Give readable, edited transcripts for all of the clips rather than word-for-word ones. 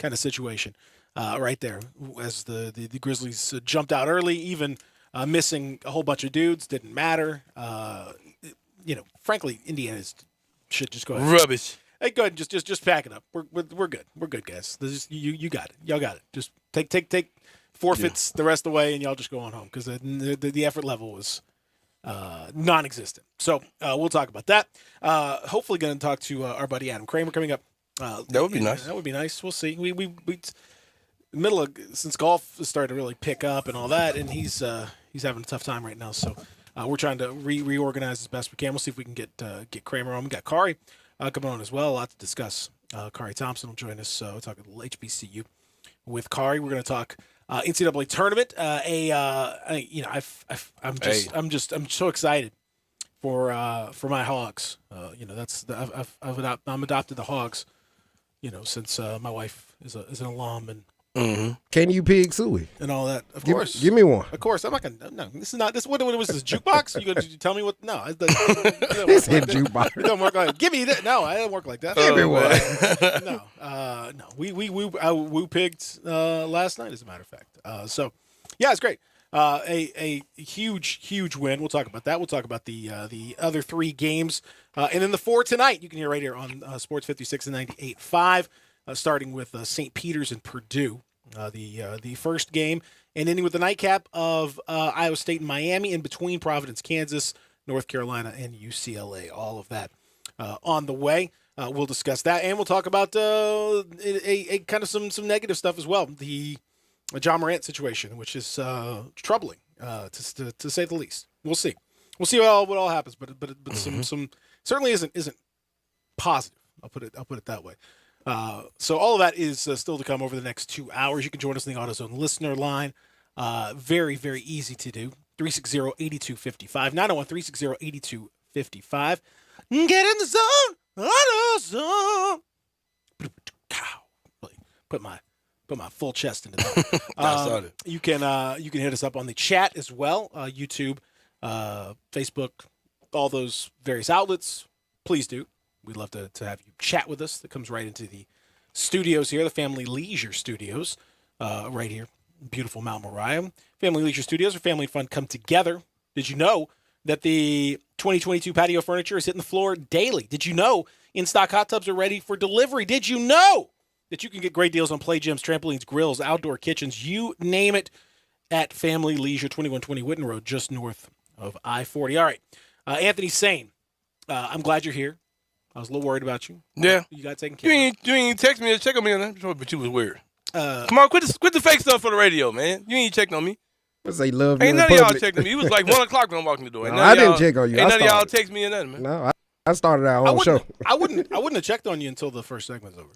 kind of situation right there. As the Grizzlies jumped out early, even missing a whole bunch of dudes didn't matter. Frankly, Indiana should just go ahead. Rubbish. Hey, go ahead and just pack it up. We're good. We're good, guys. You got it. Y'all got it. Just take forfeits the rest of the way, and y'all just go on home because the effort level was non-existent. So we'll talk about that. Hopefully, going to talk to our buddy Adam Kramer coming up. That would be nice. That would be nice. We'll see. We middle of since golf has started to really pick up and all that, and he's having a tough time right now. So we're trying to reorganize as best we can. We'll see if we can get Kramer on. We got Kari coming on as well. A lot to discuss. Kari Thompson will join us. We'll talk a little HBCU with Kari. We're going to talk NCAA tournament. I'm so excited for my Hogs. I'm adopted the Hogs. Since my wife is an alum and Can you pig suey? and all that. Of course, Give me one. Of course, I'm not gonna. No, this is not. This what was this jukebox? You tell me what? No, it He said jukebox. It don't work like. Give me that. No, I don't work like that. Give me one. No. We woo pigged last night, as a matter of fact. So, yeah, it's great. A huge win. We'll talk about that. We'll talk about the other three games, and then the four tonight. You can hear right here on Sports 56 and 98.5, starting with St. Peter's and Purdue, the first game, and ending with the nightcap of Iowa State and Miami, in between Providence, Kansas, North Carolina, and UCLA. All of that on the way. We'll discuss that, and we'll talk about a kind of some negative stuff as well. The John Morant situation, which is troubling to say the least. We'll see. We'll see what all happens, but some certainly isn't positive. I'll put it that way. So all of that is still to come over the next 2 hours. You can join us in the AutoZone listener line. Very, very easy to do. 360-8255. 901-360-8255. Get in the zone. AutoZone. Put my full chest into that. You can hit us up on the chat as well. YouTube, Facebook, all those various outlets. Please do. We'd love to have you chat with us. That comes right into the studios here, the Family Leisure Studios, right here, beautiful Mount Moriah. Family Leisure Studios, where family and fun come together. Did you know that the 2022 patio furniture is hitting the floor daily? Did you know in-stock hot tubs are ready for delivery? Did you know that you can get great deals on play gyms, trampolines, grills, outdoor kitchens, you name it, at Family Leisure, 2120 Whitten Road, just north of I-40. All right, Anthony Sain, I'm glad you're here. I was a little worried about you. Yeah. You got taken care of. You ain't text me to check on me on that, but you was weird. Come on, quit the fake stuff for the radio, man. You ain't checking on me. What's they love you Ain't in none of y'all public. checking me. It was like 1 o'clock when I walked in the door. No, I didn't check on you. Ain't I none of y'all started. text me or nothing, man. No, I started our own show. I wouldn't have checked on you until the first segment's over.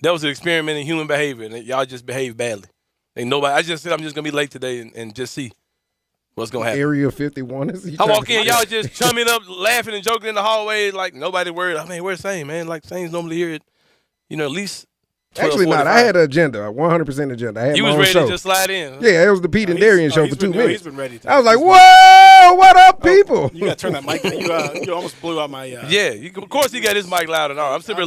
That was an experiment in human behavior, and y'all just behaved badly. Ain't nobody. I just said I'm just gonna be late today and just see what's gonna happen. Area 51 is. I walk in, y'all just chumming up, laughing and joking in the hallway, like nobody worried. I mean, where's Sain, man? Like Sain's normally here at, at least. Actually, not. I had an agenda, a 100% agenda. I had You my was own ready show. to just slide in. Yeah, it was the Pete and Darian show for 2 minutes. He's been ready to. I was like, whoa, what up, people? You got to turn that mic. You almost blew out my. Yeah, of course he got his mic louder than ours. I'm sitting here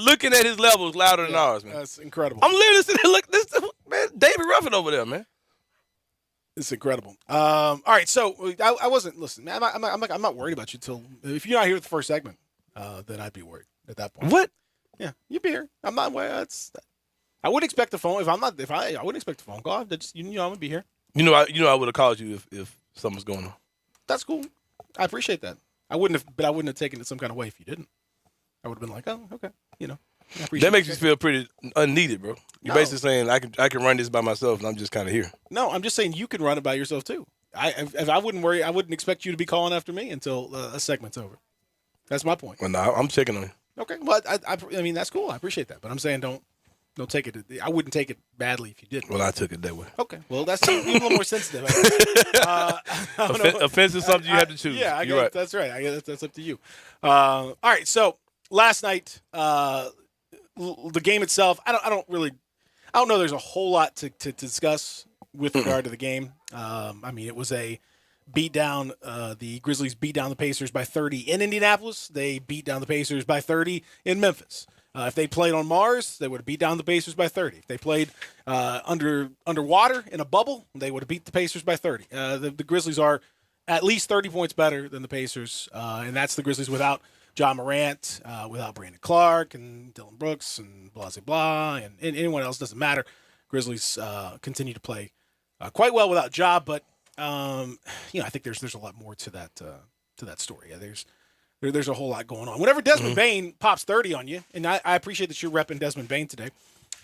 looking at his levels louder than ours, man. That's incredible. I'm literally sitting there looking. This man, David Ruffin over there, man. It's incredible. All right, so I wasn't. Listen, man, I'm not worried about you till if you're not here at the first segment, then I'd be worried at that point. What? Yeah, you'd be here. I'm not. I wouldn't expect a phone I wouldn't expect a phone call. I'm gonna be here. I would have called you if something was going on. That's cool. I appreciate that. I wouldn't have taken it some kind of way if you didn't. I would have been like, oh, okay, I appreciate That makes you feel pretty unneeded, bro. You're basically saying I can run this by myself, and I'm just kind of here. No, I'm just saying you can run it by yourself too. I wouldn't worry. I wouldn't expect you to be calling after me until a segment's over. That's my point. Well, no, I'm checking on you. Okay, well, I mean that's cool. I appreciate that, but I'm saying don't take it. I wouldn't take it badly if you didn't. Well, I took it that way. Okay, well that's a little more sensitive. Offense is something you have to choose. Yeah, I guess You're right. that's right. I guess that's up to you. All right, so last night, the game itself, I don't know. There's a whole lot to discuss with regard to the game. I mean, it was a beat down. The Grizzlies beat down the Pacers by 30 in Indianapolis. They beat down the Pacers by 30 in Memphis. If they played on Mars, they would have beat down the Pacers by 30. If they played underwater in a bubble, they would have beat the Pacers by 30. The Grizzlies are at least 30 points better than the Pacers, and that's the Grizzlies without John Morant, without Brandon Clark and Dylan Brooks and blah, blah, blah, and anyone else. Doesn't matter. Grizzlies continue to play quite well without Ja, but I think there's a lot more to that story. Yeah, there's a whole lot going on. Whenever Desmond Bane pops 30 on you, and I appreciate that you're repping Desmond Bane today,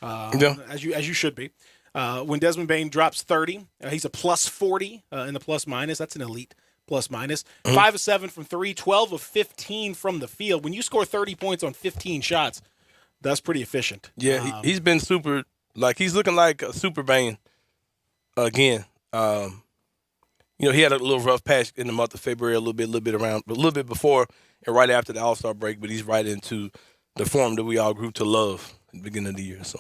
as you should be. When Desmond Bane drops 30, he's a plus 40 in the plus minus. That's an elite plus minus. 5 of 7 from 3, 12 of 15 from the field. When you score 30 points on 15 shots, that's pretty efficient. Yeah, he's been super. Like he's looking like a super Bane again. He had a little rough patch in the month of February, a little bit before and right after the All-Star break, but he's right into the form that we all grew to love at the beginning of the year. So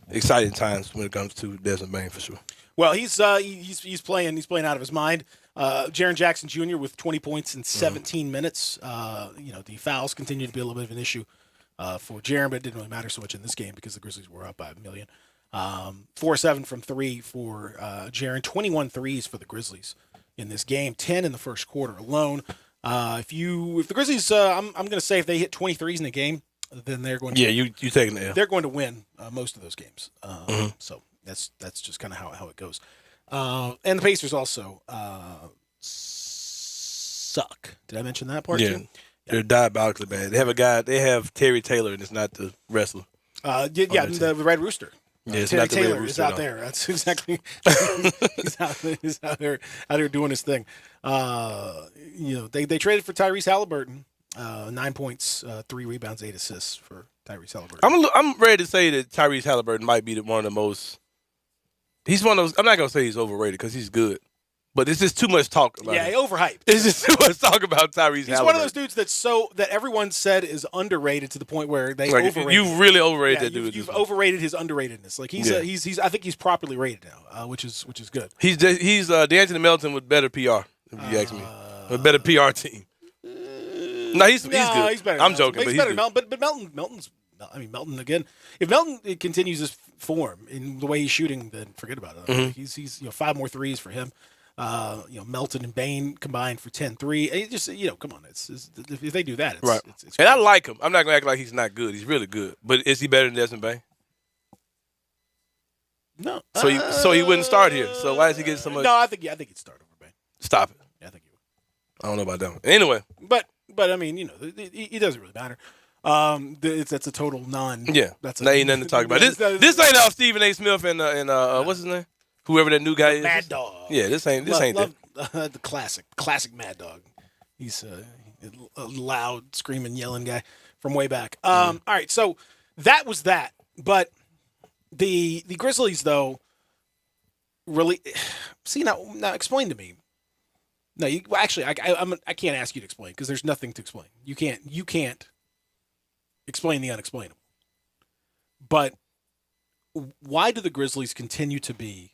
exciting times when it comes to Desmond Bane for sure. Well, he's playing out of his mind. Jaren Jackson Jr. with 20 points in 17 minutes. The fouls continue to be a little bit of an issue for Jaren, but it didn't really matter so much in this game because the Grizzlies were up by 1 million. 4-7 from 3 for Jaren, 21 threes for the Grizzlies in this game, 10 in the first quarter alone. If the Grizzlies, I'm going to say if they hit 20 threes in a game, then they're going to you taking the L. They're going to win most of those games. So that's just kind of how it goes. And the Pacers also suck. Did I mention that part too? They're diabolically bad. They have Terry Taylor, and it's not the wrestler. The Red Rooster. Yeah, it's Terry not the Red Taylor Rooster is out there. That's exactly. he's out there doing his thing. They traded for Tyrese Halliburton. 9 points, 3 rebounds, 8 assists for Tyrese Halliburton. I'm ready to say that Tyrese Halliburton might be one of the most. He's one of those. I'm not gonna say he's overrated because he's good, but it's just too much talk about. Yeah, him. Overhyped. It's just too much talk about Tyrese Halliburton. He's one of those dudes that everyone said is underrated to the point where they overrated. You really overrated that dude. You've overrated his underratedness. Like he's I think he's properly rated now, which is good. He's DeAnthony Melton with better PR. If you ask me, with better PR team. No, he's good. He's better. I'm joking, but he's better than Melton. But Melton again. If Melton continues this form in the way he's shooting, then forget about it. He's 5 more threes for him. Melton and Bane combined for 10-3. And just come on, if they do that, it's right. It's and I like him. I'm not gonna act like he's not good. He's really good. But is he better than Desmond Bane? No. So he wouldn't start here. So why is he getting so much? No, I think he'd start over Bane. Stop it. Yeah, I think he would. I don't know about that one. Anyway. But I mean, it doesn't really matter. That's a total non. Yeah. That's ain't nothing to talk about. This ain't Stephen A. Smith and what's his name? Whoever that new guy is. Mad Dog. Yeah, this ain't that. The classic Mad Dog. He's a loud, screaming, yelling guy from way back. All right, so that was that. But the Grizzlies, though, really see now explain to me. No, I can't ask you to explain because there's nothing to explain. You can't explain the unexplainable. But why do the Grizzlies continue to be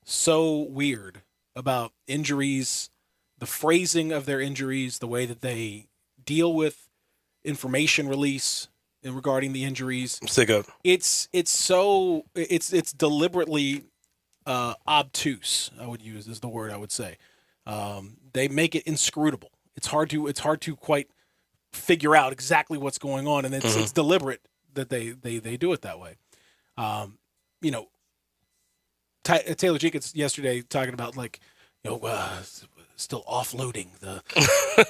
so weird about injuries, the phrasing of their injuries, the way that they deal with information release regarding the injuries? I'm sick of it. It's deliberately obtuse. I would use is the word I would say. They make it inscrutable. It's hard to quite figure out exactly what's going on, and it's deliberate that they do it that way. Taylor Jenkins yesterday talking about still offloading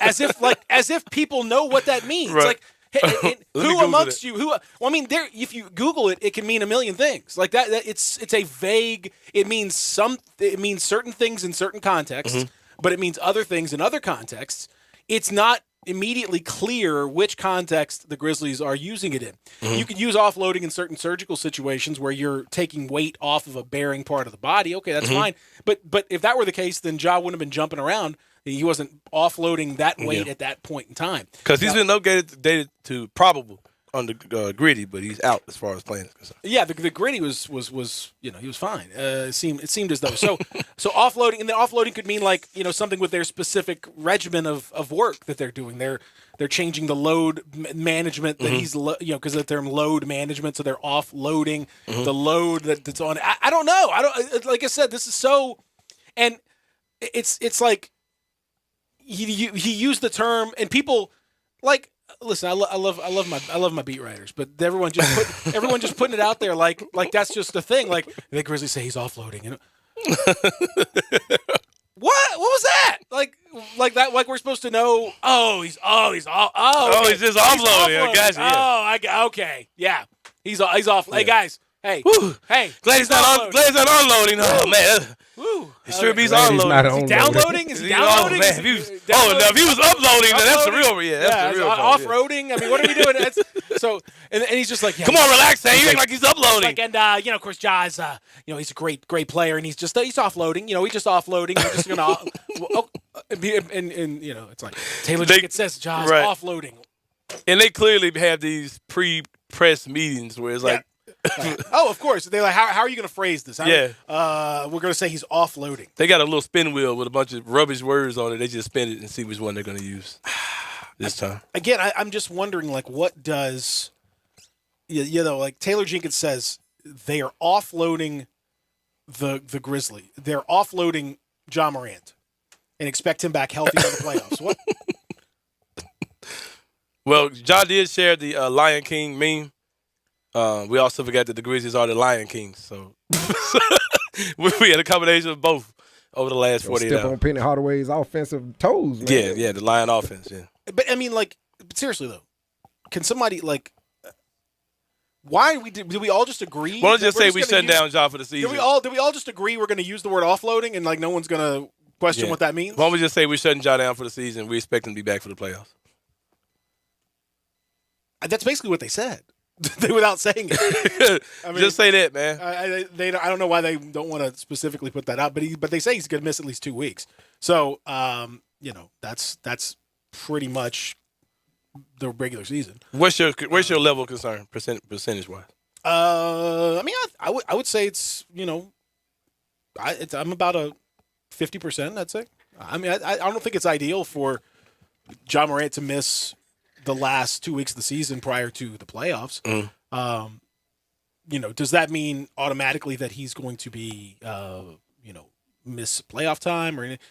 as if people know what that means. Right. Like, hey, who amongst you? If you Google it, it can mean a million things. Like that it's a vague. It means certain things in certain contexts, but it means other things in other contexts. It's not immediately clear which context the Grizzlies are using it in. You could use offloading in certain surgical situations where you're taking weight off of a bearing part of the body. Okay, that's fine. But if that were the case, then Ja wouldn't have been jumping around. He wasn't offloading that weight at that point in time. Because he's been updated to probable on the gritty, but he's out as far as playing is concerned. Yeah, the gritty was he was fine. It seemed as though so offloading, and then offloading could mean like something with their specific regimen of work that they're doing. They're changing the load management that he's because of the term load management, so they're offloading the load that's on. I don't know. I don't like I said. This is so, and it's like he used the term, and people like. Listen, I love my beat writers, but everyone just putting it out there like that's just the thing. Like the Grizzlies say he's offloading. What was that? Like that? Like we're supposed to know? He's just offloading. I got you. Yeah. Okay, yeah, he's off. Hey guys, hey, glad he's not unloading. Oh man. Woo. It sure be's Glad he's unloading. not Is he downloading? Is he downloading? Man, if he was uploading, then that's the real. That's the real. Off-roading. I mean, what are we doing? And he's just like, Come on, relax, Sain. You act like he's uploading. Like, and of course, Ja's, he's a great player, and he's offloading. He's just offloading. He's just gonna, and it's like Taylor Jenkins says, Ja's offloading. And they clearly have these pre-press meetings where it's like. Of course. They're like, how are you going to phrase this? We're going to say he's offloading. They got a little spin wheel with a bunch of rubbish words on it. They just spin it and see which one they're going to use this time. Again, I'm just wondering, like, what does, like Taylor Jenkins says, they are offloading the Grizzly. They're offloading Ja Morant and expect him back healthy for the playoffs. What? Well, Ja did share the Lion King meme. We also forgot that the Grizzlies are the Lion Kings, so we had a combination of both over the last 48 hours. Step on Penny Hardaway's offensive toes, man. Yeah, the Lion offense, yeah. But I mean, like, seriously though, can somebody why do we all just agree? Why don't you just say we shut down Ja for the season? Did we all just agree we're going to use the word offloading and like no one's going to question what that means? Why don't we just say we're shutting Ja down for the season? We expect him to be back for the playoffs. That's basically what they said. Without saying it. I mean, just say that, man. I don't know why they don't want to specifically put that out, but they say he's going to miss at least 2 weeks. So, that's pretty much the regular season. What's your level of concern percentage wise? I mean, I would say it's I'm about a 50%. I'd say. I mean, I don't think it's ideal for Ja Morant to miss the last 2 weeks of the season prior to the playoffs. Does that mean automatically that he's going to be, miss playoff time or anything?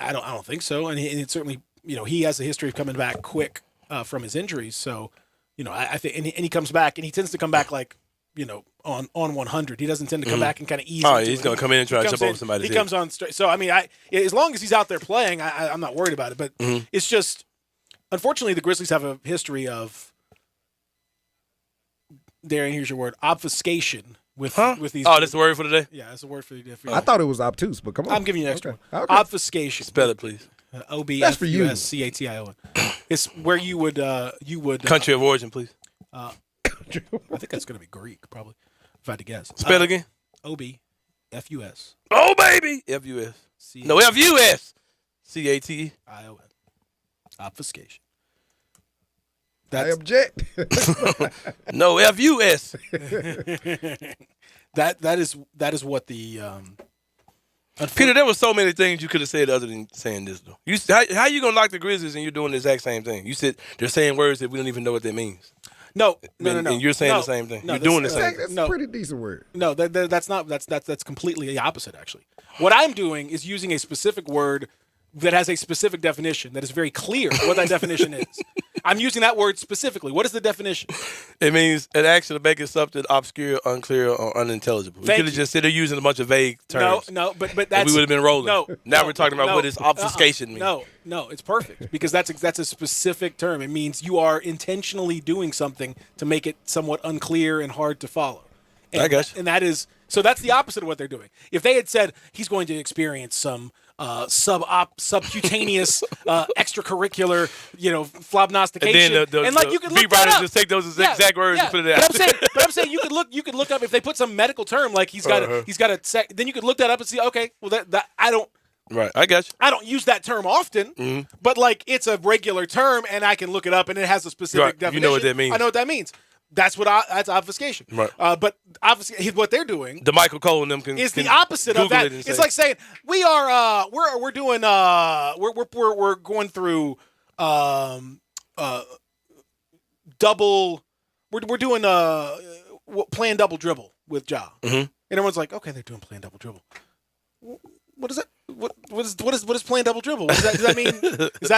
I don't think so. And it certainly, he has a history of coming back quick from his injuries. So, I think, and he comes back and he tends to come back like, on 100. He doesn't tend to come back and kind of ease. Oh, he's going to come in and try to jump over somebody's head. He comes on straight. So, I mean, as long as he's out there playing, I'm not worried about it. But it's just, unfortunately, the Grizzlies have a history of, Darren, here's your word, obfuscation with these. Oh, that's the word for today? Yeah, that's the word for you. I thought it was obtuse, but come on. I'm giving you an extra one. Okay. Obfuscation. Spell it, please. OBFUSCATION. It's where you would Country of origin, please. I think that's going to be Greek, probably, if I had to guess. Spell again. OBFUS. Oh, baby. FUS. No, FUS. CATE. ION. Obfuscation. I object. No, FUS. That is what the Peter, there were so many things you could have said other than saying this, though. How you going to knock the Grizzlies and you're doing the exact same thing? You said they're saying words that we don't even know what that means. No. And you're saying the same thing. You're doing the same thing. That's a pretty decent word. No, that's not. That's completely the opposite, actually. What I'm doing is using a specific word that has a specific definition that is very clear what that definition is. I'm using that word specifically. What is the definition? It means an action to make something obscure, unclear, or unintelligible. We could have just said they're using a bunch of vague terms. No, but that's, we would have been rolling. Now we're talking about what does does obfuscation mean. No, it's perfect because that's a specific term. It means you are intentionally doing something to make it somewhat unclear and hard to follow. And, I guess. And that is so. That's the opposite of what they're doing. If they had said he's going to experience some subcutaneous extracurricular, flobnostication, and then you could beat look that writers up. just take those exact words and put it out. But I'm saying you could look up if they put some medical term like he's got a then you could look that up and see, okay, well that I don't Right. I got you. I don't use that term often, but like it's a regular term, and I can look it up, and it has a specific definition. You know what that means. I know what that means. That's obfuscation. Right. But obviously, what they're doing The Michael Cole and them is can the opposite Google of that. it and It's say- like saying we're doing we're going through double. We're doing playing double dribble with Ja, and everyone's like, okay, they're doing playing double dribble. What is that? What is playing double dribble? Does that mean? Is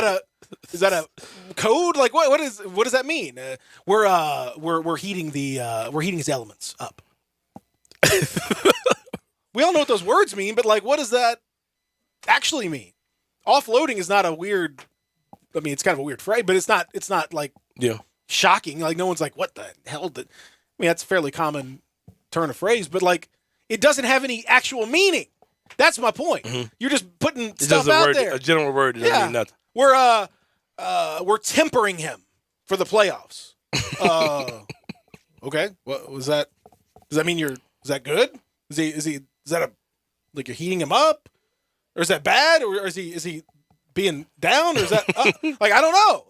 that a code? Like what does that mean? We're heating his elements up. We all know what those words mean, but like, what does that actually mean? Offloading is not a weird. I mean, it's kind of a weird phrase, but it's not like shocking. Like no one's like, what the hell? I mean, that's a fairly common turn of phrase, but like, it doesn't have any actual meaning. That's my point. You're just putting stuff just a out word, there. a general word that doesn't mean nothing. We're tempering him for the playoffs. Okay. What was that? Does that mean is that good? Is that like you're heating him up? Or is that bad? Or is he being down? Or is that like I don't know.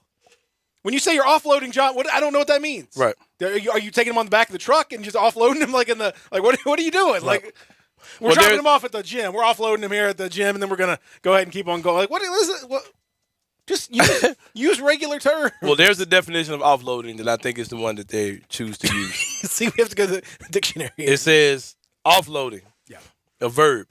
When you say you're offloading John, I don't know what that means. Right. Are you taking him on the back of the truck and just offloading him like in the what are you doing? Right. Like we're dropping him off at the gym. We're offloading him here at the gym, and then we're gonna go ahead and keep on going. Like what is it? What? Just use regular terms. Well, there's a definition of offloading that I think is the one that they choose to use. See, we have to go to the dictionary. It says offloading. Yeah. A verb.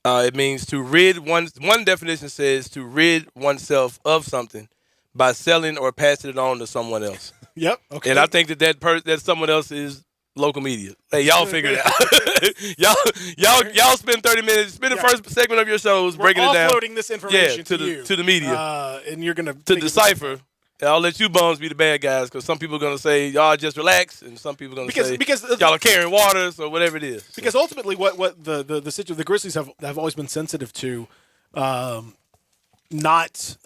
It means to rid one definition says to rid oneself of something by selling or passing it on to someone else. Yep. Okay. And I think that someone else is local media. Hey, y'all figure it out. y'all spend 30 minutes, spend the first segment of your shows breaking it down. Offloading this information to the media. And you're going to decipher. And I'll let you bums be the bad guys because some people are going to say, y'all just relax, and some people are going to say, y'all are carrying waters or whatever it is. Because ultimately what the Grizzlies have always been sensitive to not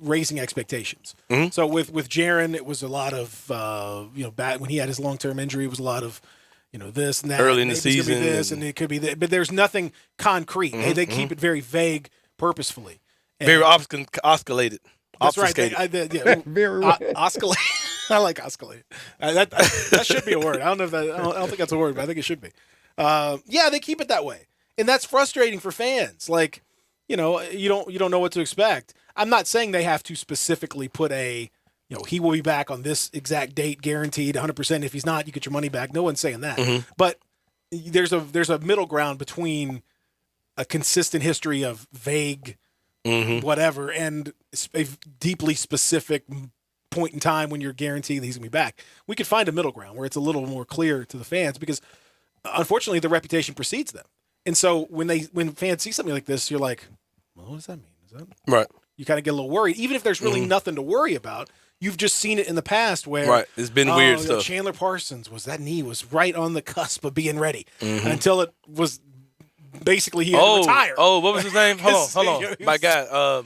raising expectations. So with Jaren, it was a lot of back when he had his long-term injury, it was a lot of this and that early in the maybe it's gonna season, be this and it could be that, but there's nothing concrete. They keep it very vague, purposefully. And very oscillated. that's right. Very Oscillate. I like oscillate. That should be a word. I don't know if that. I don't think that's a word, but I think it should be. They keep it that way, and that's frustrating for fans. Like, you don't know what to expect. I'm not saying they have to specifically put he will be back on this exact date, guaranteed 100%. If he's not, you get your money back. No one's saying that. But there's a middle ground between a consistent history of vague whatever and a deeply specific point in time when you're guaranteed that he's going to be back. We could find a middle ground where it's a little more clear to the fans because unfortunately the reputation precedes them. And so when fans see something like this, you're like, well, what does that mean? Is that right? You kind of get a little worried, even if there's really nothing to worry about. You've just seen it in the past where it's been weird stuff. Chandler Parsons that knee was right on the cusp of being ready until it was basically he had to retire. Oh, what was his name? Hold on. My guy.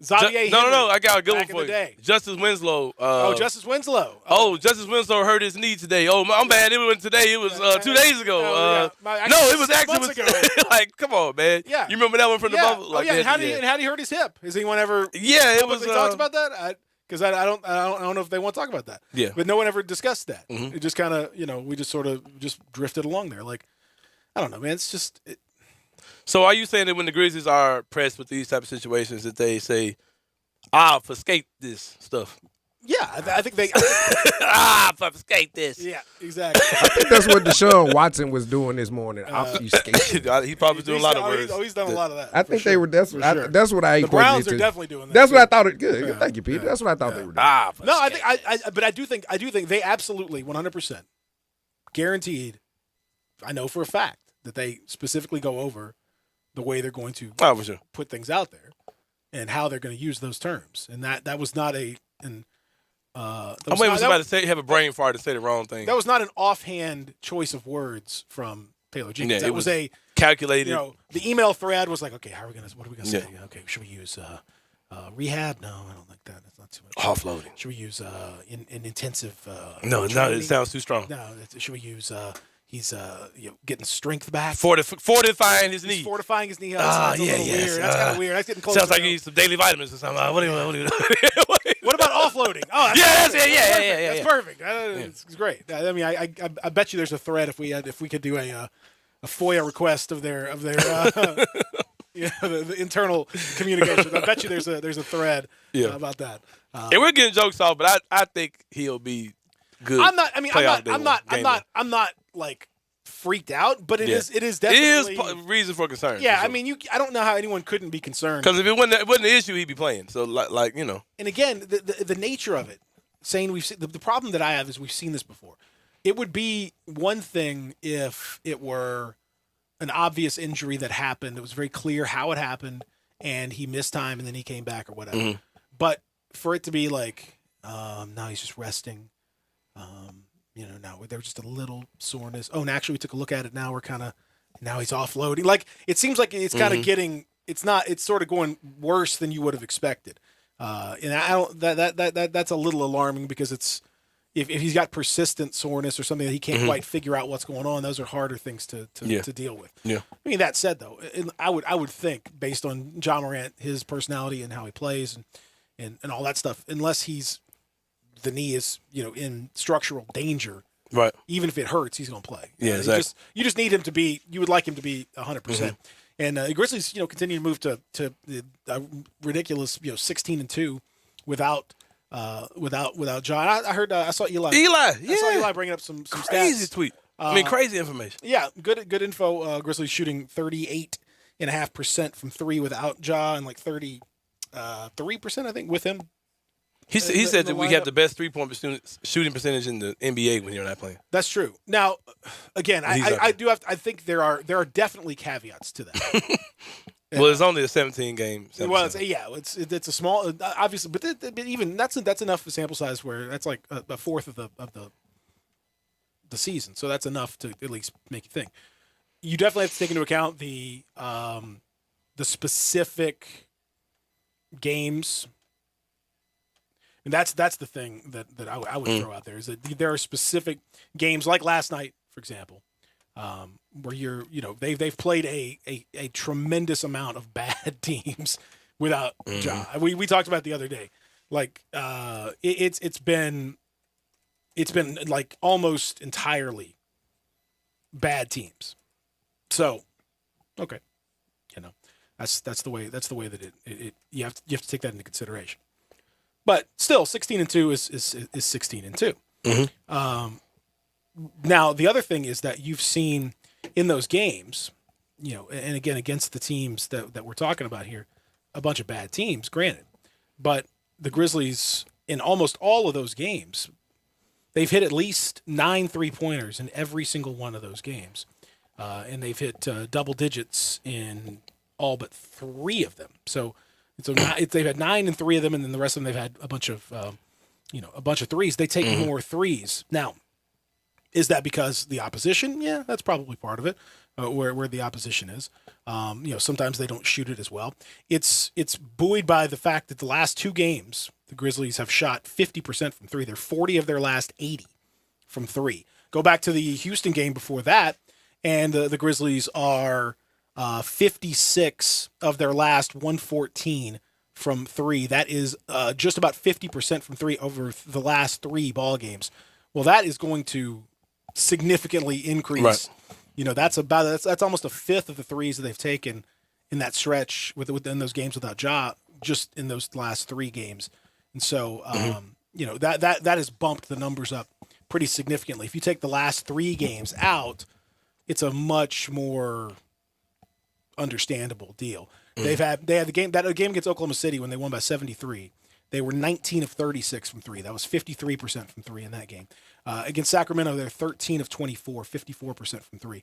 Xavier No. I got a good one back in for the you. day. Justice Winslow. Justice Winslow. Justice Winslow hurt his knee today. Oh, I'm bad. It was today. It was 2 days ago. It was actually 6 months ago. like, come on, man. Yeah. You remember that one from the bubble? Like, And how did he hurt his hip? Has anyone ever? Yeah, it was. Talked about that. Because I don't know if they want to talk about that. Yeah. But no one ever discussed that. It just kind of we just sort of just drifted along there. Like, I don't know, man. It's just. So are you saying that when the Grizzlies are pressed with these type of situations that they say, obfuscate this stuff? Yeah, I think they. Obfuscate this. Yeah, exactly. I think that's what Deshaun Watson was doing this morning. Obfuscation. He probably doing a lot of words. He's done a lot of that. I think they were. That's what I. The Browns are definitely doing that. That's what I thought. Good. Thank you, Peter. That's what I thought they were doing. No, I think but I do think they absolutely 100% guaranteed. I know for a fact that they specifically go over the way they're going to for sure. put things out there and how they're going to use those terms, and that was not a. I'm waiting for somebody to have a brain fart to say the wrong thing. That was not an offhand choice of words from Taylor Jenkins. Yeah, that was a calculated. The email thread was like, okay, what are we gonna say? Yeah. Okay, should we use rehab? No, I don't like that. That's not too much. Offloading. Should we use an intensive? No, training? it sounds too strong. No, should we use He's getting strength back. Fortifying his He's knee. fortifying his knee. That's a little weird. That's kind of weird. That's getting close. Sounds like he needs some daily vitamins or something. What do you What about offloading? Oh, that's perfect. it. Yeah. That's perfect. It's great. I mean, I bet you there's a thread if we could do a FOIA request of their the internal communication. I bet you there's a thread about that. And we're getting jokes off, but I think he'll be good. I'm not like freaked out, but it is definitely reason for concern. Yeah, for sure. I mean, I don't know how anyone couldn't be concerned. Because if it wasn't an issue, he'd be playing. So like. And again, the nature of it, saying we've seen, the problem that I have is we've seen this before. It would be one thing if it were an obvious injury that happened. It was very clear how it happened, and he missed time, and then he came back or whatever. Mm-hmm. But for it to be like, now he's just resting. Now there was just a little soreness. Oh, and actually we took a look at it. Now he's offloading. Like, it seems like it's kind of getting, it's sort of going worse than you would have expected. And I don't, that's a little alarming because it's, if he's got persistent soreness or something that he can't quite figure out what's going on, those are harder things to deal with. Yeah. I mean, that said though, I would think based on John Morant, his personality and how he plays and all that stuff, unless the knee is, in structural danger, right? Even if it hurts, he's going to play. Yeah, exactly. You just need him to be. You would like him to be 100%. And the Grizzlies, continue to move to the ridiculous, 16-2 without John. I heard. I saw Eli. I saw Eli bringing up some crazy stats. tweet. Crazy information. Yeah, good info. Grizzlies shooting 38.5% from three without Ja and like 33%, I think, with him. He said that we have the best 3-point shooting percentage in the NBA when you're not playing. That's true. Now, again, I think there are definitely caveats to that. Well, it's only a 17 game. Well, it's a small, obviously, but even that's enough of a sample size where that's like a fourth of the season. So that's enough to at least make you think. You definitely have to take into account the specific games. And that's the thing that I would throw out there is that there are specific games like last night, for example, where they've played a tremendous amount of bad teams without Ja. We talked about it the other day. Like it's been like almost entirely bad teams. So okay, that's the way that it you have to take that into consideration. But still, 16-2 is 16-2. Now the other thing is that you've seen in those games, and again against the teams that we're talking about here, a bunch of bad teams, granted, but the Grizzlies in almost all of those games, they've hit at least 9 3-pointers in every single one of those games, and they've hit double digits in all but 3 of them. So they've had 9 in 3 of them, and then the rest of them they've had a bunch of threes. They take more threes. Now, is that because the opposition? Yeah, that's probably part of it. Where the opposition is, sometimes they don't shoot it as well. It's buoyed by the fact that the last 2 games the Grizzlies have shot 50% from 3. They're 40 of their last 80 from 3. Go back to the Houston game before that, and the Grizzlies are 56 of their last 114 from 3. That is just about 50% from 3 over the last 3 ball games. Well, that is going to significantly increase. Right. That's almost a fifth of the threes that they've taken in that stretch within those games without Ja, just in those last 3 games. And so, that has bumped the numbers up pretty significantly. If you take the last 3 games out, it's a much more understandable deal. They had the game against Oklahoma City when they won by 73. They were 19 of 36 from 3. That was 53% from 3 in that game. Against Sacramento, they're 13 of 24, 54% from 3.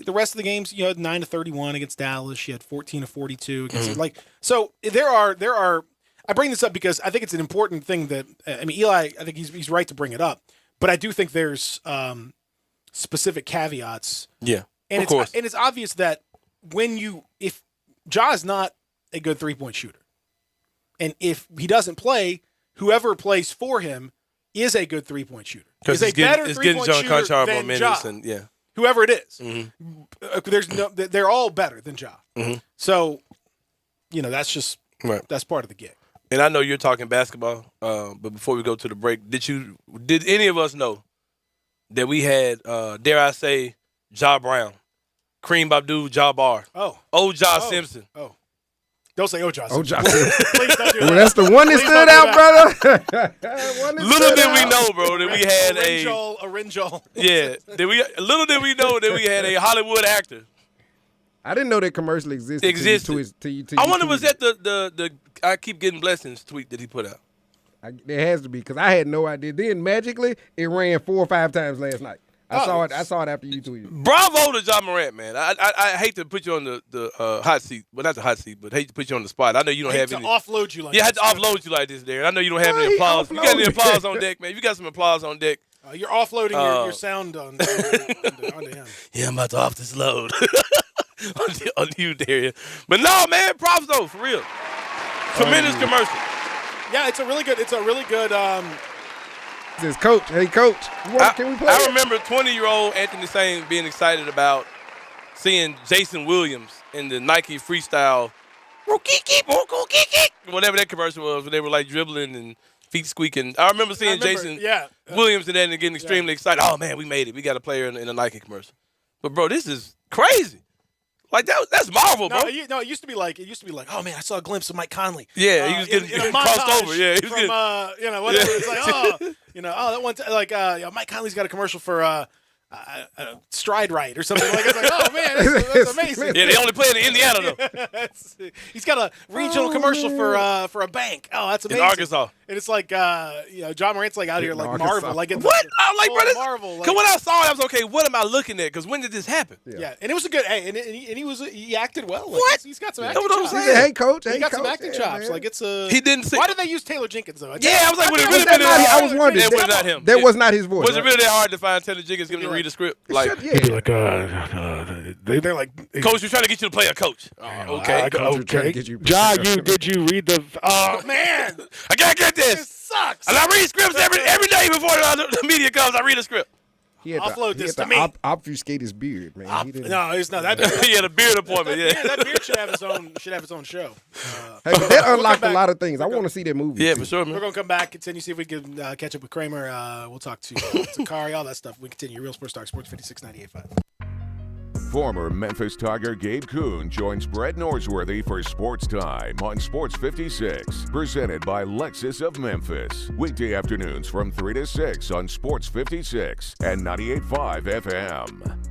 The rest of the games, you had 9 of 31 against Dallas. You had 14 of 42 against so there are. I bring this up because I think it's an important thing that Eli. I think he's right to bring it up, but I do think there's specific caveats. Yeah, and of course. And it's obvious that if Ja is not a good 3-point shooter, and if he doesn't play, whoever plays for him is a good 3-point shooter. Because is a better 3-point John shooter Conchar than more Ja. minutes, and whoever it is. Mm-hmm. They're all better than Ja. Mm-hmm. So, that's just that's part of the gig. And I know you're talking basketball, but before we go to the break, did any of us know that we had, dare I say, Ja Brown, Kareem Abdul-Jabbar, old Ja Simpson? Oh. Don't say Ja Simpson. Ja Simpson. Please don't do that. Well, that's the one that stood out, brother. Little did we know, bro, that we had a Rinjol. Yeah. Little did we know that we had a Hollywood actor. I didn't know that commercial existed. I wonder was that the I keep getting blessings tweet that he put out. There has to be, because I had no idea. Then magically it ran 4 or 5 times last night. I saw it after you tweeted. Bravo to John Morant, man. I hate to put you on the hot seat. Well, not the hot seat, but hate to put you on the spot. I know you don't have any. Offload you like this. Yeah, I had to offload you like this, Darren. I know you don't have any applause. You got any applause on deck, man? You got some applause on deck. You're offloading your sound onto him. Yeah, I'm about to off this load on you, Darren. But no, man, props though, for real. Tremendous commercial. Yeah, it's a really good. Says, Coach, hey, Coach, can we play? I remember 20-year-old Anthony Sain being excited about seeing Jason Williams in the Nike Freestyle, whatever that commercial was, when they were like dribbling and feet squeaking. I remember seeing Jason Williams in that and getting extremely excited. Oh, man, we made it. We got a player in a Nike commercial. But, bro, this is crazy. Like that's Marvel, bro. It used to be like, oh man, I saw a glimpse of Mike Conley. Yeah, he was getting crossed over. Yeah, he was from whatever. It's like, that one Mike Conley's got a commercial for Stride Right or something like that. It's like, oh man, that's amazing. Yeah, they only play it in Indiana though. He's got a regional commercial for a bank. Oh, that's amazing. In Arkansas. And it's like, John Morant's like out here like Arkansas. Marvel. Like what? I'm like, bro, Marvel. Because when I saw it, I was okay. What am I looking at? Because when did this happen? Yeah, and it was a good. Hey, and he acted well. Like, what? He's got some You acting know what I'm chops. saying? Hey, Coach. He got some Coach. acting chops. Man. Like it's a. He didn't say. Why did they use Taylor Jenkins though? Yeah, I was like, would it really that been not- that I was wondering. That was not him. That was not his voice. Was it really that hard to find Taylor Jenkins to read a script? Like, They're like, Coach, we're trying to get you to play a coach. Okay. okay. Did you did you read the? Oh man, I gotta get this this. sucks. And I read scripts every day before the media comes. I read a script. Offload this to me. Obfuscate his beard, man. He didn't. No, it's not that. He had a beard appointment. Yeah, that beard should have its own show. Hey, that unlocked a lot of things. I want to see that movie. Yeah, too. for sure, We're man. gonna come back, continue, see if we can catch up with Kramer. We'll talk to Kari, all that stuff. We continue. Real Sports Talk, Sports 56.98.5. Former Memphis Tiger Gabe Kuhn joins Brett Norsworthy for Sports Time on Sports 56, presented by Lexus of Memphis. Weekday afternoons from 3 to 6 on Sports 56 and 98.5 FM.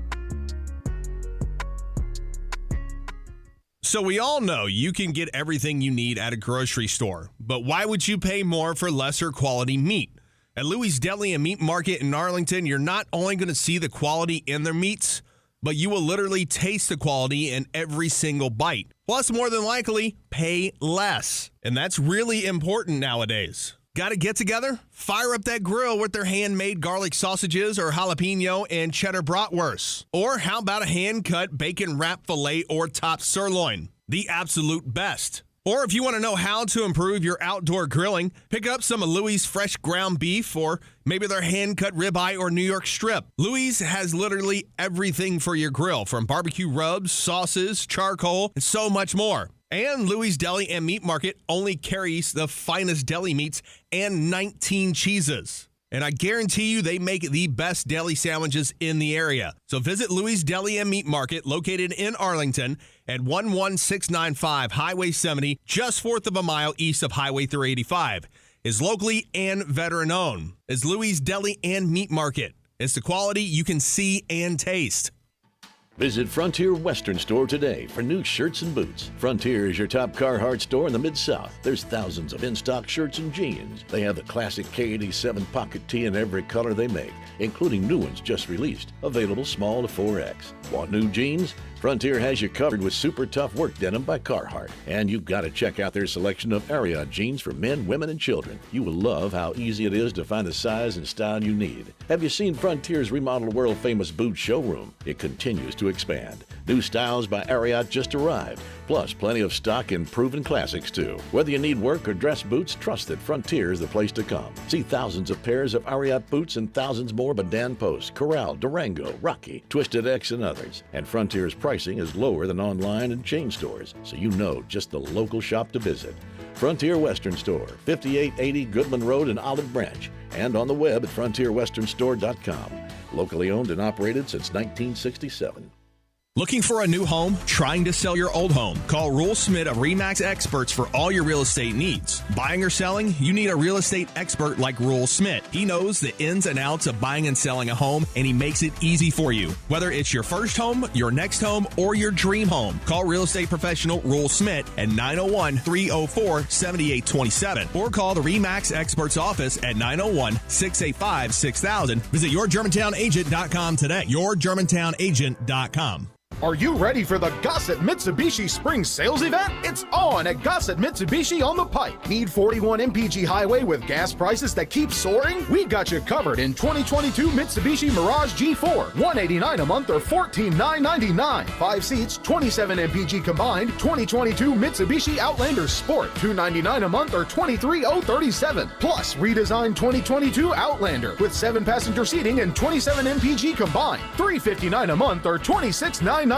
So we all know you can get everything you need at a grocery store, but why would you pay more for lesser quality meat? At Louis Deli and Meat Market in Arlington, you're not only going to see the quality in their meats, but you will literally taste the quality in every single bite. Plus, more than likely, pay less. And that's really important nowadays. Got to get together? Fire up that grill with their handmade garlic sausages or jalapeno and cheddar bratwurst. Or how about a hand-cut bacon wrap filet or top sirloin? The absolute best. Or if you want to know how to improve your outdoor grilling, pick up some of Louis' fresh ground beef or maybe their hand-cut ribeye or New York strip. Louis has literally everything for your grill, from barbecue rubs, sauces, charcoal, and so much more. And Louis Deli and Meat Market only carries the finest deli meats and 19 cheeses. And I guarantee you they make the best deli sandwiches in the area. So visit Louis Deli and Meat Market, located in Arlington at 11695 Highway 70, just north of a mile east of Highway 385. Is locally and veteran-owned. Is Louis Deli and Meat Market. It's the quality you can see and taste. Visit Frontier Western Store today for new shirts and boots. Frontier is your top Carhartt store in the Mid-South. There's thousands of in-stock shirts and jeans. They have the classic K87 pocket tee in every color they make, including new ones just released, available small to 4X. Want new jeans? Frontier has you covered with super tough work denim by Carhartt. And you've got to check out their selection of Ariat jeans for men, women, and children. You will love how easy it is to find the size and style you need. Have you seen Frontier's remodeled world-famous boot showroom? It continues to expand. New styles by Ariat just arrived, plus plenty of stock in proven classics too. Whether you need work or dress boots, trust that Frontier is the place to come. See thousands of pairs of Ariat boots and thousands more by Dan Post, Corral, Durango, Rocky, Twisted X, and others. And Frontier's pricing is lower than online and chain stores, so you know just the local shop to visit. Frontier Western Store, 5880 Goodman Road in Olive Branch, and on the web at frontierwesternstore.com. Locally owned and operated since 1967. Looking for a new home? Trying to sell your old home? Call Rule Smith of RE/MAX Experts for all your real estate needs. Buying or selling? You need a real estate expert like Rule Smith. He knows the ins and outs of buying and selling a home, and he makes it easy for you. Whether it's your first home, your next home, or your dream home, call real estate professional Rule Smith at 901-304-7827 or call the RE/MAX Experts office at 901-685-6000. Visit yourgermantownagent.com today. yourgermantownagent.com. Are you ready for the Gossett Mitsubishi Spring Sales Event? It's on at Gossett Mitsubishi on the Pike. Need 41 MPG Highway with gas prices that keep soaring? We got you covered in 2022 Mitsubishi Mirage G4. $189 a month or $14,999. 5 seats, 27 MPG combined. 2022 Mitsubishi Outlander Sport. $299 a month or $23,037. Plus, redesigned 2022 Outlander with 7-passenger seating and 27 MPG combined. $359 a month or $26,998.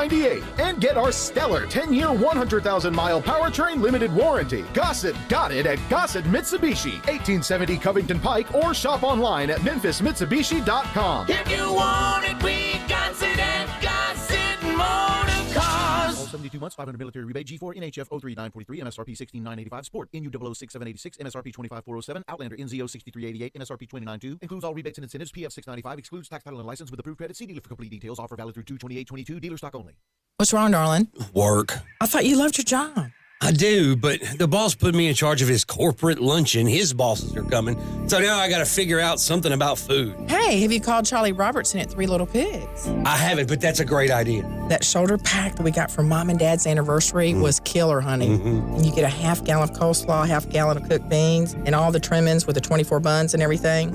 And get our stellar 10-year, 100,000-mile powertrain limited warranty. Gossett got it at Gossett Mitsubishi, 1870 Covington Pike, or shop online at memphismitsubishi.com. If you want it, we got it at Gossett Motor Cars. All 72 months, 500 military rebate, G4, NHF 03943, MSRP 16985, Sport, NU 06786, MSRP 25407, Outlander NZO 6388, MSRP 292, includes all rebates and incentives, PF 695, excludes tax title and license with approved credit. See dealer for complete details. Offer valid through 2/28/22, dealer stock only. What's wrong, darling? Work. I thought you loved your job. I do, but the boss put me in charge of his corporate luncheon. His bosses are coming. So now I got to figure out something about food. Hey, have you called Charlie Robertson at Three Little Pigs? I haven't, but that's a great idea. That shoulder pack that we got for Mom and Dad's anniversary was killer, honey. And you get a half gallon of coleslaw, half gallon of cooked beans, and all the trimmings with the 24 buns and everything.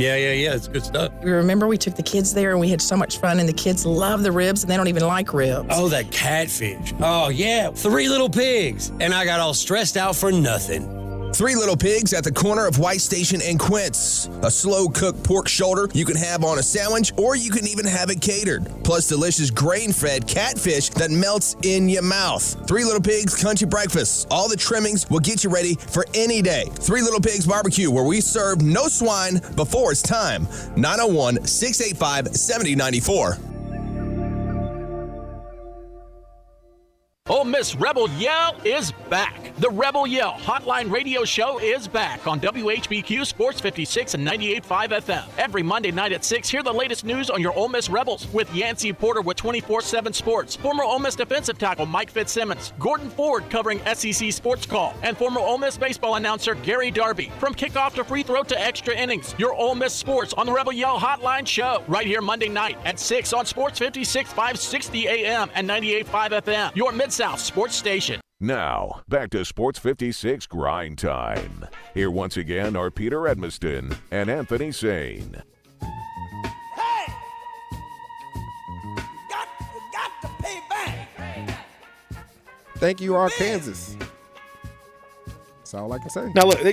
Yeah. It's good stuff. You remember we took the kids there and we had so much fun, and the kids love the ribs and they don't even like ribs. Oh, that catfish. Oh, yeah. 3 Little Pigs. And I got all stressed out for nothing. Three Little Pigs at the corner of White Station and Quince. A slow-cooked pork shoulder you can have on a sandwich, or you can even have it catered. Plus delicious grain-fed catfish that melts in your mouth. Three Little Pigs Country Breakfast. All the trimmings will get you ready for any day. Three Little Pigs Barbecue, where we serve no swine before it's time. 901-685-7094. Ole Miss Rebel Yell is back. The Rebel Yell Hotline Radio Show is back on WHBQ Sports 56 and 98.5 FM. Every Monday night at 6, hear the latest news on your Ole Miss Rebels with Yancey Porter with 24/7 Sports, former Ole Miss defensive tackle Mike Fitzsimmons, Gordon Ford covering SEC Sports Call, and former Ole Miss baseball announcer Gary Darby. From kickoff to free throw to extra innings, your Ole Miss sports on the Rebel Yell Hotline Show right here Monday night at 6 on Sports 56, 560 AM and 98.5 FM. Your Mid-South Sports Station. Now, back to Sports 56 Grind Time. Here once again are Peter Edmiston and Anthony Sain. Hey! You got to pay back. Thank you, Arkansas. That's all I can say. Now look,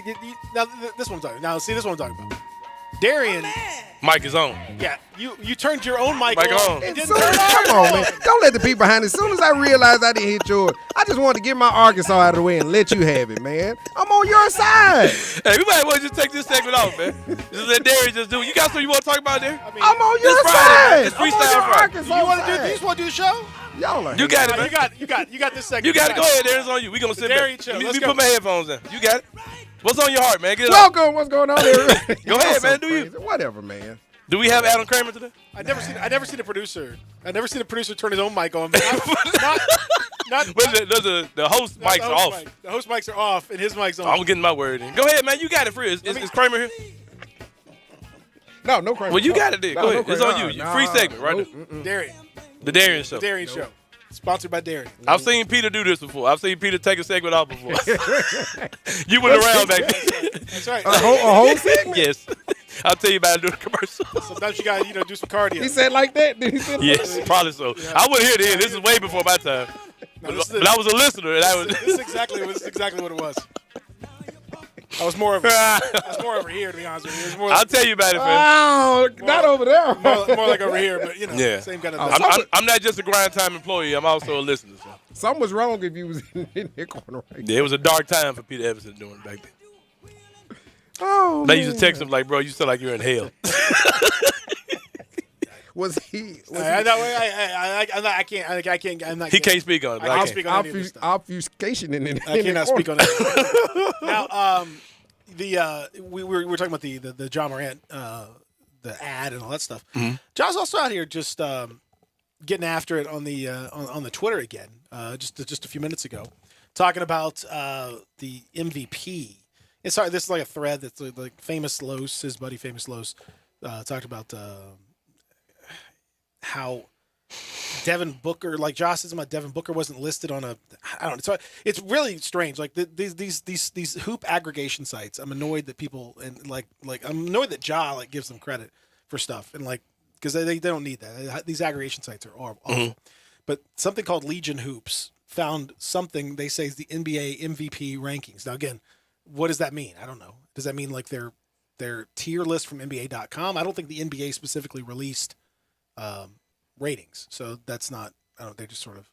now this one I'm talking. Now see this one I'm talking about. Darian, Mike is on. yeah, you turned your own mic Mic on. on. It didn't Come turn yours on, man. on. Don't let the people behind it. As soon as I realized I didn't hit yours, I just wanted to get my Arkansas out of the way and let you have it, man. I'm on your side. Hey, we might want to just take this segment off, man. Just let Darius just do it. You got something you want to talk about there? I mean, I'm on your It's Friday, side. man. It's I'm on Freestyle your Friday. Arkansas you want to do? side. You just want to do the show? Y'all are You got it, No, man. you got this segment. You got it. Go ahead, Darius. It's on you. We gonna sit Darius back. show. Let me Let's put go. my headphones in. You got it. What's on your heart, man? Get it up. Welcome. What's going on there? Go ahead, man. Do you? Whatever, man. Do we have Adam Kramer today? I never seen a producer. I never seen a producer turn his own mic on. But not But the host not mics the are host off. mic. The host mics are off, and his mic's on. I'm getting my word in. Go ahead, man. You got it, Frizz. Is Kramer here? No crime. Well, you got it then. No, Go no ahead. It's crime. on you. Nah, Free segment right nope, there. Darian. The Darian Show. Darian Show. Sponsored by Darian. I've seen Peter do this before. I've seen Peter take a segment off before. You went around back then. That's right. A whole segment? Yes. I'll tell you about it during the commercial. Sometimes you got to do some cardio. He said like that? Did he say Yes, probably so. I wasn't here then. This is way before my time. No, But I was a listener. And this is exactly what it was. I was more over here, to be honest with you. It was more I'll tell you about it, fam. Oh, not over there. more like over here, but Yeah. same kind of thing. I'm not just a grind time employee. I'm also a listener. So. Something was wrong if you was in that corner right Yeah, it was a dark time for Peter Everson doing it back then. Oh, They used to text him like, bro, you sound like you're in hell. Was he? I can't. I'm not. He can't speak on it. But I can't can. speak on any of this stuff. Obfuscation in it. I cannot speak on that. Now, we were talking about the John Morant, the ad and all that stuff. Mm-hmm. John's also out here just getting after it on the Twitter again. Just a few minutes ago, talking about the MVP. And sorry, this is like a thread that's like Famous Los, his buddy Famous Los, talked about how Devin Booker, like Josh says about Devin Booker, wasn't listed on a. I don't know. So it's really strange. Like these hoop aggregation sites. I'm annoyed that people and like I'm annoyed that Ja gives them credit for stuff and because they don't need that. These aggregation sites are awful. Mm-hmm. But something called Legion Hoops found something they say is the NBA MVP rankings. Now again, what does that mean? I don't know. Does that mean like their tier list from NBA.com? I don't think the NBA specifically released ratings, so that's not. I don't. They just sort of.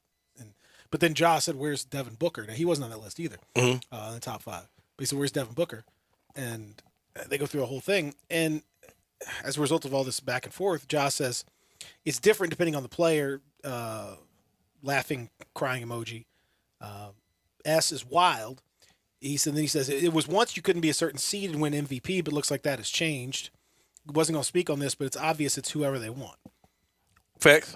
But then Ja said, "Where's Devin Booker?" Now he wasn't on that list either, in the top 5. But he said, "Where's Devin Booker?" And they go through a whole thing, and as a result of all this back and forth, Ja says it's different depending on the player. Laughing, crying emoji. S is wild. He says it was once you couldn't be a certain seed and win MVP, but looks like that has changed. Wasn't going to speak on this, but it's obvious it's whoever they want. Facts.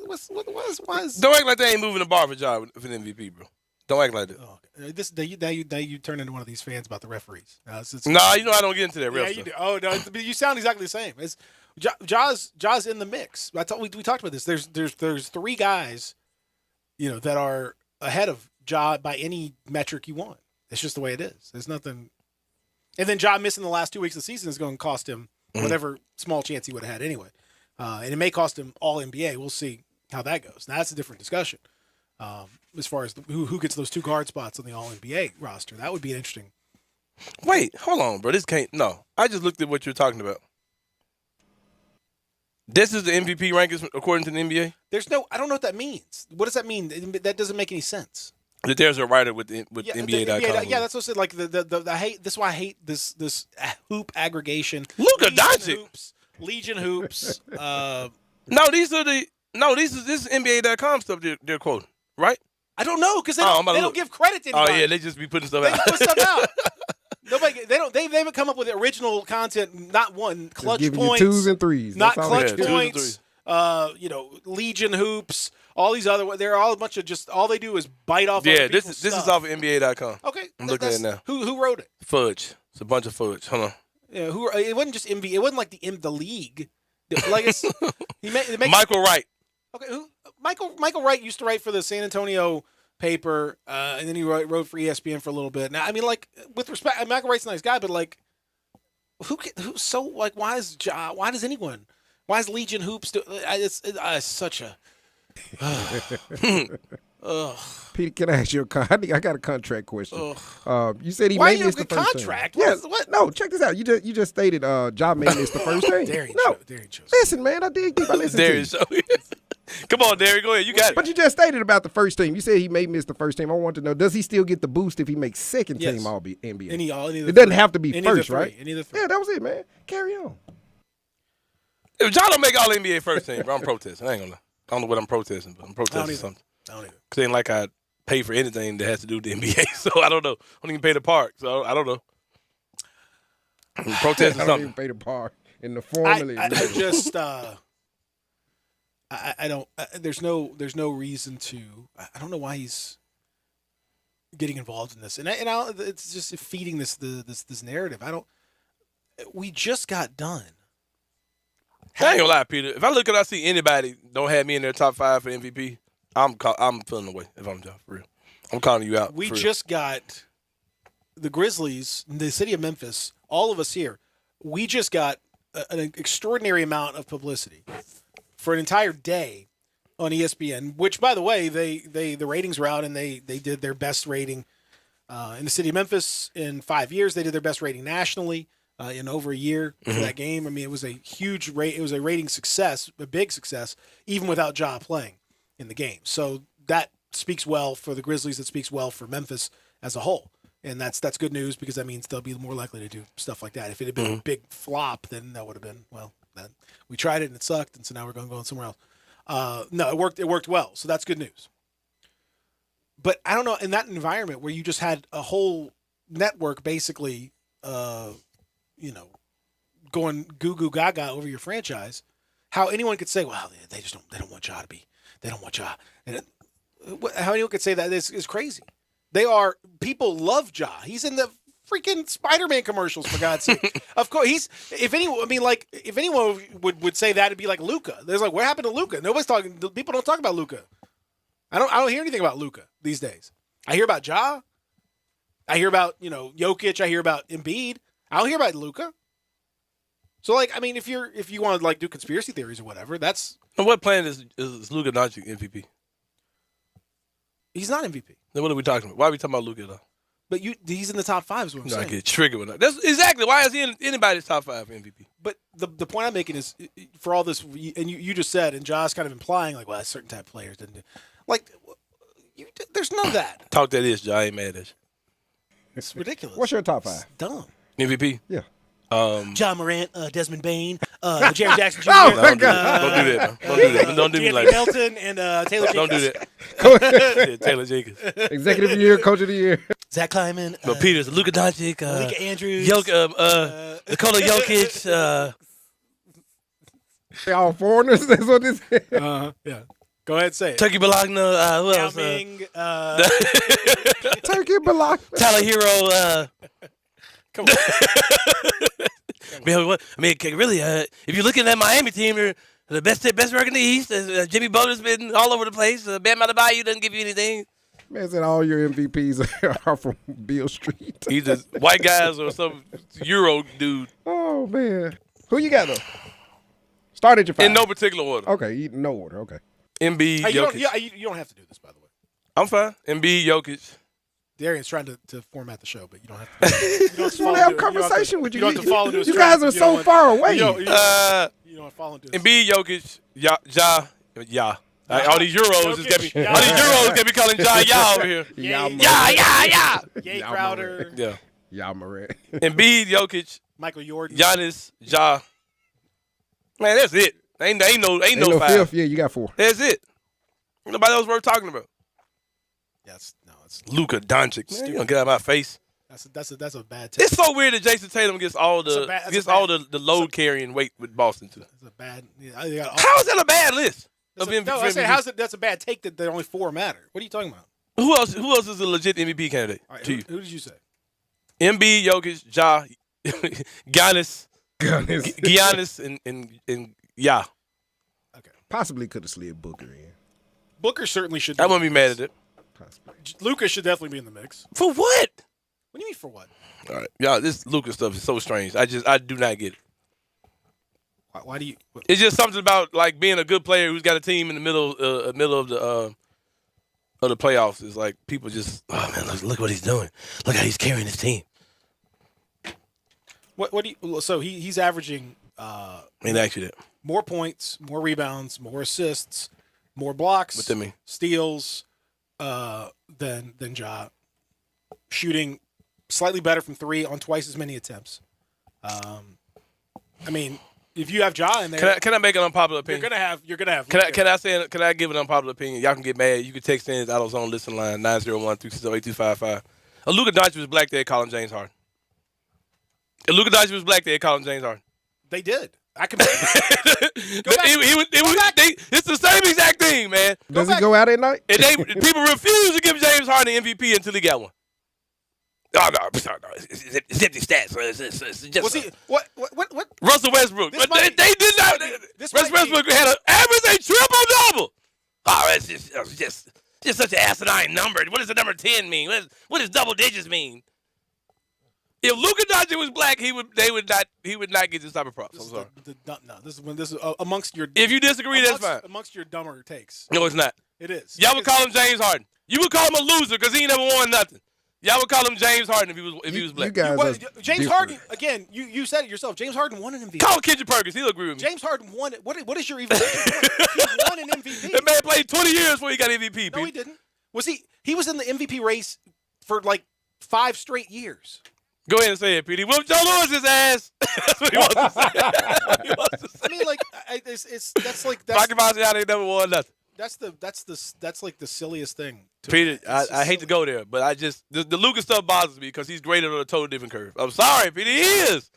Why is Don't act like they ain't moving the bar for Ja for the MVP, bro. Don't act like that. Oh, now you turn into one of these fans about the referees. Nah, you know I don't get into that real yeah, stuff. You do. Oh no, you sound exactly the same. It's Ja's in the mix. We talked about this. There's 3 guys, that are ahead of Ja by any metric you want. It's just the way it is. There's nothing. And then Ja missing the last 2 weeks of the season is going to cost him whatever small chance he would have had anyway. And it may cost him all NBA. We'll see how that goes. Now, that's a different discussion. As far as who gets those 2 guard spots on the all NBA roster, that would be an interesting. Wait, hold on, bro. This can't. No, I just looked at what you're talking about. This is the MVP rankings according to the NBA. I don't know what that means. What does that mean? That doesn't make any sense. That there's a writer with NBA.com. Yeah, that's what I said. Like I hate this. Is why I hate this hoop aggregation. Luka Doncic. Legion hoops. This is NBA.com stuff they're quoting, right? I don't know because they don't give credit to anybody. Oh yeah, they just be putting stuff They out. put stuff out. Nobody. They haven't come up with original content. Not one clutch points. You 2s and 3s. Not That's clutch all they points. Legion hoops. All these other. They're all a bunch of just. All they do is bite off. Yeah, other this people's is stuff. off of NBA.com. Okay, I'm looking at it now. Who wrote it? Fudge. It's a bunch of fudge. Hold on. Yeah, it wasn't just NBA. It wasn't like the league. Like it's Michael Wright. Okay, Michael Wright used to write for the San Antonio paper, and then he wrote for ESPN for a little bit. Now, I mean, like with respect, Michael Wright's a nice guy, but like, why does anyone? Why is Legion Hoops do? It's such a. Peter, can I ask you I got a contract question. You said he Why made you this the first contract? team. Yes. What? No, check this out. You just stated Ja made this the first team. Darian chose. Listen, man, I dig deep. I listen to you. Come on, Derry, go ahead. You got it. But you just stated about the first team. You said he may miss the first team. I want to know, does he still get the boost if he makes second team All NBA? It doesn't have to be first, right? Yeah, that was it, man. Carry on. If Ja don't make All NBA first team, bro, I'm protesting. I ain't gonna lie. I don't know what I'm protesting, but I'm protesting something. I don't even. Cause it ain't like I pay for anything that has to do with the NBA, so I don't know. I don't even pay the park, so I don't know. I'm protesting I don't something. even pay the park in the formula. I just I don't. There's no reason to. I don't know why he's getting involved in this, and it's just feeding this narrative. We just got done. I ain't gonna lie, Peter. If I look and I see anybody don't have me in their top 5 for MVP, I'm feeling away. If I'm Ja, for real, I'm calling you out. We just got the Grizzlies, the city of Memphis. All of us here, we just got an extraordinary amount of publicity for an entire day on ESPN, which, by the way, the ratings were out and they did their best rating in the city of Memphis in 5 years. They did their best rating nationally in over a year for that game. I mean, it was a huge it was a rating success, a big success, even without Ja playing in the game. So that speaks well for the Grizzlies. That speaks well for Memphis as a whole. And that's good news because that means they'll be more likely to do stuff like that. If it had been a big flop, then that would have been, well, then we tried it and it sucked, and so now we're going to go somewhere else. No, it worked. It worked well, so that's good news. But I don't know, in that environment where you just had a whole network basically, going goo goo gaga over your franchise, how anyone could say, "Well, they don't want Ja to be, they don't want Ja," and how anyone could say that is crazy. People love Ja. He's in the freaking Spider-Man commercials, for God's sake. Of course, if anyone would say that, it'd be like Luka. There's like, what happened to Luka? Nobody's talking. People don't talk about Luka. I don't hear anything about Luka these days. I hear about Ja. I hear about, Jokic. I hear about Embiid. I don't hear about Luka. So, like, I mean, if you want to like do conspiracy theories or whatever, that's. And what planet is Luka Doncic MVP? He's not MVP. Then what are we talking about? Why are we talking about Luka though? But he's in the top 5 is what I'm saying. I get triggered with that. That's exactly why is he in anybody's top 5 MVP? But the point I'm making is, for all this, and you just said, and Josh kind of implying, like, well, a certain type of players didn't do. Like, there's none of that. Talk that is, Ja. I ain't mad at you. It's ridiculous. What's your top 5? It's dumb. MVP? Yeah. John Morant, Desmond Bain, Jerry Jackson Jr. Oh, my God. Don't do that. Don't do that. Don't do me like that. Melton and Taylor Jacobs. Don't do that. Yeah, Taylor Jacobs. Executive of the Year, Coach of the Year. Zach Kleiman. But Peters, Luka Doncic, Malika Andrews. Nikola Jokic. They all foreigners. That's what this is. Yeah. Go ahead, say it. Turkey Bologna. Who else? Ming, Turkey Balak. Tyler Hero. Come on. Really, if you're looking at Miami team, they're the best record in the East. Jimmy Butler's been all over the place. Bam Adebayo doesn't give you anything. Man said all your MVPs are from Beale Street. He's just white guys or some Euro dude. Oh, man. Who you got, though? Start at your 5. In no particular order. Okay, no order. Okay. Embiid, Jokic. You don't have to do this, by the way. I'm fine. Embiid, Jokic. Darian's trying to format the show, but you don't have to. You don't just want to have a conversation with you. You don't have to follow into a You guys are so far away. You don't follow into this. Embiid, Jokic, Ja. All these Euros is gonna be calling Ja over here. Yeah. Yay Crowder. Yeah. Ja Morant. Embiid, Jokic, Michael Jordan. Giannis, Ja. Man, that's it. Ain't no 5. Fifth. Yeah, you got 4. That's it. Nobody else worth talking about. Yes, no, it's Luka Doncic. Man, you gonna get out of my face. That's a bad take. It's so weird that Jason Tatum gets all the load carrying weight with Boston too. It's a bad. How is that a bad list? That's a bad take that only 4 matter. What are you talking about? Who else is a legit MVP candidate? All right, to you? Who did you say? Embiid, Jokic, Ja, Giannis, and Ja. Okay. Possibly could have slid Booker in. Booker certainly should. I wouldn't be mad at it. Possibly. Lucas should definitely be in the mix. For what? What do you mean for what? All right, y'all. This Lucas stuff is so strange. I do not get it. Why do you? It's just something about like being a good player who's got a team in the middle of the playoffs. Is like people just, oh man, look what he's doing. Look how he's carrying his team. What do you? So he's averaging. Actually, more points, more rebounds, more assists, more blocks, what that mean? Steals, than Ja. Shooting slightly better from 3 on twice as many attempts. I mean, if you have Ja in there, can I make an unpopular opinion? You're gonna have. Can I give an unpopular opinion? Y'all can get mad. You can text in Out of Zone listen line 901-360-8255. Luka Doncic was black. They had Colin James Harden. Luka Doncic was black. They had Colin James Harden. They did. I can. Go back. It's the same exact thing, man. Does he go out at night? And people refuse to give James Harden the MVP until he got one. Oh, no, it's empty stats. It's just what? Russell Westbrook. But they did not. Russell Westbrook had an average a triple-double. Oh, it's just such an asinine number. What does the number 10 mean? What does double digits mean? If Luka Doncic was black, he would not get this type of props. I'm sorry. This is amongst your. If you disagree, that's fine. Amongst your dumber takes. No, it's not. It is. Y'all would call him James Harden. You would call him a loser because he ain't never won nothing. Y'all would call him James Harden if he was black. You guys James Harden, again, you said it yourself. James Harden won an MVP. Call Kendrick Perkins. He'll agree with me. James Harden won it. What is your evaluation? He won an MVP. That man played 20 years before he got MVP. No, he didn't. Was he? He was in the MVP race for like 5 straight years. Go ahead and say it, Petey. Whoop Joe Lewis's ass. That's what he wants to say. I mean, like, that's Rocky Marciano ain't never won nothing. That's like the silliest thing. Peter, I hate to go there, but I just the Luka stuff bothers me because he's graded on a totally different curve. I'm sorry, Peter. He is,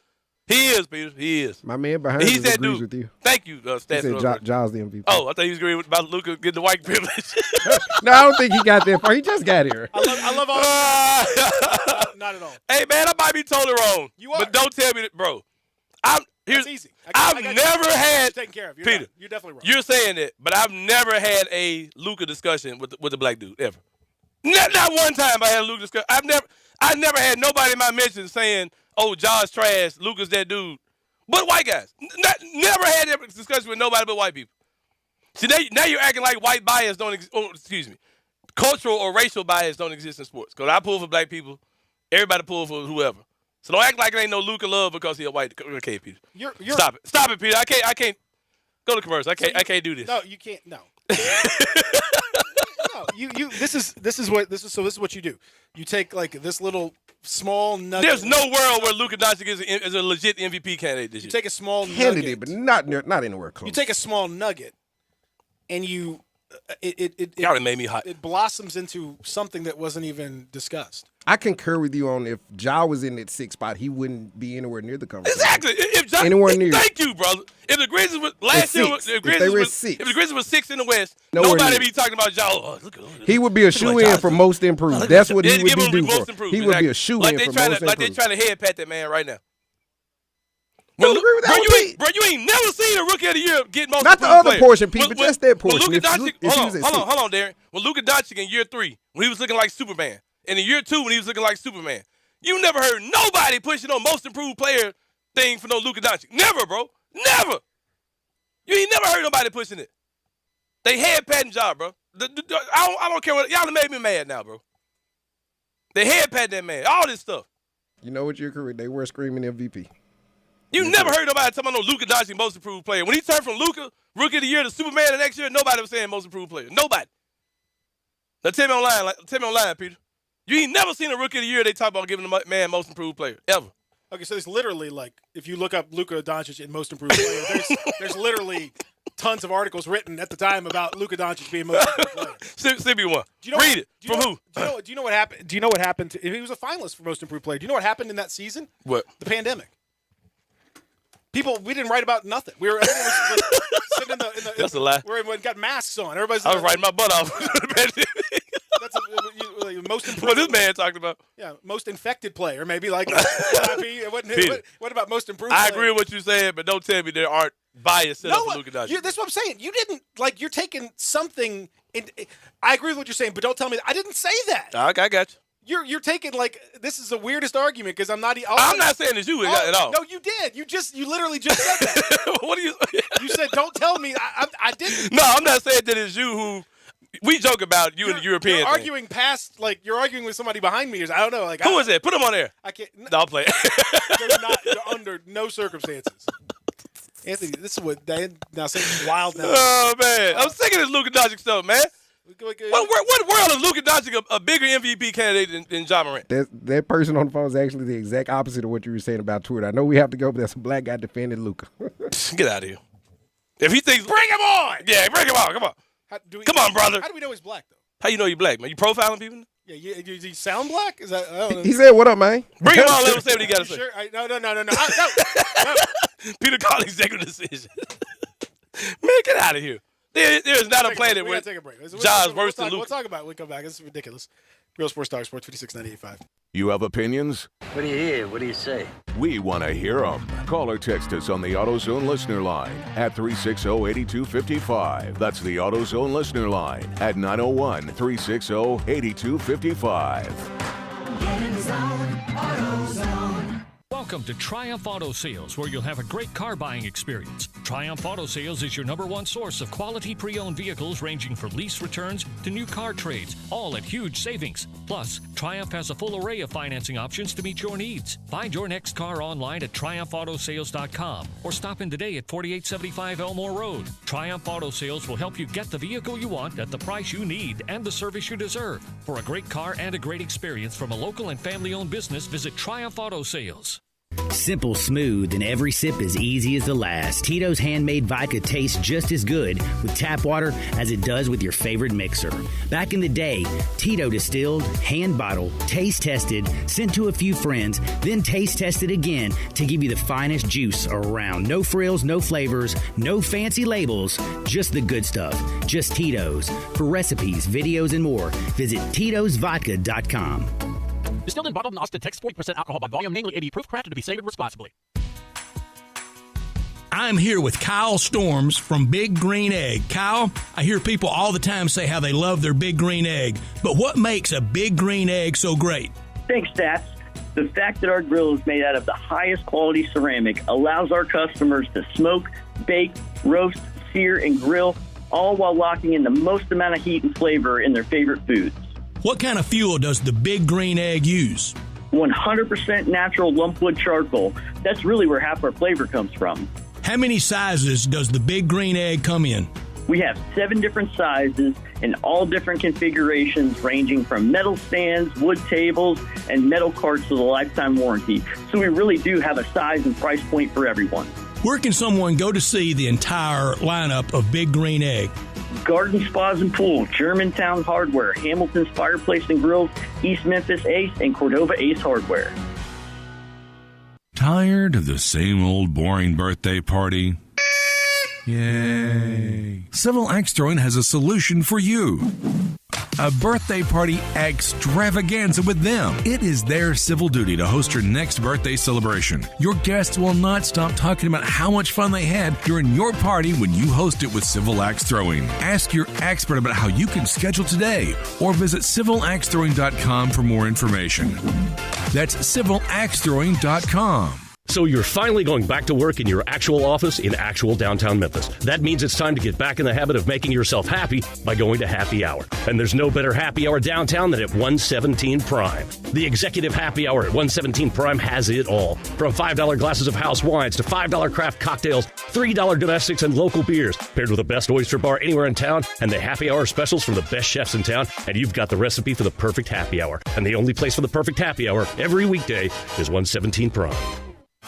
Peter. He is. My man behind us agrees dude. with you. Thank you, Stan. He said Jaws the MVP. Oh, I thought he was agreeing about Luka getting the white privilege. No, I don't think he got that far. He just got here. I love all. Not at all. Hey, man, I might be totally wrong. You are. But don't tell me that, bro. It's easy. I've never had taken care of. Peter. You're definitely wrong. You're saying that, but I've never had a Luka discussion with the black dude ever. Not one time I had a Luka discussion. I never had nobody in my mention saying, "Oh, Josh trash, Luka's that dude." But white guys, never had that discussion with nobody but white people. See, now you're acting like white bias don't exist. Oh, excuse me, cultural or racial bias don't exist in sports. Because I pull for black people, everybody pull for whoever. So don't act like it ain't no Luka love because he a white. Okay, Peter. Stop it, Peter. I can't go to commercial. I can't do this. No, you can't. No. No, you. This is what you do. You take like this little small nugget. There's no world where Luka Doncic is a legit MVP candidate this year. You take a small candidate, nugget, but not anywhere close. You take a small nugget, and you it already made me hot. It blossoms into something that wasn't even discussed. I concur with you on if Ja was in that 6th spot, he wouldn't be anywhere near the conversation. Exactly. If Ja, anywhere near. Thank you, brother. If the Grizzlies was last year, if the Grizzlies was 6 in the West, nobody would be talking about Ja. Oh, look, he would be a shoe-in for most improved. That's what he would be due for. He would be a shoe-in for most improved. Like they trying to head pat that man right now. Don't agree with that. Bro, you ain't never seen a Rookie of the Year get most. Not the other portion, Pete, but just that portion. Hold on, Darren. When Luka Doncic in year 3, when he was looking like Superman, and in year 2 when he was looking like Superman, you never heard nobody pushing on most improved player thing for no Luka Doncic. Never, bro. Never. You ain't never heard nobody pushing it. They head patting Ja, bro. I don't care what y'all done made me mad now, bro. They head patting that man. All this stuff. You know what? You're correct. They were screaming MVP. You never heard nobody talking about no Luka Doncic most improved player. When he turned from Luka, Rookie of the Year, to Superman the next year, nobody was saying most improved player. Nobody. Now tell me online, Peter. You ain't never seen a Rookie of the Year they talk about giving the man most improved player ever. Okay, so it's literally like if you look up Luka Doncic and most improved player, there's literally tons of articles written at the time about Luka Doncic being most improved player. Send me one. Read it. From who? Do you know what happened? Do you know what happened if he was a finalist for most improved player? Do you know what happened in that season? What? The pandemic. We didn't write about nothing. Everyone was sitting in the That's a lie. We got masks on. I was writing my butt off. That's most improved. What this man talking about? Yeah, most infected player, maybe like. What about most improved? I agree with what you said, but don't tell me there aren't bias set up for Luka Doncic. That's what I'm saying. You didn't you're taking something. I agree with what you're saying, but don't tell me I didn't say that. I got you. You're taking this is the weirdest argument because I'm not. I'm not saying it's you at all. No, you did. You literally just said that. What do you? You said don't tell me. I didn't. No, I'm not saying that it's you who. We joke about you and the European. You're arguing past you're arguing with somebody behind me. I don't know. Who is it? Put him on there. I can't. No, I'll play. They're under no circumstances. Anthony, this is what now saying wild now. Oh man, I'm sick of this Luka Doncic stuff, man. What world is Luka Doncic a bigger MVP candidate than Ja Morant? That person on the phone is actually the exact opposite of what you were saying about Twitter. I know we have to go, but there's some black guy defending Luka. Get out of here. If he thinks, bring him on. Yeah, bring him on. Come on. Come on, brother. How do we know he's black though? How you know he's black, man? You profiling people? Yeah, does he sound black? Is that? I don't know. He said, "What up, man?" Bring him on. Let him say what he got to say. Sure? No. Peter called executive decision. Man, get out of here. There is not a planet where Ja's worse than Luka. We'll talk about it when we come back. This is ridiculous. Real Sports Talk, Sports 56.98.5. You have opinions? What do you hear? What do you say? We want to hear them. Call or text us on the AutoZone listener line at 360-8255. That's the AutoZone listener line at 901-360-8255. Get in the zone, AutoZone. Welcome to Triumph Auto Sales, where you'll have a great car buying experience. Triumph Auto Sales is your #1 source of quality pre-owned vehicles ranging from lease returns to new car trades, all at huge savings. Plus, Triumph has a full array of financing options to meet your needs. Find your next car online at triumphautosales.com or stop in today at 4875 Elmore Road. Triumph Auto Sales will help you get the vehicle you want at the price you need and the service you deserve. For a great car and a great experience from a local and family-owned business, visit Triumph Auto Sales. Simple, smooth, and every sip as easy as the last. Tito's handmade vodka tastes just as good with tap water as it does with your favorite mixer. Back in the day, Tito distilled, hand bottled, taste tested, sent to a few friends, then taste tested again to give you the finest juice around. No frills, no flavors, no fancy labels, just the good stuff. Just Tito's. For recipes, videos, and more, visit Tito'sVodka.com. Distilled and bottled in Austin, Texas, 40% alcohol by volume, namely 80 proof, crafted to be savored responsibly. I'm here with Kyle Storms from Big Green Egg. Kyle, I hear people all the time say how they love their Big Green Egg, but what makes a Big Green Egg so great? Thanks, Stats. The fact that our grill is made out of the highest quality ceramic allows our customers to smoke, bake, roast, sear, and grill, all while locking in the most amount of heat and flavor in their favorite foods. What kind of fuel does the Big Green Egg use? 100% natural lumpwood charcoal. That's really where half our flavor comes from. How many sizes does the Big Green Egg come in? We have 7 different sizes and all different configurations ranging from metal stands, wood tables, and metal carts with a lifetime warranty. So we really do have a size and price point for everyone. Where can someone go to see the entire lineup of Big Green Egg? Garden Spas and Pool, Germantown Hardware, Hamilton's Fireplace and Grills, East Memphis Ace, and Cordova Ace Hardware. Tired of the same old boring birthday party? Yay! Civil Axe Throwing has a solution for you. A birthday party extravaganza with them. It is their civil duty to host your next birthday celebration. Your guests will not stop talking about how much fun they had during your party when you host it with Civil Axe Throwing. Ask your expert about how you can schedule today or visit civilaxethrowing.com for more information. That's civilaxethrowing.com. So you're finally going back to work in your actual office in actual downtown Memphis. That means it's time to get back in the habit of making yourself happy by going to happy hour. And there's no better happy hour downtown than at 117 Prime. The executive happy hour at 117 Prime has it all. From $5 glasses of house wines to $5 craft cocktails, $3 domestics and local beers, paired with the best oyster bar anywhere in town and the happy hour specials from the best chefs in town. And you've got the recipe for the perfect happy hour. And the only place for the perfect happy hour every weekday is 117 Prime.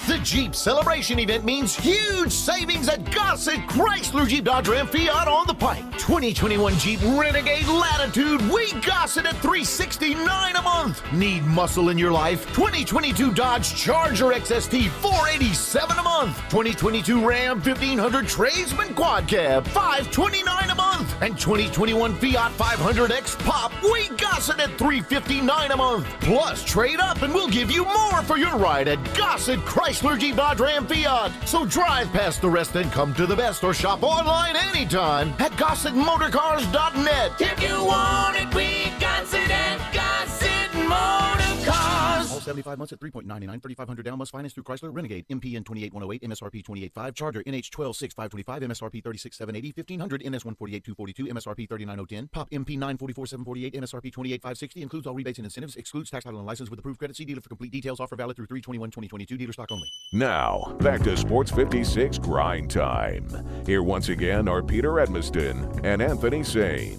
The Jeep Celebration event means huge savings at Gossett Chrysler Jeep Dodge Ram Fiat on the Pike. 2021 Jeep Renegade Latitude, we Gossett at $369 a month. Need muscle in your life? 2022 Dodge Charger XST, $487 a month. 2022 Ram 1500 Tradesman Quad Cab, $529 a month. And 2021 Fiat 500X Pop, we Gossett at $359 a month. Plus, trade up and we'll give you more for your ride at Gossett Chrysler Jeep Dodge Ram Fiat. So drive past the rest and come to the best or shop online anytime at GossettMotorCars.net. If you want it, we got it at Gossett Motor Cars. All 75 months at 3.99, 3,500 down, must finance through Chrysler, Renegade, MPN 28108, MSRP 285, Charger, NH 126,525, MSRP 36,780, 1,500, NS 148,242, MSRP 39,010, Pop MP 944,748, MSRP 28,560, includes all rebates and incentives, excludes tax, title, and license with approved credit. See dealer for complete details. Offer valid through 3/21/2022, dealer stock only. Now, back to Sports 56 Grind Time. Here once again are Peter Edmiston and Anthony Sain.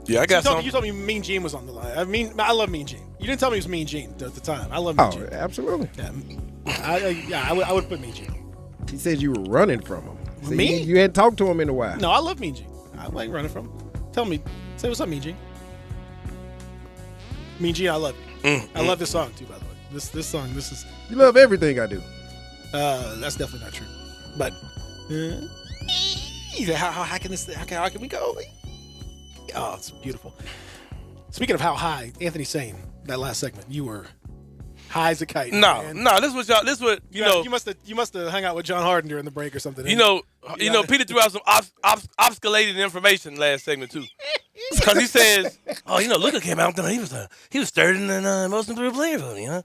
Yeah, I got some. You told me Mean Gene was on the line. I love Mean Gene. You didn't tell me it was Mean Gene at the time. I love Mean Gene. Oh, absolutely. Yeah, I would put Mean Gene. He said you were running from him. See, Me? You hadn't talked to him in a while. No, I love Mean Gene. I like running from him. Tell me. Say what's up, Mean Gene. Mean Gene, I love you. I love this song, too, by the way. This song, this is... You love everything I do. That's definitely not true. But... how can we go? Oh, it's beautiful. Speaking of how high, Anthony Sain, that last segment, you were high as a kite. No, man. this was y'all. This what you know. You must have hung out with John Harden during the break or something. You know, Peter threw out some obfuscated information last segment too, because he says, "Oh, Luka came out there. He was third in the most improved player voting, huh?"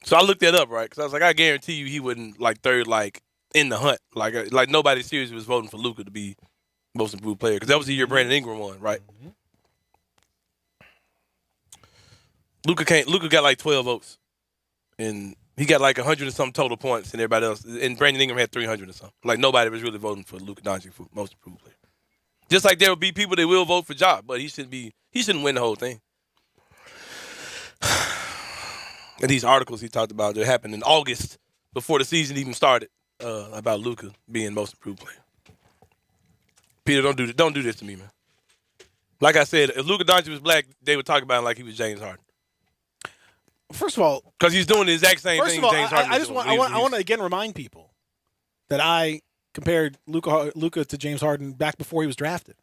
So I looked that up, right? Because I was like, I guarantee you he wouldn't like third, like in the hunt. Like nobody seriously was voting for Luka to be most improved player because that was the year Brandon Ingram won, right? Luka got like 12 votes, and he got like 100 and something total points, and everybody else, and Brandon Ingram had 300 or something. Like nobody was really voting for Luka Doncic for most improved player. Just like there will be people that will vote for Ja, but he shouldn't win the whole thing. And these articles he talked about that happened in August before the season even started about Luka being most improved player. Peter, don't do this to me, man. Like I said, if Luka Doncic was black, they would talk about him like he was James Harden. First of all, because he's doing the exact same thing James Harden. I want to again remind people that I compared Luka to James Harden back before he was drafted.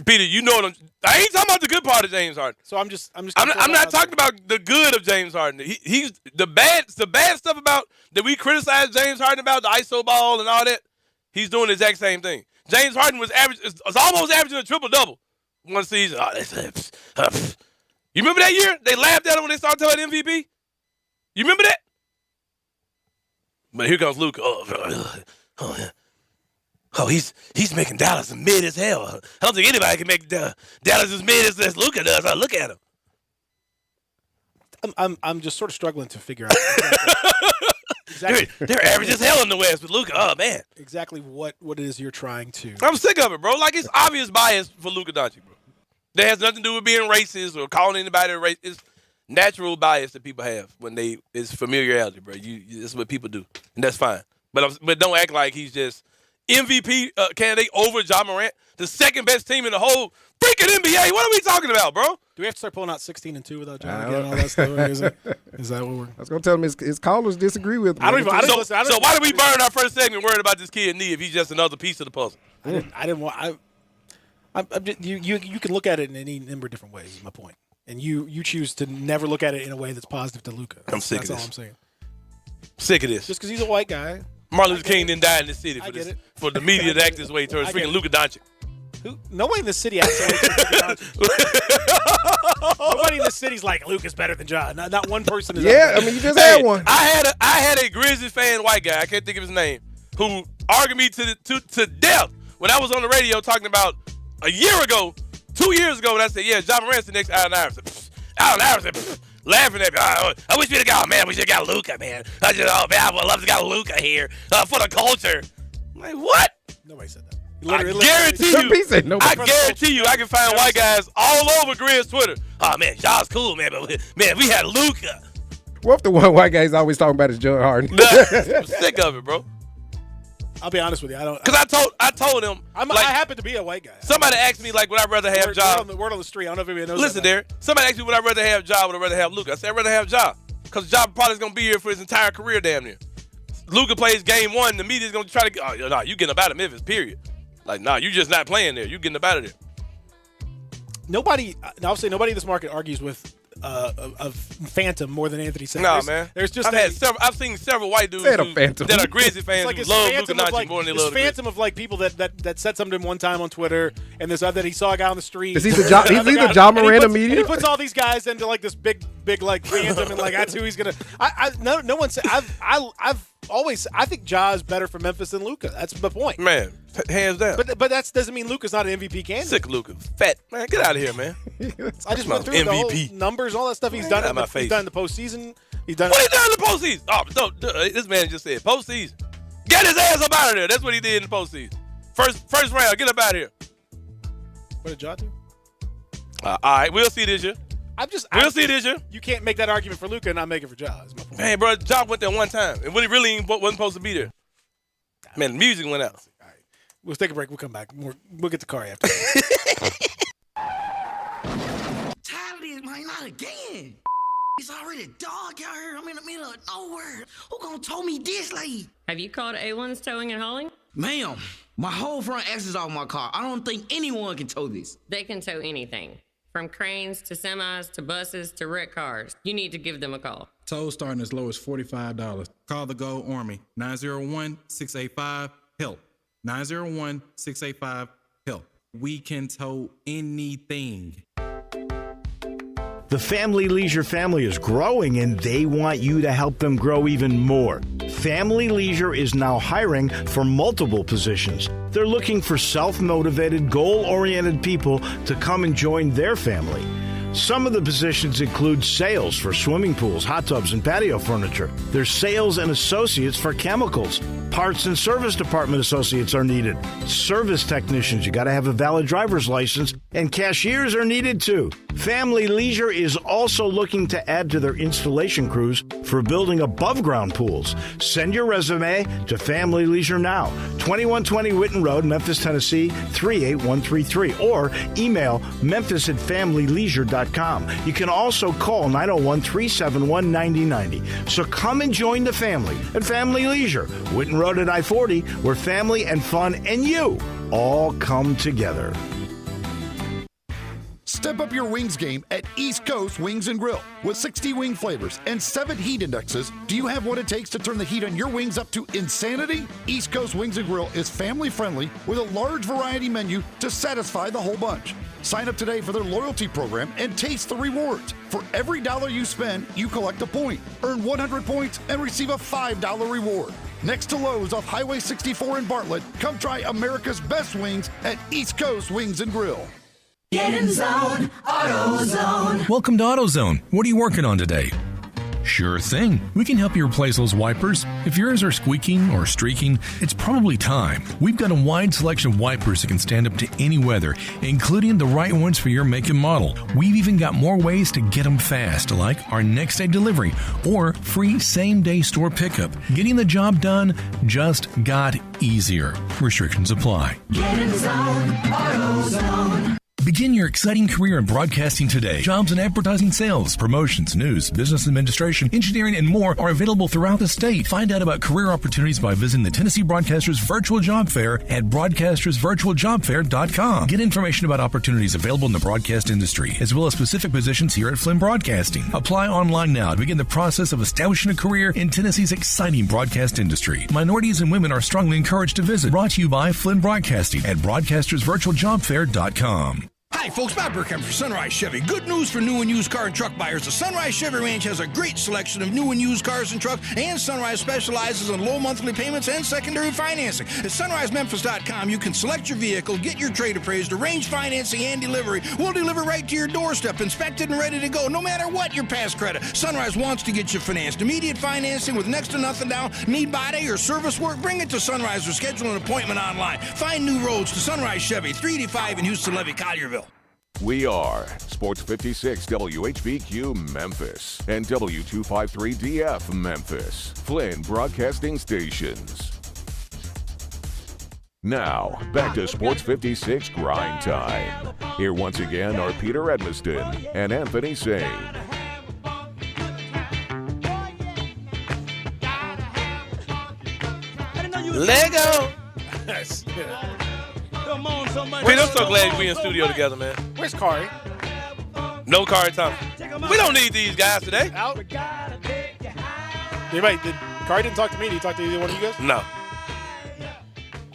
Peter, you know what I ain't talking about the good part of James Harden. So I'm not talking about the good of James Harden. He's the bad stuff about that we criticize James Harden about, the ISO ball and all that. He's doing the exact same thing. James Harden was almost averaging a triple-double one season. You remember that year? They laughed at him when they started talking about MVP? You remember that? But here comes Luka. He's making Dallas mid as hell. I don't think anybody can make Dallas as mid as Luka does. Look at him. I'm just sort of struggling to figure out exactly. They're average as hell in the West with Luka. Oh man, exactly what it is you're trying to. I'm sick of it, bro. Like it's obvious bias for Luka Doncic, bro. That has nothing to do with being racist or calling anybody racist. It's natural bias that people have when it's familiarity, bro. That's what people do, and that's fine. But don't act like he's just MVP candidate over Ja Morant, the second best team in the whole freaking NBA. What are we talking about, bro? Do we have to start pulling out 16-2 without Ja again? All that stuff? Is that what we're? I was gonna tell him his callers disagree with me. I don't even listen. So why did we burn our first segment worried about this kid knee if he's just another piece of the puzzle? I didn't want. You can look at it in any number of different ways. Is my point, and you choose to never look at it in a way that's positive to Luka. I'm sick of this. That's all I'm saying. Sick of this. Just because he's a white guy. Martin Luther King didn't die in this city for the media to act this way towards freaking Luka Doncic. Nobody in the city acts this way towards Luka Doncic. Nobody in the city's like Luka's better than Ja. Not one person is. Yeah, I mean you just had one. I had a Grizzlies fan, white guy. I can't think of his name, who argued me to death when I was on the radio talking about a year ago, 2 years ago, when I said, yeah, Ja Morant's the next Allen Iverson. Allen Iverson. Laughing at me. I wish we'd have got, man, we should have got Luka, man. I would love to got Luka here for the culture. I'm like, what? Nobody said that. I guarantee you, I can find white guys all over Grizz Twitter. Oh, man, Ja's cool, man, but man, we had Luka. What if the one white guy's always talking about is John Harden? I'm sick of it, bro. I'll be honest with you. I don't. Because I told him. I happen to be a white guy. Somebody asked me, like, would I rather have Ja? Word on the street. I don't know if anybody knows. Listen, there. Somebody asked me, would I rather have Ja? Would I rather have Luka? I said, I'd rather have Ja. Because Ja probably is going to be here for his entire career, damn near. Luka plays game one. The media's going to try to, you getting up out of Memphis, period. Like, you just not playing there. You getting up out of there. I'll say nobody in this market argues with of Phantom more than Anthony said. Nah, man. There's just I've seen several white dudes that are Grizzly fans who love Luka Doncic more than they love the Phantom of like people that said something to him one time on Twitter, and there's that he saw a guy on the street. He's either Ja Morant immediate. He puts all these guys into like this big like Phantom, and like that's who he's gonna. No one said. I think Ja is better for Memphis than Luka. That's the point. Man, hands down. But that doesn't mean Luka's not an MVP candidate. Sick Luka. Fat. Man, get out of here, man. I just went through the whole numbers, all that stuff he's done. He's done in the postseason. What he done in the postseason? Oh, this man just said postseason. Get his ass up out of there. That's what he did in the postseason. First round, get up out of here. What did Ja do? All right, we'll see this year. We'll see this year. You can't make that argument for Luka and not make it for Ja. Man, bro, Ja went there one time, and when he really wasn't supposed to be there. Man, the music went out. All right, we'll take a break. We'll come back. We'll get the car after. Tired of this, man. Not again. It's already dark out here. I'm in the middle of nowhere. Who gonna tow me this late? Have you called A1's Towing and Hauling? Ma'am, my whole front axle's off my car. I don't think anyone can tow this. They can tow anything. From cranes to semis to buses to wrecked cars. You need to give them a call. Tolls starting as low as $45. Call the Go Army, 901-685-HELP. 901-685-HELP. We can tow anything. The Family Leisure family is growing, and they want you to help them grow even more. Family Leisure is now hiring for multiple positions. They're looking for self-motivated, goal-oriented people to come and join their family. Some of the positions include sales for swimming pools, hot tubs, and patio furniture. There's sales and associates for chemicals. Parts and service department associates are needed. Service technicians, you got to have a valid driver's license, and cashiers are needed too. Family Leisure is also looking to add to their installation crews for building above-ground pools. Send your resume to Family Leisure now, 2120 Whitten Road, Memphis, Tennessee, 38133, or email memphis@familyleisure.com. You can also call 901-371-9090. So come and join the family at Family Leisure, Whitten Road at I-40, where family and fun and you all come together. Step up your wings game at East Coast Wings and Grill. With 60 wing flavors and 7 heat indexes, do you have what it takes to turn the heat on your wings up to insanity? East Coast Wings and Grill is family friendly with a large variety menu to satisfy the whole bunch. Sign up today for their loyalty program and taste the rewards. For every $1 you spend, you collect a point. Earn 100 points and receive a $5 reward. Next to Lowe's off Highway 64 in Bartlett, come try America's best wings at East Coast Wings and Grill. Get in zone, AutoZone. Welcome to AutoZone. What are you working on today? Sure thing. We can help you replace those wipers. If yours are squeaking or streaking, it's probably time. We've got a wide selection of wipers that can stand up to any weather, including the right ones for your make and model. We've even got more ways to get them fast, like our next day delivery or free same-day store pickup. Getting the job done just got easier. Restrictions apply. Get in zone, AutoZone. Begin your exciting career in broadcasting today. Jobs in advertising, sales, promotions, news, business administration, engineering, and more are available throughout the state. Find out about career opportunities by visiting the Tennessee Broadcasters Virtual Job Fair at broadcastersvirtualjobfair.com. Get information about opportunities available in the broadcast industry, as well as specific positions here at Flynn Broadcasting. Apply online now to begin the process of establishing a career in Tennessee's exciting broadcast industry. Minorities and women are strongly encouraged to visit. Brought to you by Flynn Broadcasting at broadcastersvirtualjobfair.com. Hi, folks. Bob Burkham for Sunrise Chevy. Good news for new and used car and truck buyers. The Sunrise Chevy Ranch has a great selection of new and used cars and trucks, and Sunrise specializes in low monthly payments and secondary financing. At sunrisememphis.com, you can select your vehicle, get your trade appraised, arrange financing and delivery. We'll deliver right to your doorstep, inspected and ready to go, no matter what your past credit. Sunrise wants to get you financed. Immediate financing with next to nothing down. Need body or service work? Bring it to Sunrise or schedule an appointment online. Find new roads to Sunrise Chevy, 385 in Houston, Levy, Collierville. We are Sports 56 WHBQ Memphis and W253DF Memphis, Flynn Broadcasting Stations. Now, back to Sports 56 Grind Time. Here once again are Peter Edmiston and Anthony Sain. Lego! Yes. Come on, somebody. Pete, I'm so glad we in studio together, man. Where's Kari? No Kari Thompson. We don't need these guys today. Out. Kari didn't talk to me. Did he talk to either one of you guys? No.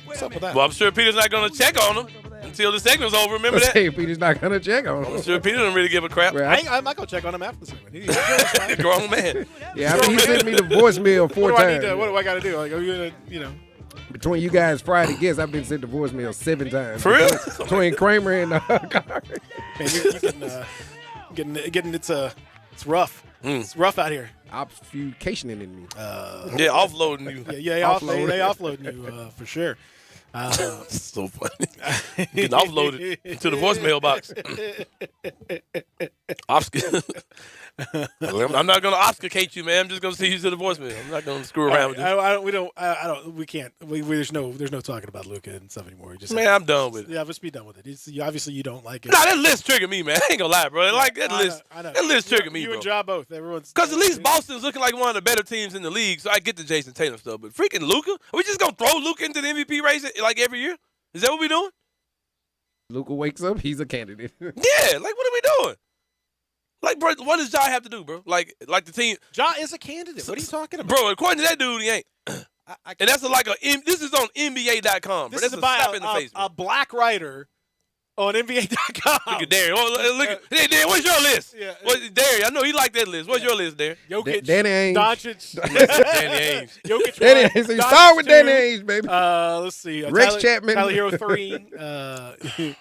What's up with that? Well, I'm sure Peter's not going to check on them until the segment's over. Remember that? Hey, Peter's not going to check on him. I'm sure Peter doesn't really give a crap. I'm not going to check on him after the segment. He's a grown man. Yeah, I mean, he sent me the voicemail 4 times. What do I got to do? Like, are you going to, Between you guys Friday guests, I've been sent the voicemail 7 times. For real? Between Kramer and Kari. Man, you getting it's rough. It's rough out here. Obfuscating in me. Yeah, offloading you. Yeah, they offloading you for sure. So funny. Getting offloaded to the voicemail box. I'm not going to obfuscate you, man. I'm just going to send you to the voicemail. I'm not going to screw around with you. We can't. There's no talking about Luka and stuff anymore. Man, I'm done with it. Yeah, let's be done with it. Obviously, you don't like it. Nah, that list triggered me, man. I ain't going to lie, bro. Like, that list triggered me, you bro. and Ja both. Everyone's because at least Boston's looking like one of the better teams in the league, so I get the Jason Tatum stuff. But freaking Luka? Are we just going to throw Luka into the MVP race like every year? Is that what we doing? Luka wakes up, he's a candidate. Yeah, like what are we doing? Like, bro, what does Ja have to do, bro? Like the team. Ja is a candidate. What are you talking about? Bro, according to that dude, he ain't. And that's this is on NBA.com. This is about a black writer On NBA.com. Look at Darian. Hey, Darian, what's your list? Yeah. Darian, I know he like that list. What's your list, Darian? Jokic, Danny Ainge. Doncic, Danny Ainge. Jokic. Danny Ainge. So you start with Danny Ainge, baby. Let's see. Rex Chapman. Tyler Hero 3.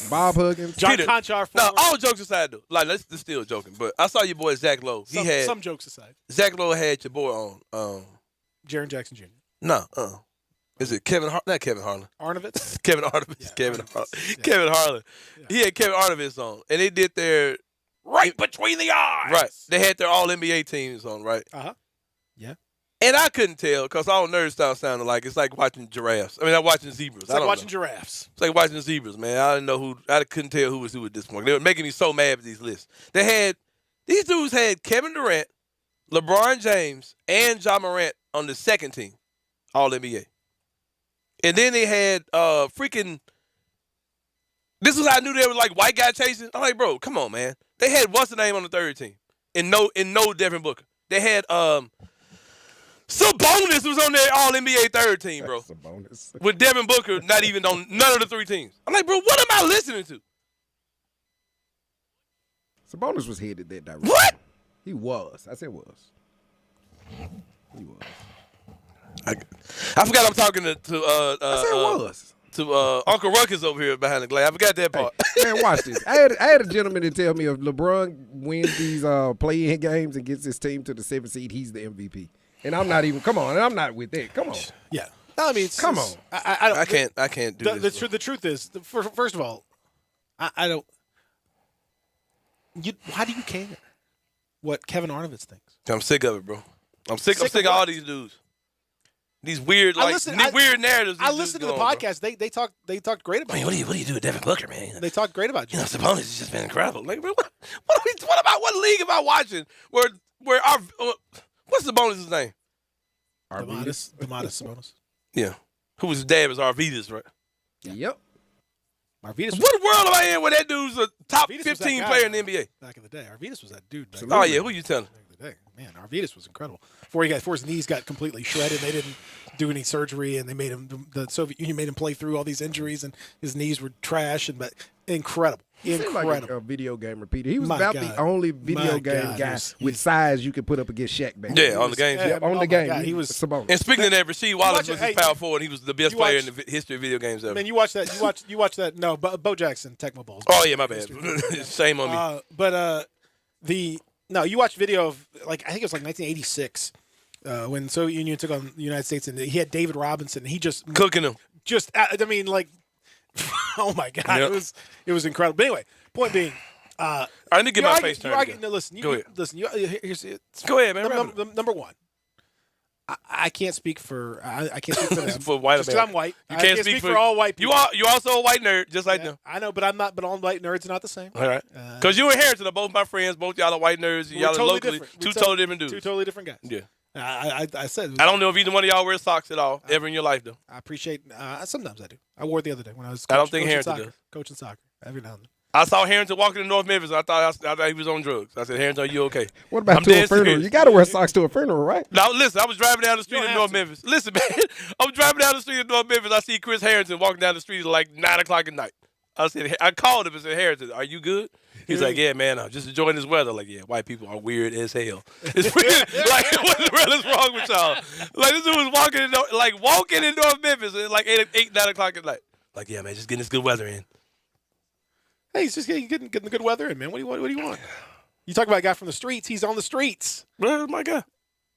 Bob Huggins. John Conchar 4. No, all jokes aside, though. Like, let's still joking. But I saw your boy Zach Lowe. Some jokes aside. Zach Lowe had your boy on. Jaren Jackson Jr. No, is it Kevin? Not Kevin Harlan. Arnovitz. Kevin Arnovitz. Yeah, Kevin Arnovitz. Yeah. Kevin Harlan. Yeah. He had Kevin Arnovitz on, and they did their right between the eyes. Right. They had their All NBA teams on, right? Yeah. And I couldn't tell because all nerd style sounded like it's like watching giraffes. I mean, I'm watching zebras. It's like watching giraffes. It's like watching zebras, man. I didn't know who. I couldn't tell who was who at this point. They were making me so mad with these lists. These dudes had Kevin Durant, LeBron James, and Ja Morant on the second team, All NBA. And then they had freaking. This was how I knew they were like white guy chasing. I'm like, bro, come on, man. They had what's the name on the third team? And no Devin Booker. They had Sabonis was on their All NBA third team, bro. Sabonis. With Devin Booker not even on none of the three teams. I'm like, bro, what am I listening to? Sabonis was headed that direction. What? He was. I said was. He was. I forgot I'm talking to I said was. To Uncle Ruckus over here behind the glass. I forgot that part. Hey, man, watch this. I had a gentleman to tell me if LeBron wins these play-in games and gets his team to the 7th seed, he's the MVP. And I'm not even. Come on, and I'm not with that. Come on. Yeah. No, I mean, come on. I can't do this. The truth is, first of all, I don't. Why do you care what Kevin Arnovitz thinks? I'm sick of it, bro. I'm sick of all these dudes. These weird, weird narratives. I listened to the podcast. Bro. They talked great about. Man, what do you do with Devin Booker, man? They talked great about you. Sabonis has just been incredible. Like, what league am I watching? Where our what's Sabonis' name? Domantas Sabonis. Yeah, whose dad was Arvidas, right? Yep. Arvidas. What world am I in where that dude's a top 15 player in the NBA? Back in the day, Arvidas was that dude. Oh yeah, who you telling? Back in the day, man, Arvidas was incredible. Before his knees got completely shredded, they didn't do any surgery, and they made him. The Soviet Union made him play through all these injuries, and his knees were trash. But incredible. Like a video game repeater. He was the only video game guy with size you could put up against Shaq back then. Yeah, on the game. Yeah, on the game. He was Sabonis. And speaking of that, Rasheed Wallace was his power forward. He was the best player in the history of video games ever. Man, you watch that. You watch that. No, Bo Jackson, Tecmo Bowls. Oh yeah, my bad. Shame on me. You watch video of I think it was 1986 when the Soviet Union took on the United States, and he had David Robinson. And he just cooking them. Oh my God, yep. It was incredible. But anyway, point being, I need to get my face turned. No, listen, go ahead. Listen, here's it. Go ahead, man. Number one, I can't speak for I can't speak for them. For white just because I'm white. You can't speak for all white people. You also a white nerd, just like them. I know, but I'm not. But all white nerds are not the same. All right. Because you and Harrington are both my friends. Both y'all are white nerds. And y'all are locally two totally different dudes. Two totally different guys. Yeah. I said. I don't know if either one of y'all wear socks at all ever in your life, though. I appreciate. Sometimes I do. I wore it the other day when I was. I don't think Harrington does. Coaching soccer every now and then. I saw Harrington walking in North Memphis. I thought he was on drugs. I said, Harrington, are you okay? What about to a funeral? You got to wear socks to a funeral, right? Now, listen, I was driving down the street in North Memphis. Listen, man, I was driving down the street in North Memphis. I see Chris Harrington walking down the street at like 9 o'clock at night. I called him and said, Harrington, are you good? He's like, yeah, man, I'm just enjoying this weather. Like, yeah, white people are weird as hell. It's weird. Like, what the hell is wrong with y'all? Like, this dude was walking in North Memphis at like 8, 9 o'clock at night. Like, yeah, man, just getting this good weather in. Hey, he's just getting the good weather in, man. What do you want? You talk about a guy from the streets. He's on the streets. Where's my guy?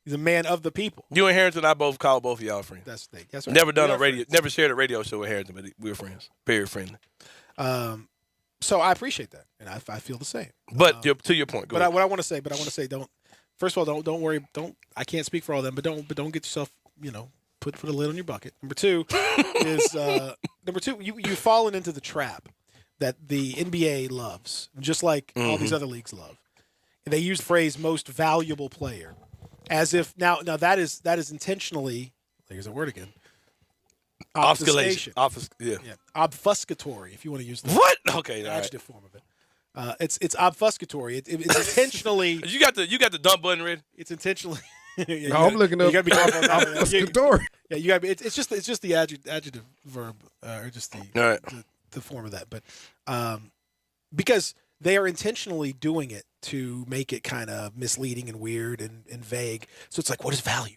He's a man of the people. You and Harrington, I both call both of y'all friends. That's right. Never done a radio, never shared a radio show with Harrington, but we're friends. Very friendly. So I appreciate that, and I feel the same. But to your point, what I want to say, don't. First of all, don't worry. I can't speak for all of them, but don't get yourself, put a lid on your bucket. Number two is you've fallen into the trap that the NBA loves, just like all these other leagues love. And they use the phrase "most valuable player," as if now that is intentionally. There's a word again. Obfuscation. Obfuscatory, if you want to use the adjective form of it. It's obfuscatory. It's intentionally. You got the dump button ready. It's intentionally. I'm looking up. You got to be careful. Obfuscatory. Yeah, you got to be. It's just the adjective verb, or just the. All right. the form of that, but because they are intentionally doing it to make it kind of misleading and weird and vague. So it's like, what is value?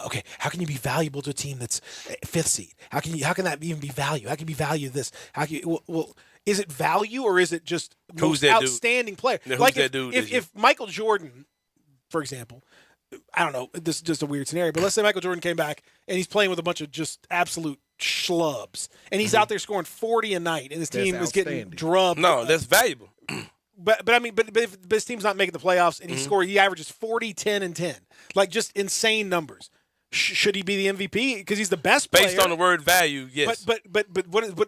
Okay, how can you be valuable to a team that's 5th seed? How can that even be value? How can you be value this? How can you, well, is it value or is it just most outstanding player? Yeah, like if Michael Jordan, for example, I don't know, this is just a weird scenario, but let's say Michael Jordan came back and he's playing with a bunch of just absolute schlubs, and he's out there scoring 40 a night, and his team is getting drubbed. No, that's valuable. But I mean, but if his team's not making the playoffs, and he averages 40, 10, and 10, like just insane numbers. Should he be the MVP because he's the best player? Based on the word value, yes. But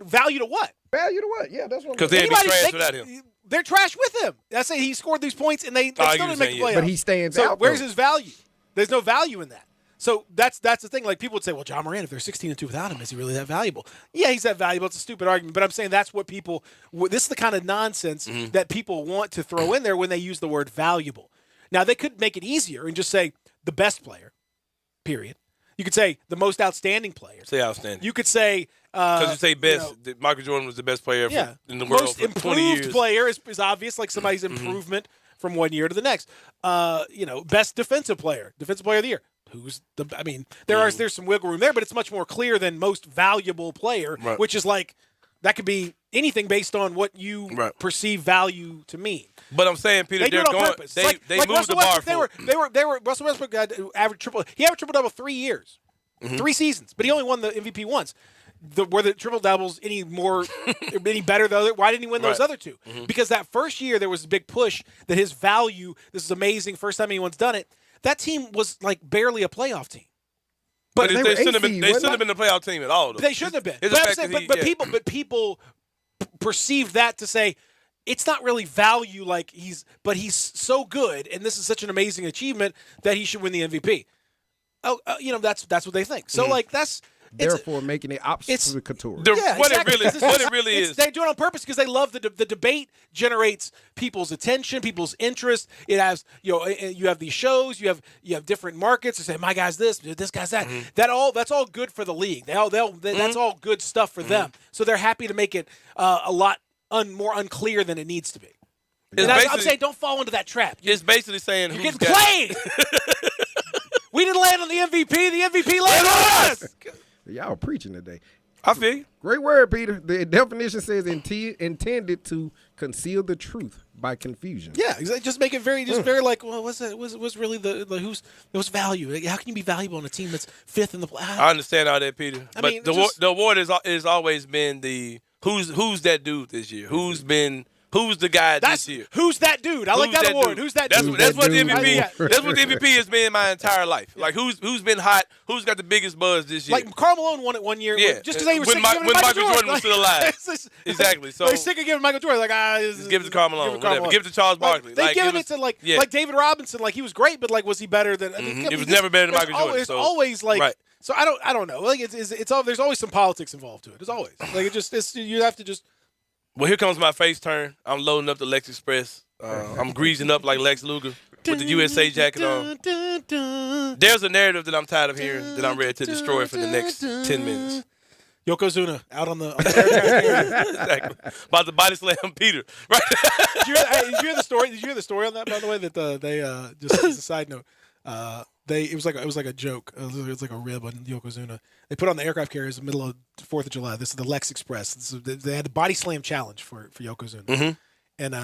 value to what? Value to what? Yeah, that's what. Because they'd be trash without him. They're trash with him. I say he scored these points, and they still didn't make the playoffs. But he stands out. out. Where's his value? There's no value in that. So that's the thing. Like people would say, well, John Moran, if they're 16-2 without him, is he really that valuable? Yeah, he's that valuable. It's a stupid argument, but I'm saying that's what people. This is the kind of nonsense that people want to throw in there when they use the word valuable. Now they could make it easier and just say the best player. Period. You could say the most outstanding player. Say outstanding. You could say because you say best. Michael Jordan was the best player in the world most for 20 years. improved player is obvious, like somebody's improvement from one year to the next. Best defensive player of the year. There's some wiggle room there, but it's much more clear than most valuable player, which is like that could be anything based on what you perceive value to mean. But I'm saying, Peter, they're going. Purpose. They moved Russell the bar Westbrook, forward. They were Russell Westbrook averaged triple double 3 years, 3 seasons, but he only won the MVP once. Were the triple doubles any better though? Why didn't he win those other two? Because that first year there was a big push that his value. This is amazing. First time anyone's done it. That team was like barely a playoff team. But they shouldn't have been the playoff team at all. Though. They shouldn't have been. But people perceive that to say it's not really value. Like he's so good, and this is such an amazing achievement that he should win the MVP. That's what they think. So that's. Therefore, making it obfuscatory. What it really is. They do it on purpose because they love the debate. Generates people's attention, people's interest. It has you have these shows. You have different markets. They say my guy's this guy's that. That's all good for the league. That's all good stuff for them. So they're happy to make it a lot more unclear than it needs to be. I'm saying don't fall into that trap. It's basically saying you're getting played. We didn't land on the MVP. The MVP landed on us. Y'all preaching today. I feel you. Great word, Peter. The definition says intended to conceal the truth by confusion. Yeah, just make it very like, well, what's really what's value? How can you be valuable on a team that's 5th in the play? I understand all that, Peter. But the award has always been the who's that dude this year? Who's the guy this year? Who's that dude? I like that award. Dude? Who's that dude? That's what the MVP. That's what the MVP has been my entire life. Like who's been hot? Who's got the biggest buzz this year? Like Karl Malone won it one year. Yeah, just because they were when Michael Jordan was still alive. Exactly. So they're sick of giving Michael Jordan give it to Karl Malone. Give it to Charles Barkley. They give it to like David Robinson. Like he was great, but like was he better than? It was never better than Michael Jordan. It's always like. Right. So I don't know. Like it's all there's always some politics involved to it. There's always like you have to just. Well, here comes my face turn. I'm loading up the Lex Express. I'm greasing up like Lex Luger with the USA jacket on. There's a narrative that I'm tired of hearing that I'm ready to destroy for the next 10 minutes. Yokozuna out on the aircraft. Exactly. About to body slam Peter. Right. Did you hear the story? Did you hear the story on that? By the way, that they just as a side note, it was like a joke. It was like a rib on Yokozuna. They put on the aircraft carriers in the middle of 4th of July. This is the Lex Express. They had a body slam challenge for Yokozuna, and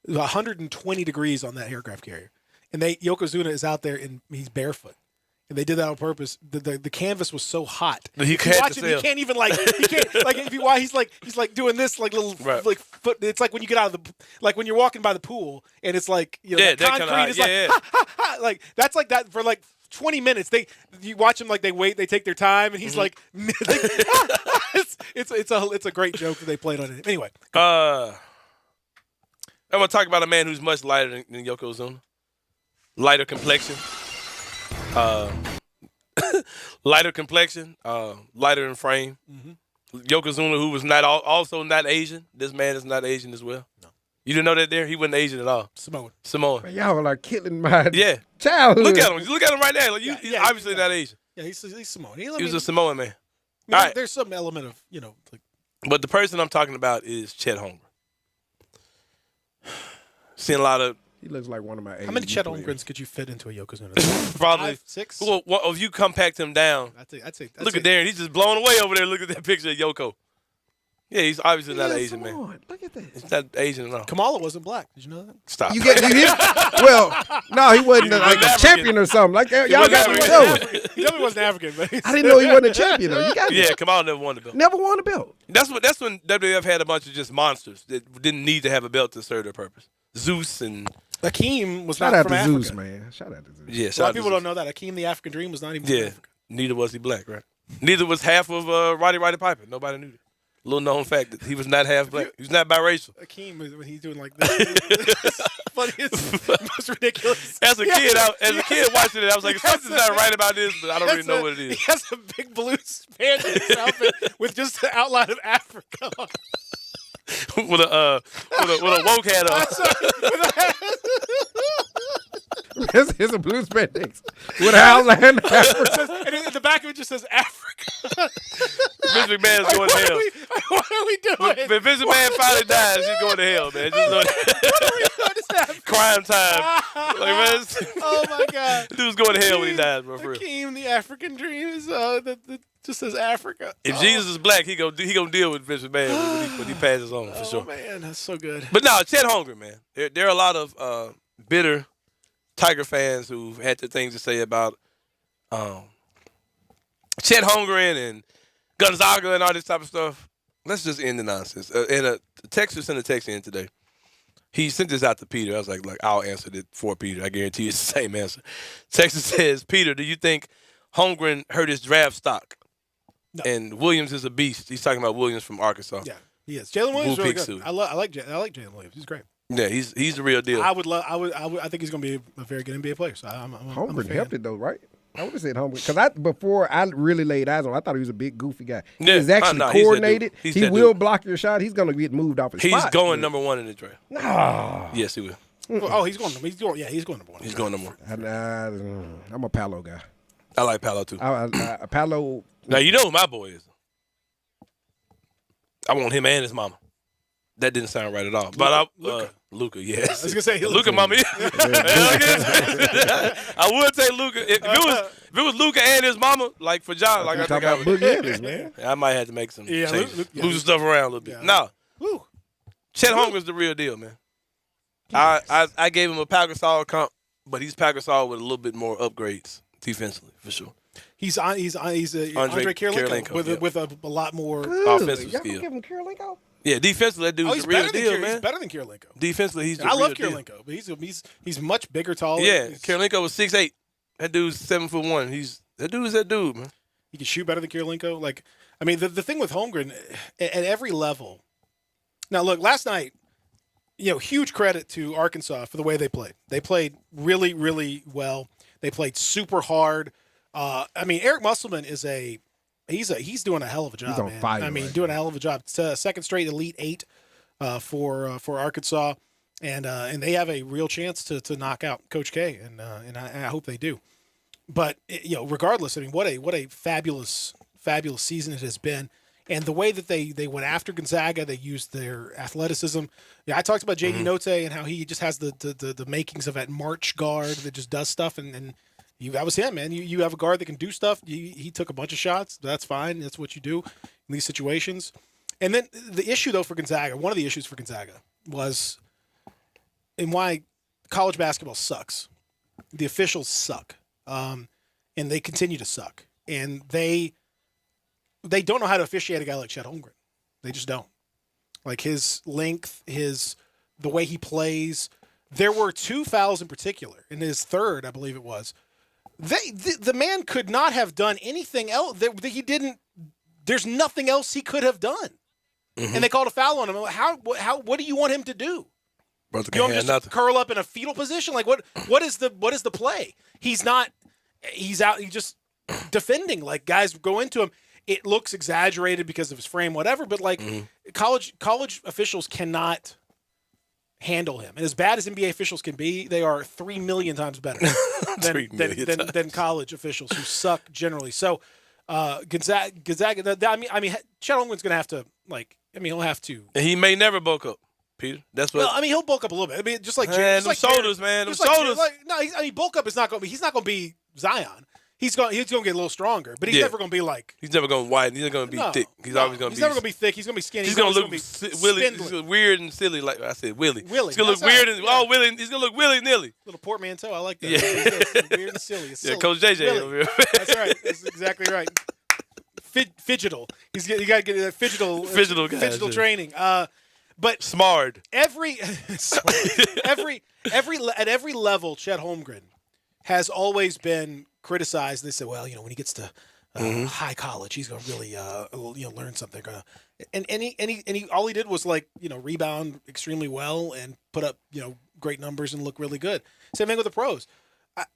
120 degrees on that aircraft carrier, and Yokozuna is out there and he's barefoot. And they did that on purpose. The canvas was so hot. He can't even if you watch, he's like doing this like little like foot. It's like when you get out of when you're walking by the pool and it's like that concrete is Ha, ha, ha, like that's like that for like 20 minutes. You watch them like they wait, they take their time, and he's like, it's a great joke that they played on it. Anyway, I'm gonna talk about a man who's much lighter than Yokozuna, lighter complexion. Lighter in frame. Yokozuna, who was also not Asian. This man is not Asian as well. No. You didn't know that there? He wasn't Asian at all. Samoan. Man, y'all are killing my childhood. Look at him. Look at him right now. Like, he's obviously not Asian. Yeah, he's Samoan. He was a Samoan man. I mean, there's some element of, like But the person I'm talking about is Chet Holmgren. Seen a lot of. He looks like one of my. How many Chet Holmgrens could you fit into a Yokozuna? Probably 5, 6. Well, if you compact him down, I'd say. Look at Darren. He's just blown away over there. Look at that picture of Yoko. Yeah, he's obviously not an Asian man. Look at that. He's not Asian at all. Kamala wasn't black. Did you know that? Stop. You well, no, he wasn't like a champion or something. Like y'all got me over. He definitely wasn't African, but I didn't know he wasn't a champion though. You got me. Yeah, Kamala never won the belt. Never won a belt. That's when WWF had a bunch of just monsters that didn't need to have a belt to serve their purpose. Zeus and Akeem was Shout not out from to Africa. Zeus, man. Shout out to Zeus. yeah, A lot of people don't know that Akeem the African Dream was not even from Africa. Neither was he black, right? Neither was half of Roddy Piper. Nobody knew that. Little known fact that he was not half black. He was not biracial. Akeem is when he's doing like this. Funniest, most ridiculous. As a kid watching it, I was like, something's not right about this, but I don't really know what it is. He has a big blue spandex outfit with just the outline of Africa on. with a woke hat on. Here's a blue spandex with an outline of Africa. And in the back of it just says Africa. Vince McMahon is going to hell. What are we doing? When Vince McMahon finally dies, he's going to hell, man. Crime time. Like, man, oh my God. Dude's going to hell when he dies, bro. For real. Akeem the African Dream is just says Africa. If Jesus is black, he gonna deal with Vince McMahon when he passes on for sure. Oh man, that's so good. But no, Chet Holmgren, man. There are a lot of bitter Tiger fans who've had their things to say about Chet Holmgren and Gonzaga and all this type of stuff. Let's just end the nonsense. And a texter sent a text in today. He sent this out to Peter. I was like, I'll answer it for Peter. I guarantee it's the same answer. Texter says, Peter, do you think Holmgren hurt his draft stock? No. And Williams is a beast. He's talking about Williams from Arkansas. Yeah, he is. Jalen Williams is really good. I like Jalen Williams. He's great. Yeah, he's the real deal. I think he's going to be a very good NBA player. So I'm Holmgren helped it though, right? I would have said Holmgren because before I really laid eyes on him, I thought he was a big goofy guy. He's actually coordinated. He will block your shot. He's going to get moved off his spot. He's going number one in the draft. Nah. Yes, he will. Oh, he's going number one. He's going number one. I'm a Palo guy. I like Palo too. Palo. Now you know who my boy is. I want him and his mama. That didn't sound right at all. But Luka, yes. I was gonna say Luka, mama. I would say Luka. If it was Luka and his mama, like for John, like I think I would. Man. I might have to make some changes. Move some stuff around a little bit. Yeah. No. Chet Holmgren's the real deal, man. I gave him a Pau Gasol comp, but he's Pau Gasol with a little bit more upgrades defensively, for sure. He's Andre Kirilenko with a lot more offensive skill. skill. Give him Kirilenko? Yeah, defensively, that dude's the real deal, man. He's better than Kirilenko. Defensively, he's the real deal. I love Kirilenko, but he's much bigger, taller. Yeah, Kirilenko was 6'8". That dude's 7'1". That dude, man. He can shoot better than Kirilenko. Like, I mean, the thing with Holmgren, at every level. Now, look, last night, huge credit to Arkansas for the way they played. They played really, really well. They played super hard. I mean, Eric Musselman is he's doing a hell of a job. He's on fire. I mean, doing a hell of a job. It's second straight Elite Eight for Arkansas, and they have a real chance to knock out Coach K, and I hope they do. But regardless, I mean, what a fabulous season it has been. And the way that they went after Gonzaga, they used their athleticism. Yeah, I talked about J.D. Note and how he just has the makings of that March guard that just does stuff. And that was him, man. You have a guard that can do stuff. He took a bunch of shots. That's fine. That's what you do in these situations. And then the issue, though, for Gonzaga, one of the issues for Gonzaga was and why college basketball sucks. The officials suck. And they continue to suck. And they don't know how to officiate a guy like Chet Holmgren. They just don't. Like his length, the way he plays. There were 2 fouls in particular. In his third, I believe it was. The man could not have done anything else. He didn't. There's nothing else he could have done. Mm-hmm. And they called a foul on him. What do you want him to do? Brother You want him just curl up in a fetal position? Like what is the play? He's not. He's out. He's just defending. Like guys go into him. It looks exaggerated because of his frame, whatever. But like college officials cannot handle him. And as bad as NBA officials can be, they are 3 million times better than college officials who suck generally. So Gonzaga. I mean, Chet Holmgren's going to have to he'll have to. And he may never bulk up, Peter. That's what. Well, I mean, he'll bulk up a little bit. I mean, just like man, them shoulders, man, them shoulders. Bulk up is not going to be. He's not going to be Zion. He's going to get a little stronger, but he's never going to be like. He's never going to widen. He's never going to be thick. He's always going to be. He's never going to be thick. He's going to be skinny. He's going to look weird and silly, like I said, Willie. He's going to look weird and Willie. He's going to look willy-nilly. Little portmanteau. I like that. Yeah. Weird and silly. Yeah, Coach JJ over here. That's right. That's exactly right. Fidgetal. You got to get that fidgetal training. But smart. At every level, Chet Holmgren has always been criticized. They said, well, when he gets to high college, he's going to really learn something. And he all he did was rebound extremely well and put up great numbers and look really good. Same thing with the pros.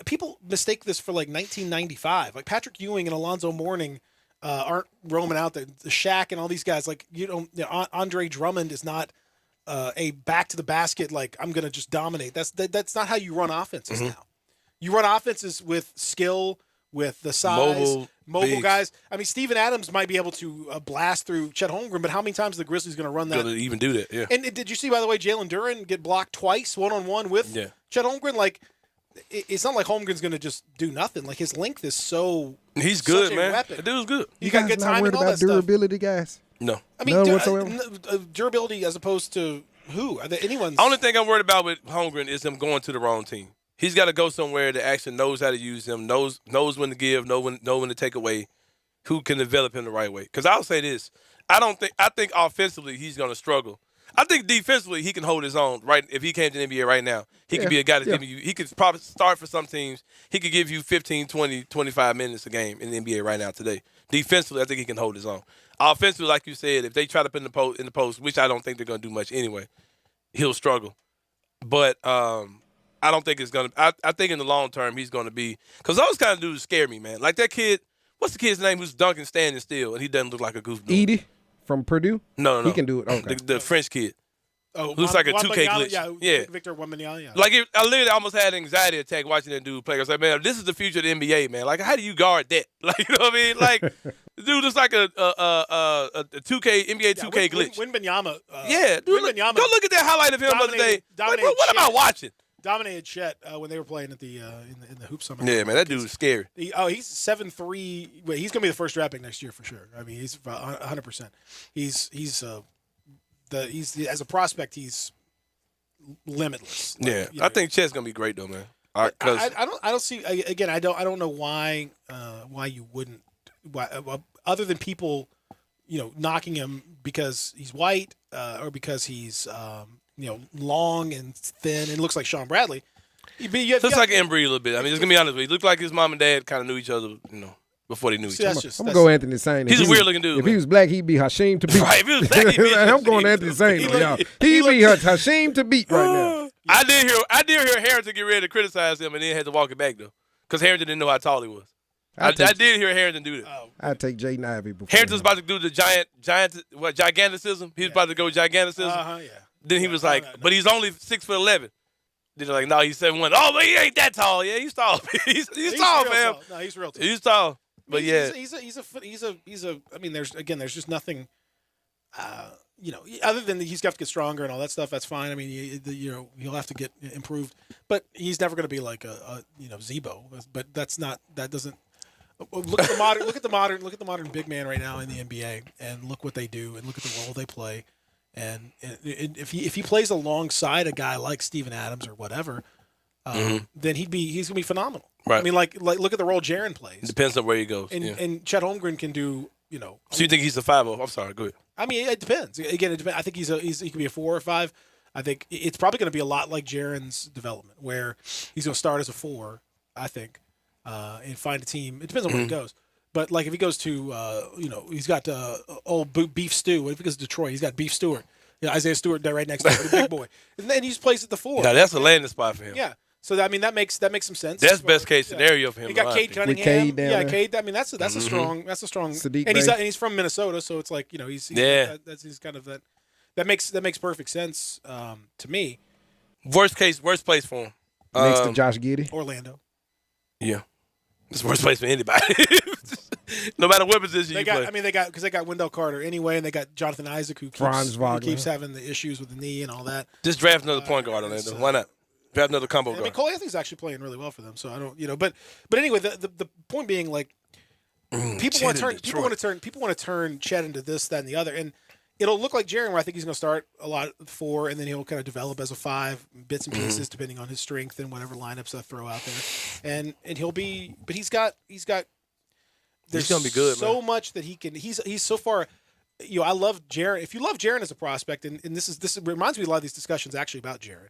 People mistake this for 1995. Like Patrick Ewing and Alonzo Mourning aren't roaming out there. The Shaq and all these guys, Andre Drummond is not a back to the basket. I'm going to just dominate. That's not how you run offenses now. You run offenses with skill, with the size, mobile guys. I mean, Steven Adams might be able to blast through Chet Holmgren, but how many times are the Grizzlies going to run that? Going to even do that? Yeah. And did you see, by the way, Jalen Duren get blocked twice, 1-on-1 with Chet Holmgren? It's not like Holmgren's going to just do nothing. His length is so. He's good, man. Weapon. That dude's good. You got good timing. Not worried about durability, guys. No. I mean, none whatsoever. Durability as opposed to who? Are there anyone's? Only thing I'm worried about with Holmgren is him going to the wrong team. He's got to go somewhere that actually knows how to use him, knows when to give, know when to take away, who can develop him the right way. Because I'll say this, I think offensively he's going to struggle. I think defensively he can hold his own. Right, if he came to the NBA right now, he could be a guy that's giving you. He could probably start for some teams. He could give you 15, 20, 25 minutes a game in the NBA right now today. Defensively, I think he can hold his own. Offensively, like you said, if they try to put in the post, which I don't think they're going to do much anyway, he'll struggle. But I don't think it's going to – I think in the long term he's going to be – because those kind of dudes scare me, man. Like that kid – what's the kid's name who's dunking standing still, and he doesn't look like a goof? Edie from Purdue? No. He can do it. Okay. The French kid. Oh, looks like a 2K glitch. Yeah. Victor Wembanyama. Yeah. I literally almost had an anxiety attack watching that dude play. I was like, man, this is the future of the NBA, man. How do you guard that? You know what I mean? The dude looks like a 2K NBA 2K glitch. Wembanyama. Dude, Wembanyama. Go look at that highlight of him the other day. What am I watching? Dominated Chet when they were playing at the in the hoop summit. Yeah, man, that dude is scary. He's 7'3". Wait, he's gonna be the first draft pick next year for sure. I mean, he's 100%. He's as a prospect, he's limitless. I think Chet's gonna be great though, man. I don't see again. I don't know why you wouldn't. Other than people, knocking him because he's white or because he's long and thin and looks like Sean Bradley. Looks like Embry a little bit. I mean, just gonna be honest with you. He looked like his mom and dad kind of knew each other, before they knew each other. I'm gonna go Anthony Sain. He's a weird looking dude. If he was black, he'd be Hasheem to beat. Right, if he was black, he'd be I'm going Anthony Sain, y'all. He'd be Hasheem to beat right now. I did hear Harrington get ready to criticize him and then had to walk it back though, because Harrington didn't know how tall he was. I did hear Harrington do that. I'd take Jaden Ivey before. Harrington's about to do the giganticism. He was about to go giganticism. Yeah. Then he was like, but he's only 6'11". Then they're like, no, he's 7'1". Oh, but he ain't that tall. Yeah, he's tall. he's tall, man. Tall. No, he's real tall. He's tall. But he's a. I mean, there's just nothing. Other than he's got to get stronger and all that stuff. That's fine. I mean, he'll have to get improved, but he's never going to be like a Zebo. But that doesn't. Look at the modern big man right now in the NBA, and look what they do, and look at the role they play. And if he plays alongside a guy like Steven Adams or whatever, then he's gonna be phenomenal. Right. I mean, like look at the role Jaren plays. It depends on where he goes. And Chet Holmgren can do. So you think he's a 5-0? I'm sorry. Go ahead. I mean, it depends. Again, it depends. I think he could be a 4 or 5. I think it's probably going to be a lot like Jaren's development, where he's going to start as a 4. I think, and find a team. It depends on where he goes. But if he goes to, he's got old Beef Stew. What if he goes to Detroit? He's got Beef Stewart. Isaiah Stewart right next to him, the big boy. And then he just plays at the 4. Now that's a landing spot for him. Yeah. So I mean that makes some sense. That's best case scenario for him. He got Cade Cunningham. Cade. I mean that's a strong. Sadiq and he's from Minnesota, so it's like he's kind of that. That makes perfect sense to me. Worst place for him. Next to Josh Giddey. Orlando. Yeah, it's the worst place for anybody. No matter what position they you got. play. I mean, they got Wendell Carter anyway, and they got Jonathan Isaac who keeps having the issues with the knee and all that. Just draft another point guard on that. Why not? Draft another combo guard. I mean, Cole Anthony's actually playing really well for them, so I don't, but anyway, the point being, like, people want to turn Chet into this, that, and the other, and it'll look like Jaren, where I think he's going to start a lot at 4, and then he'll kind of develop as a 5, bits and pieces depending on his strength and whatever lineups I throw out there, and he'll be. But he's got. There's going to be good. So man. much that he can. He's so far. I love Jaren. If you love Jaren as a prospect, and this reminds me of a lot of these discussions actually about Jaren,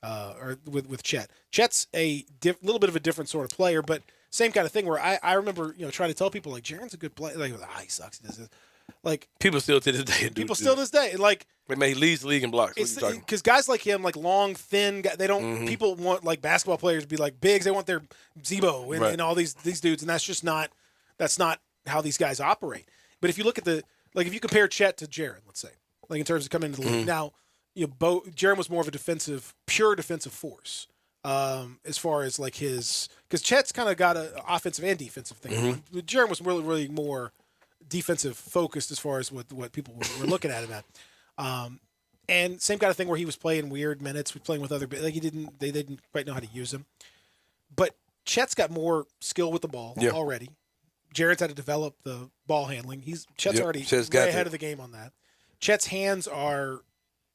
or with Chet. Chet's a little bit of a different sort of player, but same kind of thing. Where I remember trying to tell people like Jaren's a good player. Like he sucks. He does this. Like people still to this day. Still to this day. Like he leads the league in blocks. Because guys like him, like long, thin, they don't. People want like basketball players to be like bigs. They want their Zebo and all these dudes, and that's not how these guys operate. But if you look at if you compare Chet to Jaren, let's say, like in terms of coming into the league now, Jaren was more of a pure defensive force. As far as like because Chet's kind of got an offensive and defensive thing. Jaren was really, really more defensive focused as far as what people were looking at him at. And same kind of thing where he was playing weird minutes, playing with other, like they didn't quite know how to use him. But Chet's got more skill with the ball already. Jared's had to develop the ball handling. Chet's already way ahead of the game on that. Chet's hands are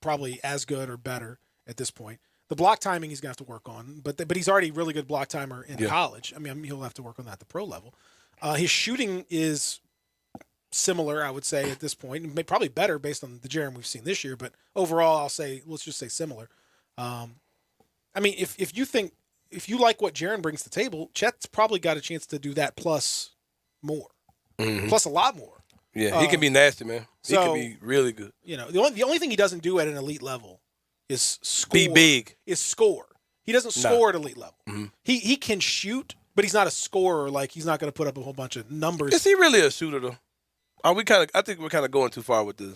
probably as good or better at this point. The block timing he's going to have to work on, but he's already a really good block timer in college. I mean, he'll have to work on that at the pro level. His shooting is similar, I would say, at this point. Probably better based on the Jaren we've seen this year, but overall, let's just say similar. I mean, if you like what Jaren brings to the table, Chet's probably got a chance to do that plus more, plus a lot more. Yeah, he can be nasty, man. He can be really good. The only thing he doesn't do at an elite level is score. Be big. Is score. He doesn't score at elite level. He can shoot, but he's not a scorer. Like he's not going to put up a whole bunch of numbers. Is he really a shooter though? I think we're kind of going too far with this.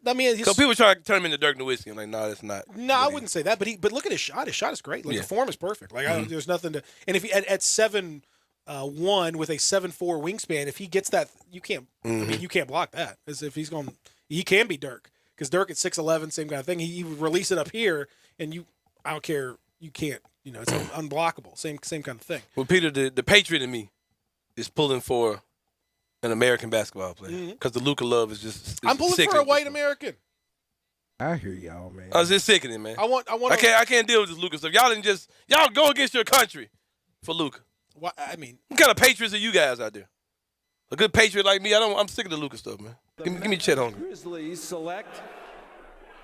I mean, because people try to turn him into Dirk Nowitzki. I'm like, no, that's not. No, I wouldn't say that. But look at his shot. His shot is great. Like the form is perfect. Like there's nothing to. And if he at 7'1" with a 7'4" wingspan, if he gets that, you can't. I mean, you can't block that. As if he can be Dirk, because Dirk at 6'11", same kind of thing. He would release it up here, and I don't care. You can't. It's unblockable. Same kind of thing. Well, Peter, the Patriot in me is pulling for an American basketball player because the Luka love is just. I'm pulling for a white American. I hear y'all, man. I was just sickening, man. I can't deal with this Luka stuff. Y'all go against your country for Luka. What what kind of patriots are you guys out there? A good patriot like me, I'm sick of the Luka stuff, man. Give me Chet Holmgren. Grizzlies select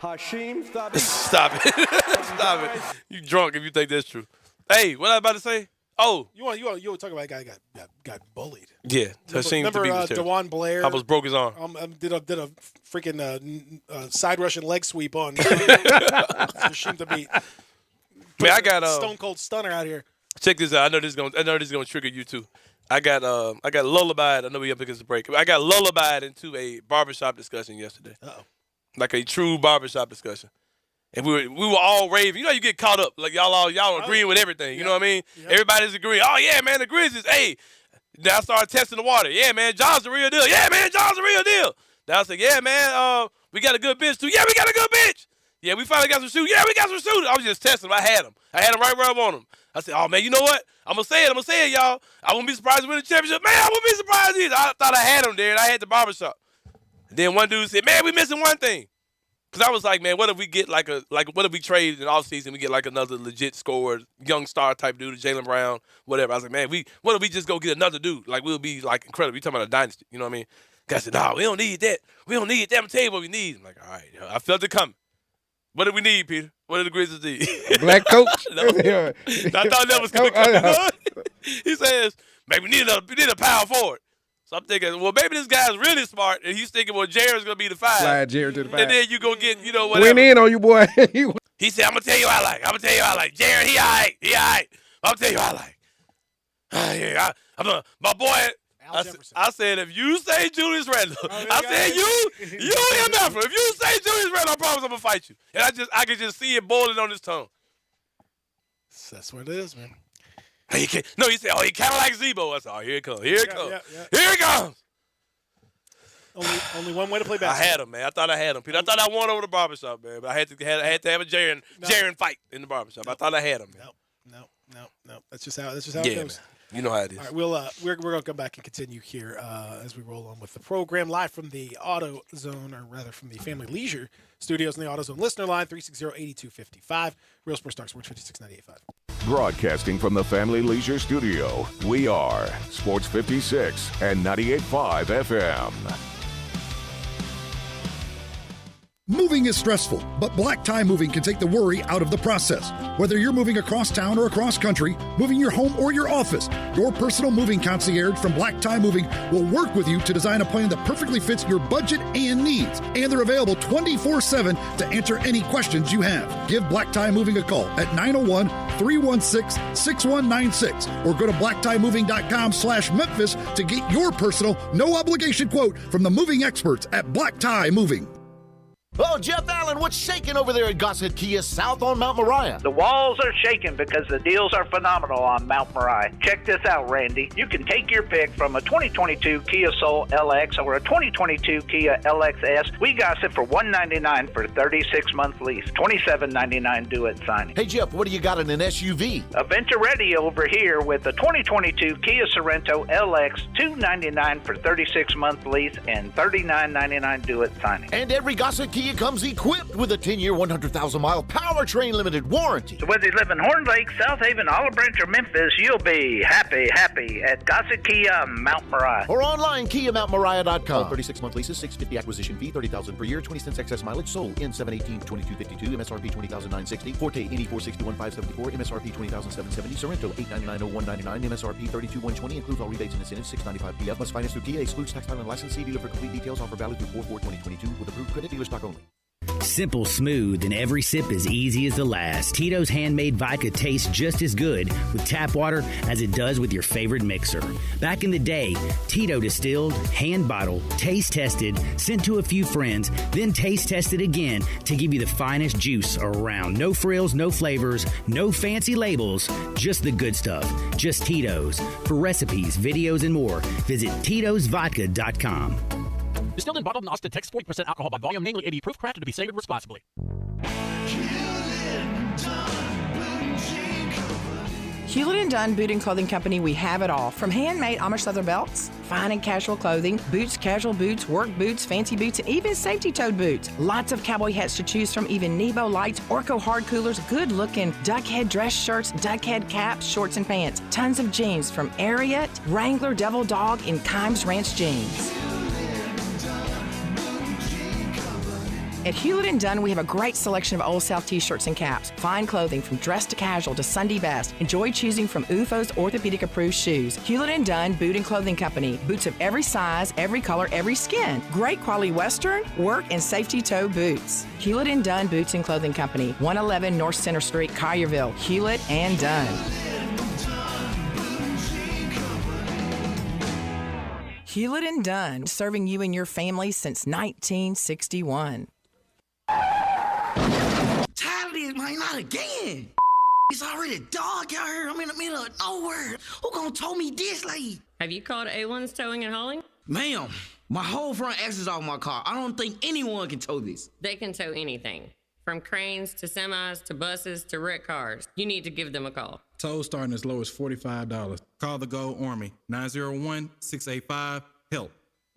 Hashim Thabeet. Stop it. Stop it. You drunk if you think that's true. Hey, what I about to say? Oh, you want to talk about a guy got bullied? Yeah, remember DeJuan Blair? Almost broke his arm. Did a freaking side Russian leg sweep on Hashim Thabeet. Man, I got Stone Cold Stunner out here. Check this out. I know this is gonna trigger you too. I got lullabied. I know we up against the break. I got lullabied into a barbershop discussion yesterday. Like a true barbershop discussion. And we were all raving. You get caught up. Like y'all agreeing with everything. You know what I mean? Yep. Everybody's agreeing. Oh yeah, man, the Grizzlies. Hey. Then I started testing the water. Yeah, man, John's the real deal. Yeah, man, John's the real deal. Then I was like, yeah, man, we got a good bench too. Yeah, we got a good bench. Yeah, we finally got some shooters. Yeah, we got some shooters. I was just testing them. I had them right where I want them. I said, oh, man, you know what? I'm going to say it, y'all. I wouldn't be surprised to win the championship. Man, I wouldn't be surprised either. I thought I had them there, and I had the barbershop. And then one dude said, man, we missing one thing. Because I was like, man, what if we get what if we trade in the offseason, we get like another legit scorer, young star type dude, Jaylen Brown, whatever. I was like, man, what if we just go get another dude? Like, we'll be like incredible. We talking about a dynasty, you know what I mean? Guy said, no, we don't need that. We don't need that. I'm going to tell you what we need. I'm like, all right, I felt it coming. What do we need, Peter? What do the Grizzlies need? Black coach? No. I thought that was going to come. He says, maybe we need a power forward. So I'm thinking, well, maybe this guy's really smart, and he's thinking, well, Jared's going to be the 5. Slide Jared to the 5. And then you go get, whatever. Went in on you, boy. He said, I'm going to tell you how I like. Jared, he all right. I'm going to tell you how I like. My boy, I said, if you say Julius Randle, I said, you MF. If you say Julius Randle, I promise I'm going to fight you. And I can just see it boiling on his tongue. That's what it is, man. Hey, he said, he kind of like Zebo. I said, here it comes. Here it comes. Here it comes. Only one way to play basketball. I had him, man. I thought I had him, Peter. I thought I won over the barbershop, man. But I had to have a Jaren fight in the barbershop. I thought I had him, man. No. That's just how it goes. Man. You know how it is. All right, we're going to come back and continue here as we roll on with the program live from the Auto Zone, or rather from the Family Leisure Studios in the Auto Zone listener line 360-8255. Real Sports Talk Sports 56.98.5. Broadcasting from the Family Leisure Studio, we are Sports 56 and 98.5 FM. Moving is stressful, but Black Tie Moving can take the worry out of the process. Whether you're moving across town or across country, moving your home or your office, your personal moving concierge from Black Tie Moving will work with you to design a plan that perfectly fits your budget and needs. And they're available 24/7 to answer any questions you have. Give Black Tie Moving a call at 901-316-6196 or go to blacktiemoving.com/Memphis to get your personal, no obligation quote from the moving experts at Black Tie Moving. Oh, Jeff Allen, what's shaking over there at Gossett Kia South on Mount Moriah? The walls are shaking because the deals are phenomenal on Mount Moriah. Check this out, Randy. You can take your pick from a 2022 Kia Soul LX or a 2022 Kia LXS. We got it for $199 for 36-month lease, $27.99 due at signing. Hey, Jeff, what do you got in an SUV? A Venturetti over here with a 2022 Kia Sorento LX, $299 for 36-month lease and $39.99 due at signing. And every Gossett Kia comes equipped with a 10-year, 100,000-mile powertrain limited warranty. So whether you live in Horn Lake, South Haven, Olive Branch, or Memphis, you'll be happy at Gossett Kia Mount Moriah. Or online, KiaMountMoriah.com. 36-month leases, $650 acquisition fee, $30,000 per year, 20 cents excess mileage, sold N718, 2252, MSRP $20,960, Forte NE 461,574, MSRP $20,770, Sorento $899,0199, MSRP $32,120, includes all rebates and incentives, $695 PF, must finance through Kia, excludes tax file and license. See dealer for complete details. Offer valid through 4/4/2022 with approved credit, dealer stock only. Simple, smooth, and every sip as easy as the last. Tito's handmade vodka tastes just as good with tap water as it does with your favorite mixer. Back in the day, Tito distilled, hand bottled, taste tested, sent to a few friends, then taste tested again to give you the finest juice around. No frills, no flavors, no fancy labels, just the good stuff. Just Tito's. For recipes, videos, and more, visit Tito'sVodka.com. Distilled and bottled in Austin, Texas, 40% alcohol by volume, namely 80 proof, crafted to be savored responsibly. Hewlett & Dunn Boot and Clothing Company, we have it all. From handmade Amish leather belts, fine and casual clothing, boots, casual boots, work boots, fancy boots, and even safety-toed boots. Lots of cowboy hats to choose from, even Nebo lights, Orco hard coolers, good-looking duck head dress shirts, duck head caps, shorts, and pants. Tons of jeans from Ariat, Wrangler, Devil Dog, and Kimes Ranch jeans. At Hewlett & Dunn, we have a great selection of Old South t-shirts and caps, fine clothing from dress to casual to Sunday best. Enjoy choosing from UFO's orthopedic-approved shoes. Hewlett & Dunn Boot and Clothing Company. Boots of every size, every color, every skin. Great quality Western, work, and safety toe boots. Hewlett & Dunn Boots and Clothing Company. 111 North Center Street, Collierville. Hewlett & Dunn. Hewlett & Dunn, serving you and your family since 1961. Tired of this, man, not again. It's already dark out here. I'm in the middle of nowhere. Who gonna tow me this late? Have you called A1's Towing and Hauling? Ma'am, my whole front axle's off my car. I don't think anyone can tow this. They can tow anything. From cranes to semis to buses to wrecked cars. You need to give them a call. Tow starting as low as $45. Call the Go Army, 901-685-HELP.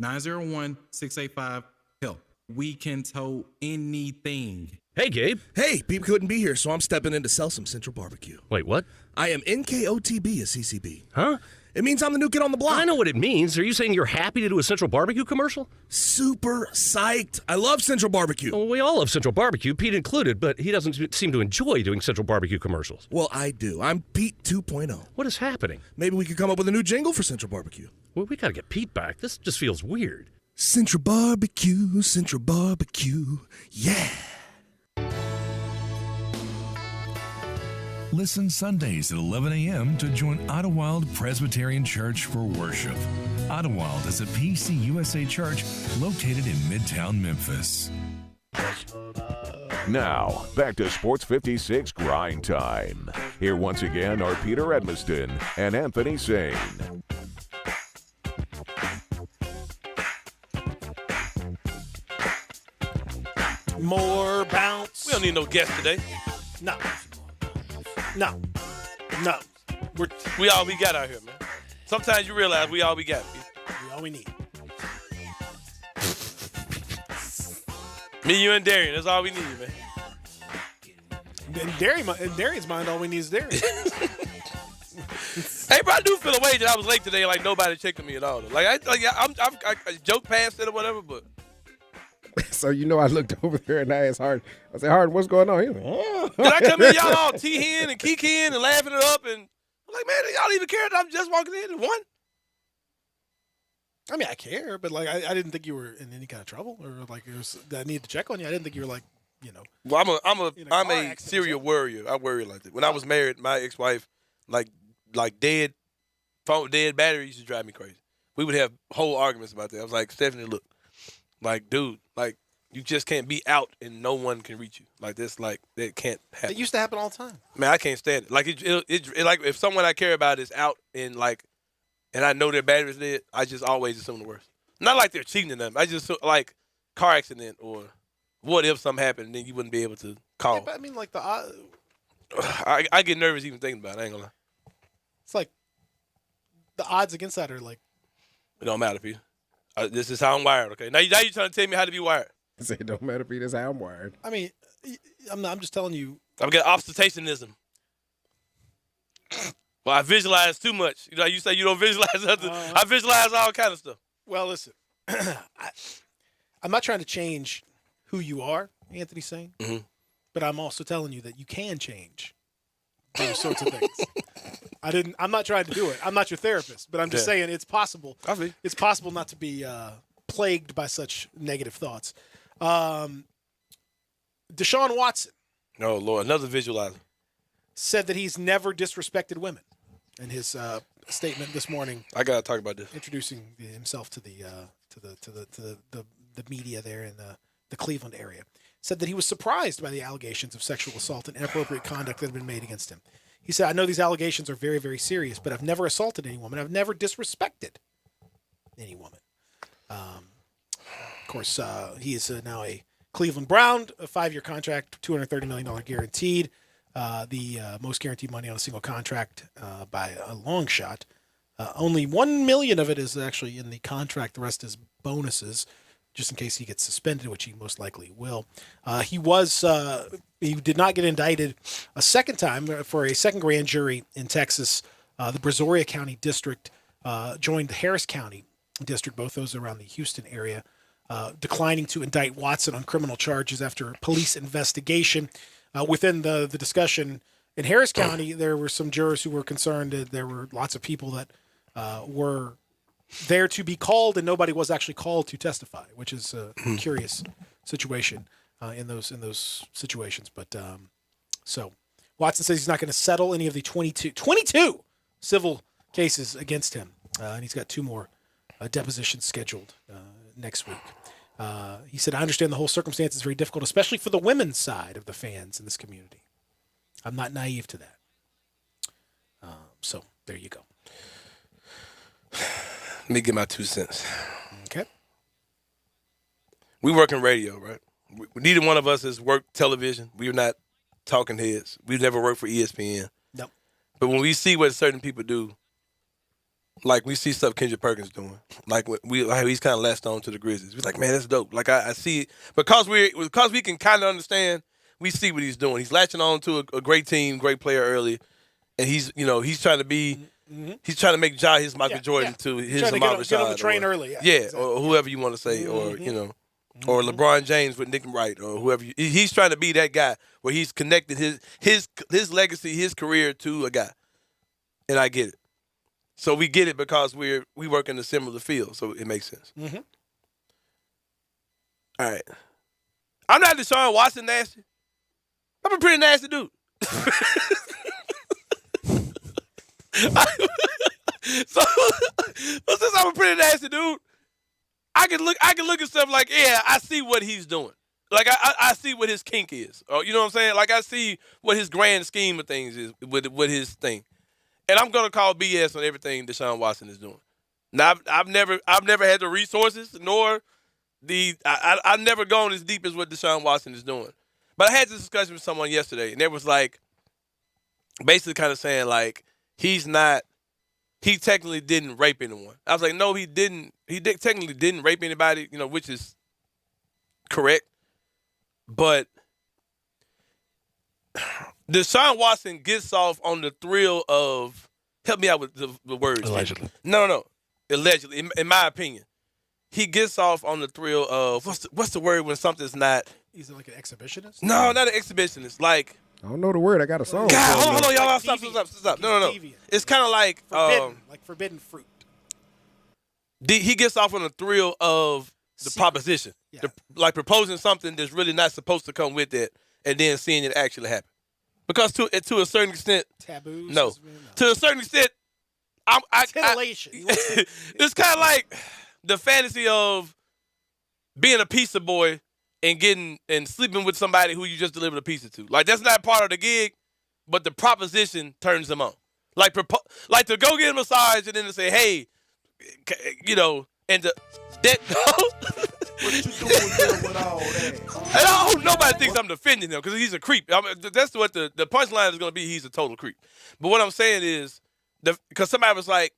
901-685-HELP. We can tow anything. Hey, Gabe. Hey, Beep couldn't be here, so I'm stepping in to sell some Central Barbecue. Wait, what? I am NKOTB at CCB. Huh? It means I'm the new kid on the block. I know what it means. Are you saying you're happy to do a Central Barbecue commercial? Super psyched. I love Central Barbecue. Well, we all love Central Barbecue, Pete included, but he doesn't seem to enjoy doing Central Barbecue commercials. Well, I do. I'm Pete 2.0. What is happening? Maybe we could come up with a new jingle for Central Barbecue. Well, we gotta get Pete back. This just feels weird. Central Barbecue, yeah. Listen Sundays at 11 a.m. to join Idlewild Presbyterian Church for worship. Idlewild is a PCUSA church located in Midtown Memphis. Now, back to Sports 56 Grind Time. Here once again are Peter Edmiston and Anthony Sain. More bounce. We don't need no guest today. No. We all we got out here, man. Sometimes you realize we all we got. We all we need. Me, you, and Darian. That's all we need, man. In Darian's mind, all we need is Darian. Hey, bro, I do feel a way that I was late today. Like nobody checking me at all. I joke past it or whatever, but. So I looked over there and I asked Harden. I said, Harden, what's going on? He was like, oh. Did I come in y'all all tee-hen and kiki-hen and laughing it up? And I'm like, man, y'all even care that I'm just walking in and won? I mean, I care, but I didn't think you were in any kind of trouble or I needed to check on you. I didn't think you were Well, I'm a serial worrier. I worry like that. When I was married, my ex-wife, like dead phone, dead battery used to drive me crazy. We would have whole arguments about that. I was like, Stephanie, look, dude, you just can't be out and no one can reach you. That can't happen. It used to happen all the time. Man, I can't stand it. It if someone I care about is out and I know their battery's dead, I just always assume the worst. Not like they're cheating them. I just car accident or what if something happened and then you wouldn't be able to call. Yeah, but I mean, I get nervous even thinking about it. I ain't gonna lie. It's like the odds against that are It don't matter, Peter. This is how I'm wired, okay? Now you're trying to tell me how to be wired. I say it don't matter, Peter. That's how I'm wired. I mean, I'm just telling you. I've got obstetricianism. Well, I visualize too much. You say you don't visualize nothing. I visualize all kind of stuff. Well, listen. I'm not trying to change who you are, Anthony Sain, but I'm also telling you that you can change those sorts of things. I'm not trying to do it. I'm not your therapist, but I'm just saying it's possible. It's possible not to be plagued by such negative thoughts. Deshaun Watson. Oh, Lord, another visualizer. Said that he's never disrespected women in his statement this morning. I gotta talk about this. Introducing himself to the media there in the Cleveland area. Said that he was surprised by the allegations of sexual assault and inappropriate conduct that had been made against him. He said, I know these allegations are very, very serious, but I've never assaulted any woman. I've never disrespected any woman. Of course, he is now a Cleveland Brown, a 5-year contract, $230 million guaranteed. The most guaranteed money on a single contract by a long shot. Only $1 million of it is actually in the contract. The rest is bonuses, just in case he gets suspended, which he most likely will. He did not get indicted a second time for a second grand jury in Texas. The Brazoria County District joined the Harris County District, both those around the Houston area, declining to indict Watson on criminal charges after police investigation. Within the discussion in Harris County, there were some jurors who were concerned that there were lots of people that were there to be called and nobody was actually called to testify, which is a curious situation in those situations. But so Watson says he's not going to settle any of the 22 civil cases against him, and he's got 2 more depositions scheduled next week. He said, I understand the whole circumstance is very difficult, especially for the women's side of the fans in this community. I'm not naive to that. So there you go. Let me get my 2 cents. Okay. We work in radio, right? Neither one of us has worked television. We're not talking heads. We've never worked for ESPN. Nope. But when we see what certain people do, we see stuff Kendrick Perkins doing. He's kind of latched on to the Grizzlies. We're like, man, that's dope. I see it. Because we can kind of understand, we see what he's doing. He's latching on to a great team, great player early. And he's trying to be, he's trying to make Ja his Michael Jordan to his Ahmad Rashad. Get on the train early. Yeah, exactly. Or whoever you want to say, or, or LeBron James with Nick Wright, or whoever. He's trying to be that guy where he's connected his legacy, his career to a guy. And I get it. So we get it because we work in a similar field, so it makes sense. Mm-hmm. All right. I'm not Deshaun Watson nasty. I'm a pretty nasty dude. So since I'm a pretty nasty dude, I can look at stuff like, yeah, I see what he's doing. like I see what his kink is. You know what I'm saying? Like I see what his grand scheme of things is with his thing. And I'm gonna call BS on everything Deshaun Watson is doing. Now I've never had the resources nor I've never gone as deep as what Deshaun Watson is doing. But I had this discussion with someone yesterday, and they was like basically kind of saying like he technically didn't rape anyone. I was like, no, he didn't. Technically didn't rape anybody, which is correct. But Deshaun Watson gets off on the thrill of, help me out with the words. Allegedly. No. Allegedly, in my opinion. He gets off on the thrill of, what's the word when something's not. He's like an exhibitionist? No, not an exhibitionist. Like. I don't know the word. I got a song. God, hold on, y'all. Like stop. No. It's kind of like. Forbidden fruit. He gets off on the thrill of the proposition. Yeah. Like proposing something that's really not supposed to come with it and then seeing it actually happen. Because to a certain extent. Taboos? No. To a certain extent. Titillation. It's kind of like the fantasy of being a pizza boy and sleeping with somebody who you just delivered a pizza to. Like, that's not part of the gig, but the proposition turns them on. Like to go get a massage and then to say, hey, and that. What you doing with all that? And I hope nobody thinks I'm defending him because he's a creep. That's what the punchline is going to be. He's a total creep. But what I'm saying is, because somebody was like,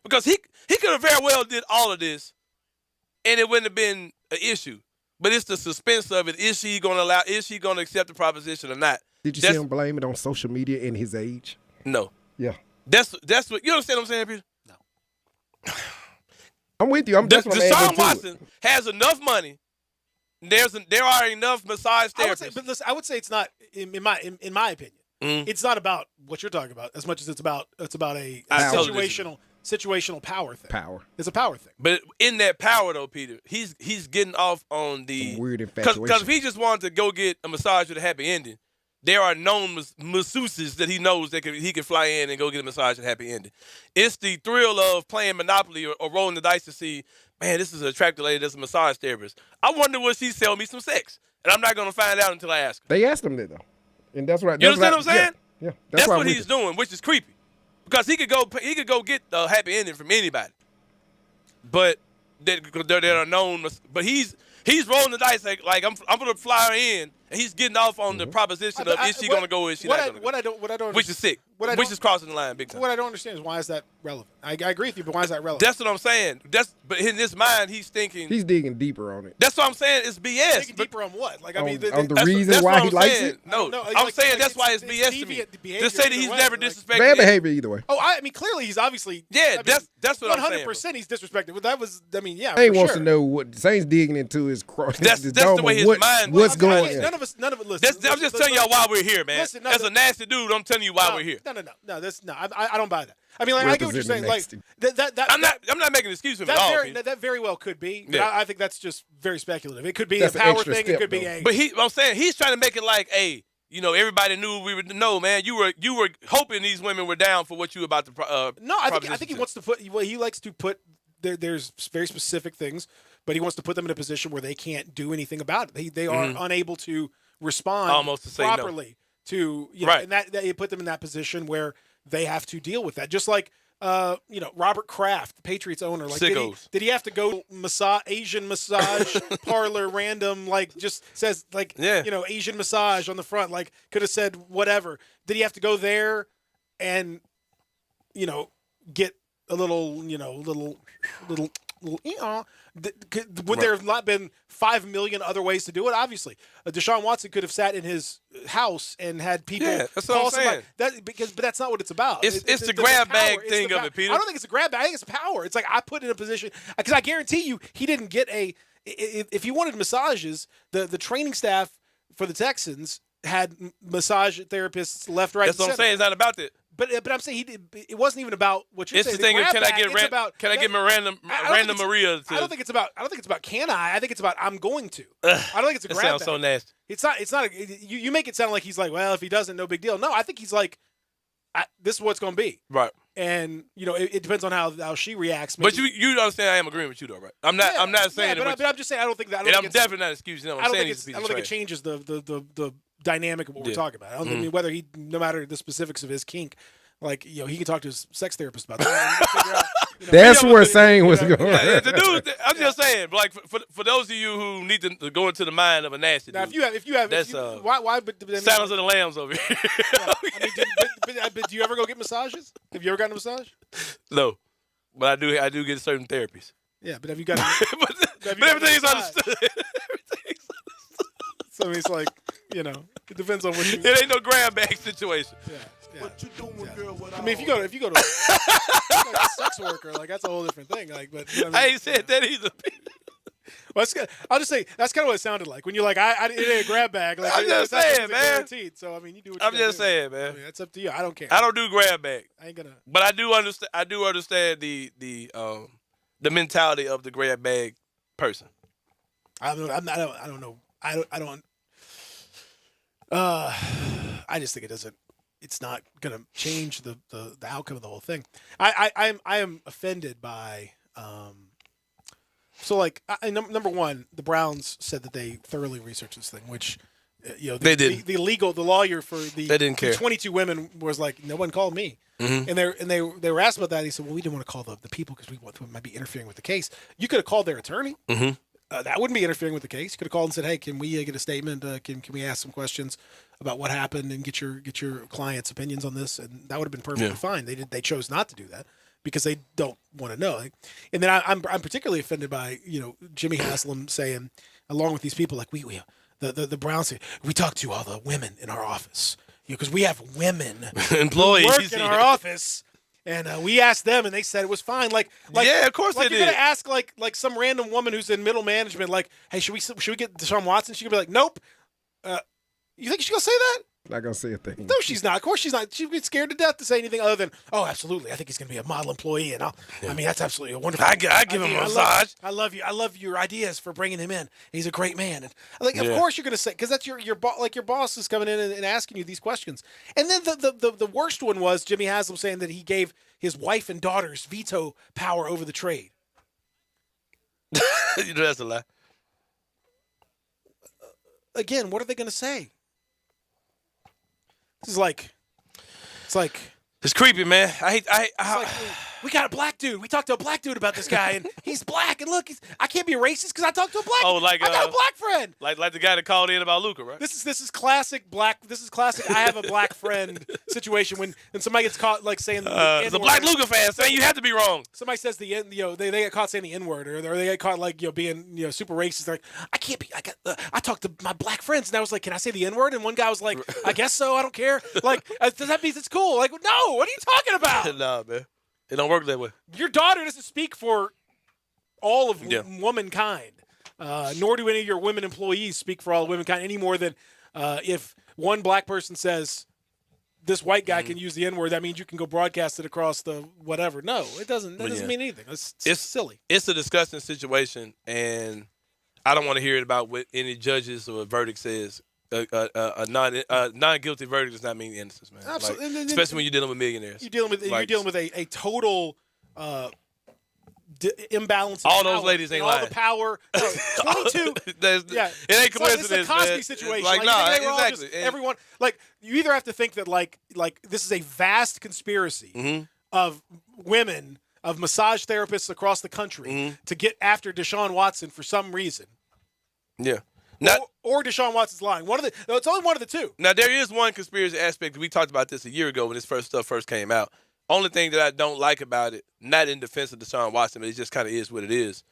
because he could have very well did all of this, and it wouldn't have been an issue. But it's the suspense of it. Is she going to accept the proposition or not? Did you see him blame it on social media and his age? No. Yeah. That's what you understand what I'm saying, Peter? No. I'm with you. Deshaun Watson has enough money. There are enough massage therapists. But listen, I would say it's not in my opinion. It's not about what you're talking about as much as it's about a situational power thing. Power. It's a power thing. But in that power, though, Peter, he's getting off on the weird infatuation. Because if he just wanted to go get a massage with a happy ending, there are known masseuses that he knows that he can fly in and go get a massage with a happy ending. It's the thrill of playing Monopoly or rolling the dice to see, man, this is an attractive lady that's a massage therapist. I wonder will she sell me some sex? And I'm not going to find out until I ask her. They asked him that, though. And that's right. You understand what I'm saying? Yeah. That's what he's doing, which is creepy. Because he could go get the happy ending from anybody. But there are known, but he's rolling the dice like I'm gonna fly her in, and he's getting off on the proposition of is she gonna go or is she not gonna go? What I don't which is sick. Which is crossing the line big time. What I don't understand is why is that relevant? I agree with you, but why is that relevant? That's what I'm saying. But in his mind, he's thinking he's digging deeper on it. That's what I'm saying. It's BS. Digging deeper on what? Like I mean, on the reason why he likes it. No, I'm saying that's why it's BS to me. Just say that he's never disrespected. Bad behavior either way. Oh, I mean, clearly he's obviously. Yeah, that's what I'm saying. 100% he's disrespected. But that was, I mean, yeah. He wants to know what Sain's digging into his cross. That's the way his mind. What's going on? None of it. Listen, I'm just telling y'all why we're here, man. As a nasty dude, I'm telling you why we're here. No. I don't buy that. I mean, like, I get what you're saying. Like I'm not making an excuse for it at all. That very well could be. But I think that's just very speculative. It could be a power thing. It could be a. But I'm saying he's trying to make it like, hey, everybody knew we would know, man. You were hoping these women were down for what you were about to. No, I think he wants to put. He likes to put. There's very specific things, but he wants to put them in a position where they can't do anything about it. They are unable to respond almost to say properly to right. And that you put them in that position where they have to deal with that. Just like Robert Kraft, the Patriots owner, like did he have to go Asian massage parlor random, like just says like Asian massage on the front, like could have said whatever. Did he have to go there and get a little would there have not been 5 million other ways to do it? Obviously, Deshaun Watson could have sat in his house and had people call somebody. But that's not what it's about. It's the grab bag thing of it, Peter. I don't think it's a grab bag. I think it's power. It's like I put in a position because I guarantee you he didn't get a. If he wanted massages, the training staff for the Texans had massage therapists left, right. That's what I'm saying. It's not about that. But I'm saying it wasn't even about what you're saying. It's the thing of can I get random Maria? I don't think it's about can I? I think it's about I'm going to. I don't think it's a grab bag. Sounds so nasty. It's not. You make it sound like he's like, well, if he doesn't, no big deal. No, I think he's like, this is what's going to be. Right. And it depends on how she reacts. Maybe. But you understand I am agreeing with you though, right? I'm not saying. Yeah, but I'm just saying I don't think that. I'm definitely not excusing. I don't think it changes the dynamic of what we're talking about. I don't think whether no matter the specifics of his kink, like he can talk to his sex therapist about that. That's where Sain was going. I'm just saying, like for those of you who need to go into the mind of a nasty dude. Now, if you have, why? But Silence of the Lambs over here. Do you ever go get massages? Have you ever gotten a massage? No, but I do get certain therapies. Yeah, but have you got? but everything's understood. So it's like it depends on what you. It ain't no grab bag situation. Yeah. What you doing, girl? I mean, if you go to like a sex worker, like that's a whole different thing. Like, but I ain't said that either. Well, I'll just say that's kind of what it sounded like when you're like, it ain't a grab bag. Like, I'm just saying, man. Guaranteed. So I mean, you do what you I'm just saying, man. I mean, that's up to you. I don't care. I don't do grab bag. I ain't gonna. But I do understand. I do understand the mentality of the grab bag person. I don't know. I just think it doesn't. It's not going to change the outcome of the whole thing. I am offended by. So like number one, the Browns said that they thoroughly researched this thing, which they did. The lawyer for they didn't care. The 22 women was like, no one called me, and they were asked about that. And he said, well, we didn't want to call the people because we might be interfering with the case. You could have called their attorney. That wouldn't be interfering with the case. You could have called and said, hey, can we get a statement? Can we ask some questions about what happened and get your client's opinions on this? And that would have been perfectly fine. They chose not to do that because they don't want to know. And then I'm particularly offended by Jimmy Haslam saying, along with these people, like the Browns say, we talk to all the women in our office because we have women employees who work in our office. And we asked them, and they said it was fine. Like yeah, of course like they you're did. gonna ask like some random woman who's in middle management, like, hey, should we get Deshaun Watson? She could be like, nope. You think she's gonna say that? Not gonna say a thing. No, she's not. Of course, she's not. She'd be scared to death to say anything other than, oh, absolutely. I think he's gonna be a model employee, and I mean, that's absolutely a wonderful. I give him a massage. I love you. I love your ideas for bringing him in. He's a great man. And of course you're gonna say, because that's your boss is coming in and asking you these questions. And then the worst one was Jimmy Haslam saying that he gave his wife and daughters veto power over the trade. That's a lie. Again, what are they going to say? It's like it's creepy, man. We got a black dude. We talked to a black dude about this guy, and he's black. And look, I can't be racist because I talked to a black. Oh, like I got a black friend. Like the guy that called in about Luka, right? This is classic black. This is classic. I have a black friend situation when somebody gets caught like saying the N-word. The black Luka fan saying you have to be wrong. Somebody says they get caught saying the N-word, or they get caught like being super racist. They're like, I can't be. I talked to my black friends, and I was like, can I say the N-word? And one guy was like, I guess so. I don't care. Like, does that mean it's cool? Like, no. What are you talking about? Nah, man. It don't work that way. Your daughter doesn't speak for all of womankind, nor do any of your women employees speak for all of womankind any more than if one black person says this white guy can use the N-word, that means you can go broadcast it across the whatever. No, it doesn't. That doesn't mean anything. It's silly. It's a disgusting situation, and I don't want to hear it about what any judges or a verdict says. A non-guilty verdict does not mean innocence, man. Absolutely, like, especially when you're dealing with millionaires. You're dealing with a total imbalance. All those ladies ain't lying. All the power. 22. It ain't coincidence. It's a Cosby man. situation. Like nah, exactly. Everyone you either have to think that like this is a vast conspiracy of women, of massage therapists across the country to get after Deshaun Watson for some reason. Yeah. Or Deshaun Watson's lying. It's only one of the two. Now, there is one conspiracy aspect. We talked about this a year ago when this stuff first came out. Only thing that I don't like about it, not in defense of Deshaun Watson, but it just kind of is what it is.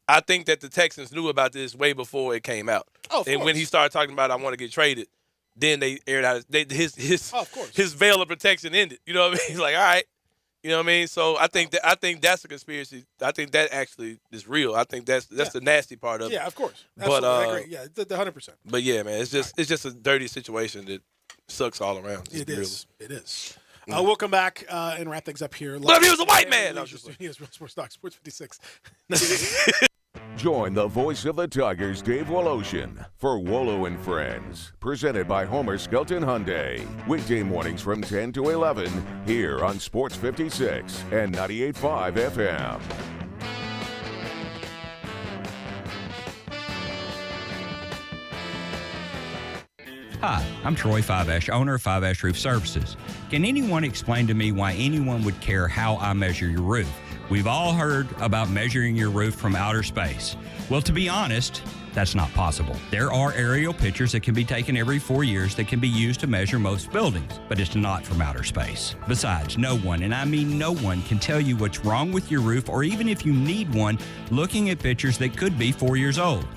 I think that the Texans knew about this way before it came out. Oh, of course. When he started talking about I want to get traded, then they aired out his veil of protection ended. You know what I mean? Like, all right. You know what I mean? So I think that's a conspiracy. I think that actually is real. I think that's the nasty part of it. Yeah, of course. Absolutely. I agree. Yeah, 100%. But yeah, man, it's just a dirty situation that sucks all around. It is. We'll come back and wrap things up here. What if he was a white man? Sports 56. Join the voice of the Tigers, Dave Woloshin, for Wolo and Friends, presented by Homer Skelton Hyundai. Weekday mornings from 10 to 11 here on Sports 56 and 98.5 FM. Hi, I'm Troy Fiveash, owner of Fiveash Roof Services. Can anyone explain to me why anyone would care how I measure your roof? We've all heard about measuring your roof from outer space. Well, to be honest, that's not possible. There are aerial pictures that can be taken every 4 years that can be used to measure most buildings, but it's not from outer space. Besides, no one, and I mean no one, can tell you what's wrong with your roof, or even if you need one, looking at pictures that could be 4 years old.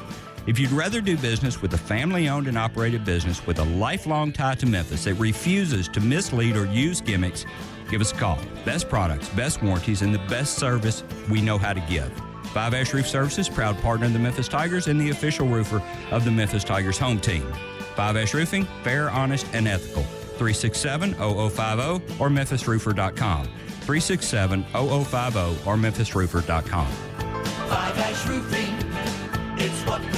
If you'd rather do business with a family-owned and operated business with a lifelong tie to Memphis that refuses to mislead or use gimmicks, give us a call. Best products, best warranties, and the best service we know how to give. Fiveash Roof Services, proud partner of the Memphis Tigers and the official roofer of the Memphis Tigers home team. Fiveash Roofing, fair, honest, and ethical. 367-0050 or memphisroofer.com. 367-0050 or memphisroofer.com. Fiveash Roofing, it's what we do.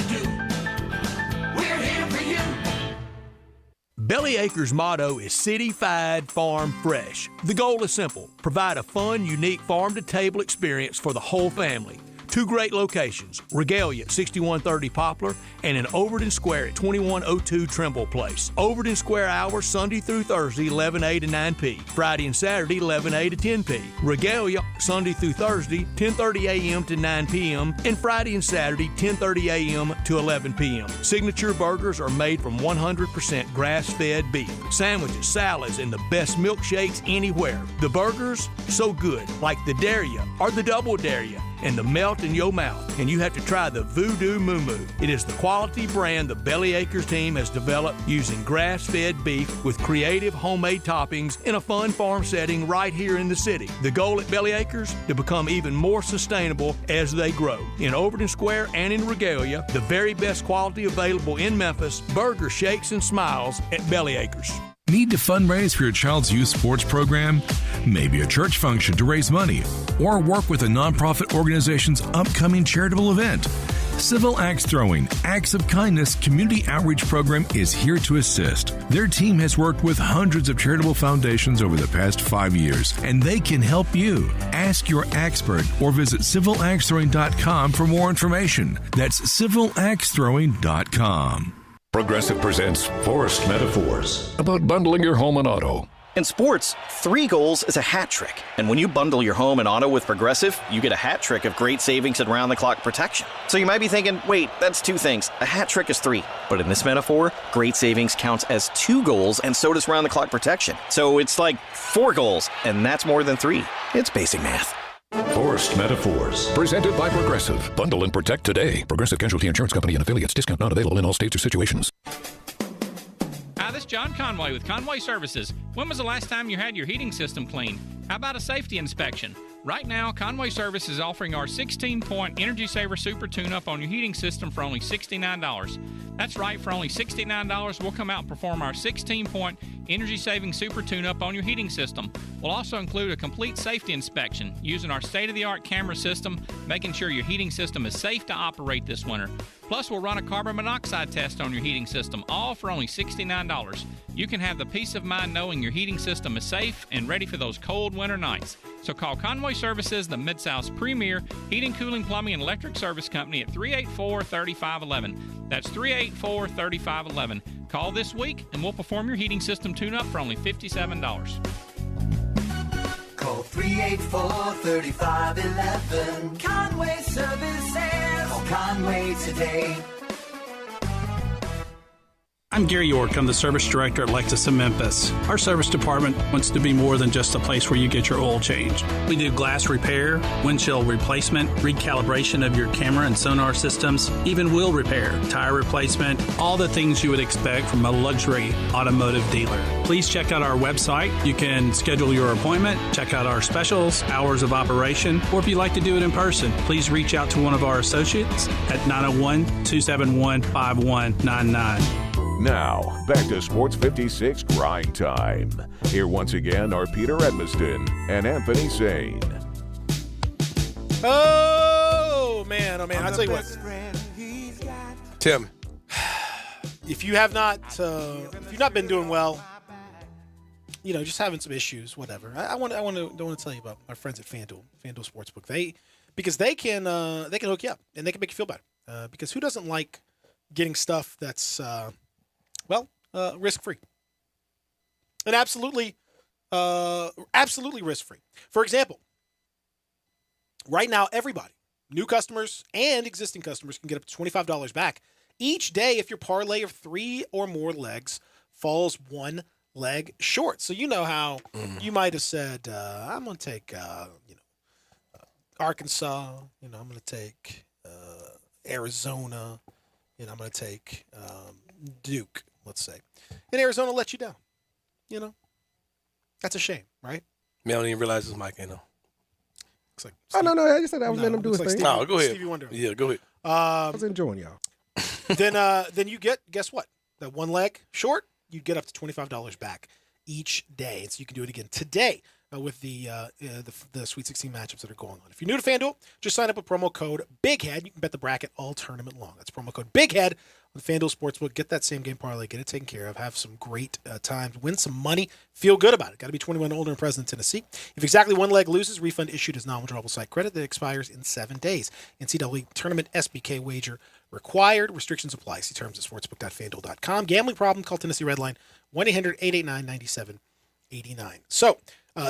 We're here for you. Bellyacre's motto is City-Fied Farm Fresh. The goal is simple: provide a fun, unique farm-to-table experience for the whole family. Two great locations, Regalia at 6130 Poplar and in Overton Square at 2102 Trimble Place. Overton Square hours Sunday through Thursday 11A to 9P, Friday and Saturday 11A to 10P. Regalia Sunday through Thursday 10:30 a.m. to 9 p.m. and Friday and Saturday 10:30 a.m. to 11 p.m. Signature burgers are made from 100% grass-fed beef. Sandwiches, salads, and the best milkshakes anywhere. The burgers, so good, like the Daria or the Double Daria, and the melt in your mouth. And you have to try the Voodoo Moo Moo. It is the quality brand the Bellyacres team has developed using grass-fed beef with creative homemade toppings in a fun farm setting right here in the city. The goal at Bellyacres, to become even more sustainable as they grow. In Overton Square and in Regalia, the very best quality available in Memphis, burger shakes and smiles at Bellyacres. Need to fundraise for your child's youth sports program? Maybe a church function to raise money, or work with a nonprofit organization's upcoming charitable event? Civil Axe Throwing, Acts of Kindness Community Outreach Program is here to assist. Their team has worked with hundreds of charitable foundations over the past 5 years, and they can help you. Ask your expert or visit civilaxethrowing.com for more information. That's civilaxethrowing.com. Progressive presents Forced Metaphors about bundling your home and auto. In sports, 3 goals is a hat trick. And when you bundle your home and auto with Progressive, you get a hat trick of great savings and round-the-clock protection. So you might be thinking, wait, that's 2 things. A hat trick is 3. But in this metaphor, great savings counts as 2 goals, and so does round-the-clock protection. So it's like 4 goals, and that's more than 3. It's basic math. Forced Metaphors. Presented by Progressive. Bundle and protect today. Progressive Casualty Insurance Company and affiliates. Discount not available in all states or situations. Hi, this is John Conway with Conway Services. When was the last time you had your heating system cleaned? How about a safety inspection? Right now, Conway Service is offering our 16-point Energy Saver Super Tune-Up on your heating system for only $69. That's right, for only $69, we'll come out and perform our 16-point energy-saving Super Tune-Up on your heating system. We'll also include a complete safety inspection using our state-of-the-art camera system, making sure your heating system is safe to operate this winter. Plus, we'll run a carbon monoxide test on your heating system, all for only $69. You can have the peace of mind knowing your heating system is safe and ready for those cold winter nights. So call Conway Services, the Mid-South's premier heating, cooling, plumbing, and electric service company at 384-3511. That's 384-3511. Call this week, and we'll perform your heating system tune-up for only $57. Call 384-3511. Conway Services. Call Conway today. I'm Gary York. I'm the service director at Lexus of Memphis. Our service department wants to be more than just a place where you get your oil changed. We do glass repair, windshield replacement, recalibration of your camera and sonar systems, even wheel repair, tire replacement, all the things you would expect from a luxury automotive dealer. Please check out our website. You can schedule your appointment, check out our specials, hours of operation, or if you'd like to do it in person, please reach out to one of our associates at 901-271-5199. Now, back to Sports 56 Grind Time. Here once again are Peter Edmiston and Anthony Sain. Oh, man. I'll tell you what. Tell me. If you have not, if you've not been doing well, just having some issues, whatever. I want to tell you about our friends at FanDuel Sportsbook. Because they can hook you up and they can make you feel better. Because who doesn't like getting stuff that's risk free and absolutely risk free. For example, right now everybody, new customers and existing customers, can get up to $25 back each day if your parlay of 3 or more legs falls one leg short. So you know how you might have said, I'm going to take, Arkansas. I'm going to take Arizona. I'm going to take Duke, let's say. And Arizona let you down. That's a shame, right? Man, I don't even realize this mic ain't on. Looks like no. I just said I was letting him do his thing. No, go ahead. Stevie Wonder. Yeah, go ahead. I was enjoying y'all. Then you get, guess what? That one leg short, you get up to $25 back each day. And so you can do it again today with the Sweet 16 matchups that are going on. If you're new to FanDuel, just sign up with promo code BIGHEAD. You can bet the bracket all tournament long. That's promo code BIGHEAD on FanDuel Sportsbook. Get that same game parlay. Get it taken care of. Have some great times. Win some money. Feel good about it. Got to be 21 or older and present in Tennessee. If exactly one leg loses, refund issued as non-withdrawable site credit that expires in 7 days. NCAA Tournament SBK wager required. Restrictions apply. See terms at sportsbook.fanduel.com. Gambling problem? Call Tennessee Redline 1-800-889-9789. So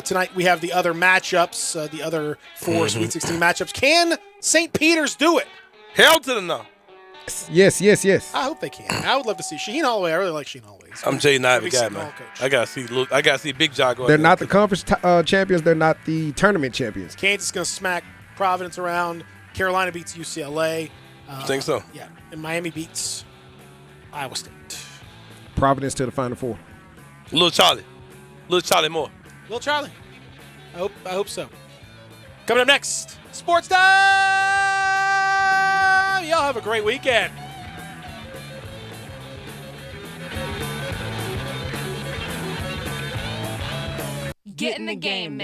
tonight we have the other matchups, the other 4 Sweet 16 matchups. Can St. Peter's do it? Hell to the no. Yes. I hope they can. I would love to see Shaheen Holloway. I really like Shaheen Holloway. I'm telling you, not every guy, man. I gotta see Big John go. They're not the conference champions. They're not the tournament champions. Kansas is gonna smack Providence around. Carolina beats UCLA. Think so? Yeah, and Miami beats Iowa State. Providence to the Final Four. Little Charlie Moore. Little Charlie. I hope so. Coming up next, Sports Time! Y'all have a great weekend. Get in the game,